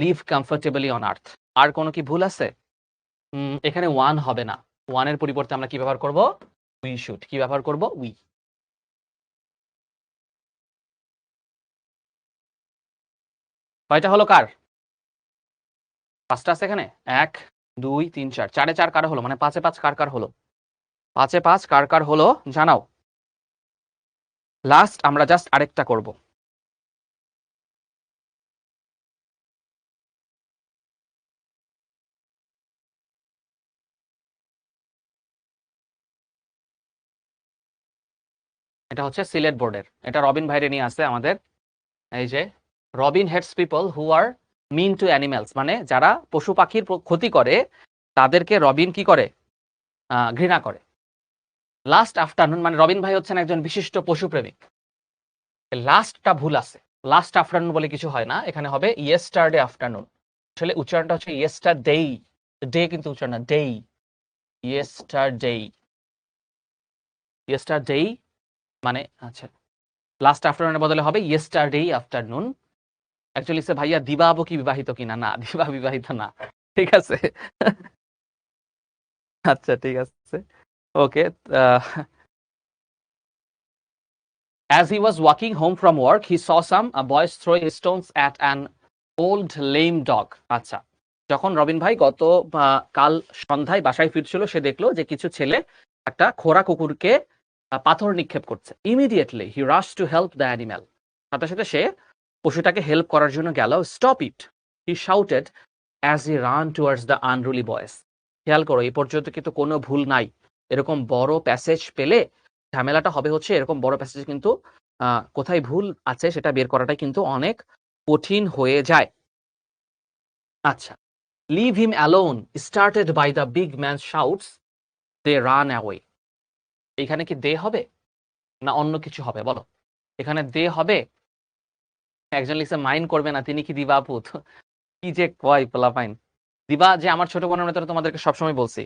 live comfortably on earth. আর কোনো কি ভুল আছে? এখানে ওয়ান হবে না, ওয়ানের পরিবর্তে আমরা কি ব্যবহার করব? We should. কি ব্যবহার করব? উই। কয়টা হলো কার? 5টা আছে এখানে। 1 2 3 4, 4 এ 4 কার হলো? মানে 5 এ 5 কার কার হলো? 5 এ 5 কার কার হলো জানাও। লাস্ট আমরা জাস্ট আরেকটা করব। এটা হচ্ছে সিলেট বোর্ডের, এটা রবিন ভাইরে নিয়ে আসছে আমাদের। এই যে Robin hates people who are mean to animals, মানে যারা পশু পাখির ক্ষতি করে তাদেরকে রবিন কি করে? ঘৃণা করে। লাস্ট আফটারনুন, মানে রবিন ভাই হচ্ছেন একজন বিশিষ্ট পশুপ্রেমিক। লাস্টটা ভুল আছে, লাস্ট আফটারনুন বলে কিছু হয় না, এখানে হবে ইয়েস্টারডে আফটারনুন। আসলে উচ্চারণটা হচ্ছে ইয়েস্টারডেই, ডে কিন্তু উচ্চারণ না, ডেই। ইয়েস্টারডেই, ইয়েস্টারডেই মানে আচ্ছা লাস্ট আফটারনুনের বদলে হবে ইয়েস্টারডেই আফটারনুন। অ্যাকচুয়ালি সে ভাইয়া দিবা আবু কি বিবাহিত কিনা? না, দিবা বিবাহিত না। ঠিক আছে। আচ্ছা ঠিক আছে, ওকে। As he was walking home from work, he saw some boys throwing stones at an old lame dog. আচ্ছা, যখন রবিন ভাই গত কাল সন্ধ্যায় বাসায় ফিরছিল, সে দেখলো যে কিছু ছেলে একটা খোরা কুকুরকে পাথর নিক্ষেপ করছে। Immediately he rushed to help the animal. সাথে সাথে সে পশুটাকে হেল্প করার জন্য গেল। Stop it, he shouted as he ran towards the unruly boys. খেয়াল করো, এই পর্যন্ত কিন্তু কোনো ভুল নাই। এরকম বড় প্যাসেজ পেলে ঝামেলাটা হবে হচ্ছে এরকম বড় প্যাসেজ কিন্তু কোথায় ভুল আছে সেটা বের করাটা কিন্তু অনেক কঠিন হয়ে যায়। আচ্ছা, leave him alone started by the big man shouts, they run away. এখানে কি দে হবে না অন্য কিছু হবে বলো? এখানে দে হবে একজন লিখছে মাইন্ড করবে না, তিনি কি দিবা আপু? কি যে কয় পোলাপাইন। দিবা যে আমার ছোট বোনের মতো তোমাদেরকে সবসময় বলছি।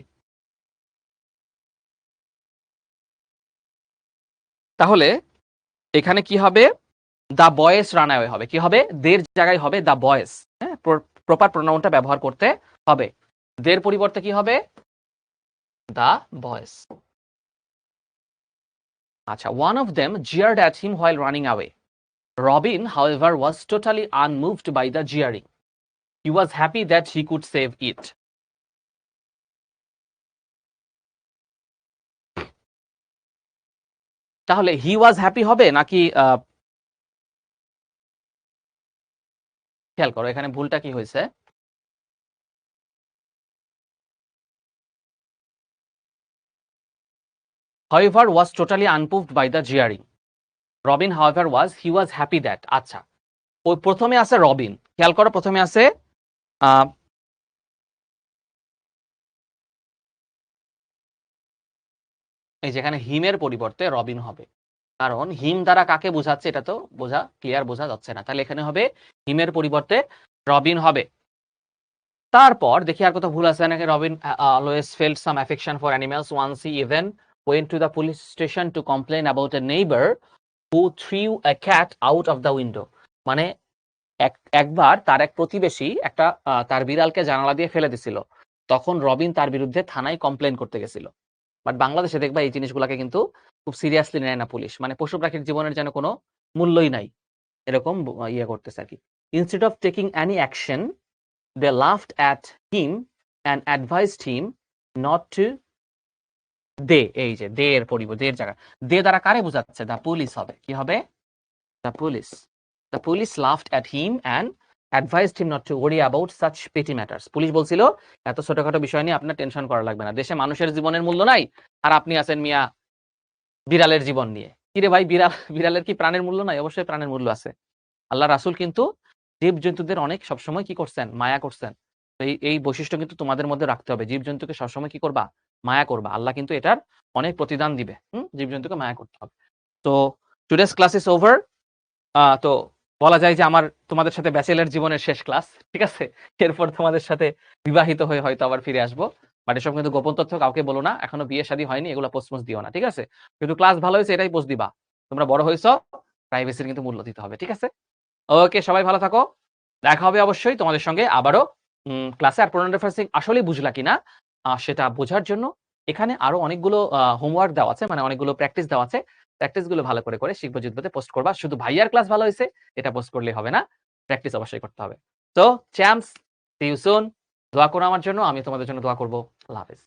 তাহলে এখানে কি হবে? দ্য বয়েজ রান অ্যাওয়ে হবে। কি হবে? দের জায়গায় হবে দ্য বয়েজ। হ্যাঁ, প্রপার প্রোনাউনটা ব্যবহার করতে হবে। দের পরিবর্তে কি হবে? The boys. আচ্ছা, one of them jeered at him while running away. Robin, however, was totally unmoved by the jeering. He was happy that he could save it. তাহলে he was happy হবে নাকি খেয়াল করো এখানে ভুলটা কি হয়েছে? However, was totally unmoved by the jeering. Robin, however, he was happy that. আচ্ছা, ওই প্রথমে আছে রবিন। খেয়াল করো প্রথমে আছে এই যেখানে হিমের পরিবর্তে রবিন হবে, কারণ হিম দ্বারা কাকে বোঝাচ্ছে এটা তো ক্লিয়ার বোঝা যাচ্ছে না। তাহলে এখানে হবে হিমের পরিবর্তে রবিন হবে। তারপর দেখি আর কত ভুল আছে নাকি। Robin always felt some affection for animals once he even went to the police station to complain about a neighbour who threw a cat out of the window. মানে একবার তার এক প্রতিবেশী একটা তার বিড়ালকে জানালা দিয়ে ফেলে দিছিল, তখন রবিন তার বিরুদ্ধে থানায় কমপ্লেন করতে গেছিল। বাট বাংলাদেশে দেখবা এই জিনিসগুলোকে কিন্তু খুব সিরিয়াসলি নেয় না পুলিশ, মানে পশু পাখির জীবনের যেন কোনো মূল্যই নাই এরকম ইয়ে করতেছে আর কি। Instead of taking any action they laughed at him and advised him not to they. এই যে দে এর পরিবর্তে এর জায়গা দে দ্বারা কারে বোঝাচ্ছে? দ্য পুলিশ হবে। কি হবে? The police. The police laughed at him and advised him not to worry about such পেটি ম্যাটার্স। পুলিশ বলছিল এত ছোটখাটো বিষয় নিয়ে আপনার টেনশন করা লাগবে না, দেশে মানুষের জীবনের মূল্য নাই আর আপনি আছেন মিয়া বিড়ালের জীবন নিয়ে। কিরে ভাই, বিড়ালের কি প্রাণের মূল্য নাই? অবশ্যই প্রাণের মূল্য আছে। আল্লাহ রাসূল কিন্তু জীব-জন্তুদের অনেক সবসময় কি করছেন? মায়া করছেন। এই বৈশিষ্ট্য কিন্তু তোমাদের মধ্যে রাখতে হবে। জীব-জন্তুকে সবসময় কি করবা? মায়া করবা। আল্লাহ কিন্তু এটার অনেক প্রতিদান দিবে। জীব-জন্তুকে মায়া করতে হবে। তো টুডেস ক্লাস ইজ ওভার। তো বলা যায় যে আমার তোমাদের সাথে ব্যাচেলর জীবনের শেষ ক্লাস। ঠিক আছে? এরপর তোমাদের সাথে বিবাহিত হয়ে হয়তো আবার ফিরে আসবো। বাট এসব কিন্তু গোপন তথ্য কাউকে বলো না। এখনো বিয়ে শাদী হয়নি, এগুলো পোস্ট দিও না। ঠিক আছে? কিন্তু ক্লাস ভালো হয়েছে এটাই পোস্ট দিবা। তোমরা বড় হইছো, প্রাইভেসির কিন্তু মূল্য দিতে হবে। ঠিক আছে? ওকে, সবাই ভালো থাকো। দেখা হবে অবশ্যই তোমাদের সঙ্গে আবারও ক্লাসে। আর প্রোনাউন রেফারেন্সিং আসলেই বুঝলা কিনা সেটা বোঝার জন্য এখানে আরো অনেকগুলো হোমওয়ার্ক দেওয়া আছে, মানে অনেকগুলো প্র্যাকটিস দেওয়া আছে। প্র্যাকটিস গুলো ভালো করে শিখবো জিতবোতে পোস্ট করবা। শুধু ভাইয়ার ক্লাস ভালো হয়েছে এটা পোস্ট করলেই হবে না, প্র্যাকটিস অবশ্যই করতে হবে। তো চ্যাম্পস, সি ইউ সুন। দোয়া করো আমার জন্য, আমি তোমাদের জন্য দোয়া করব। আল্লাহ হাফেজ।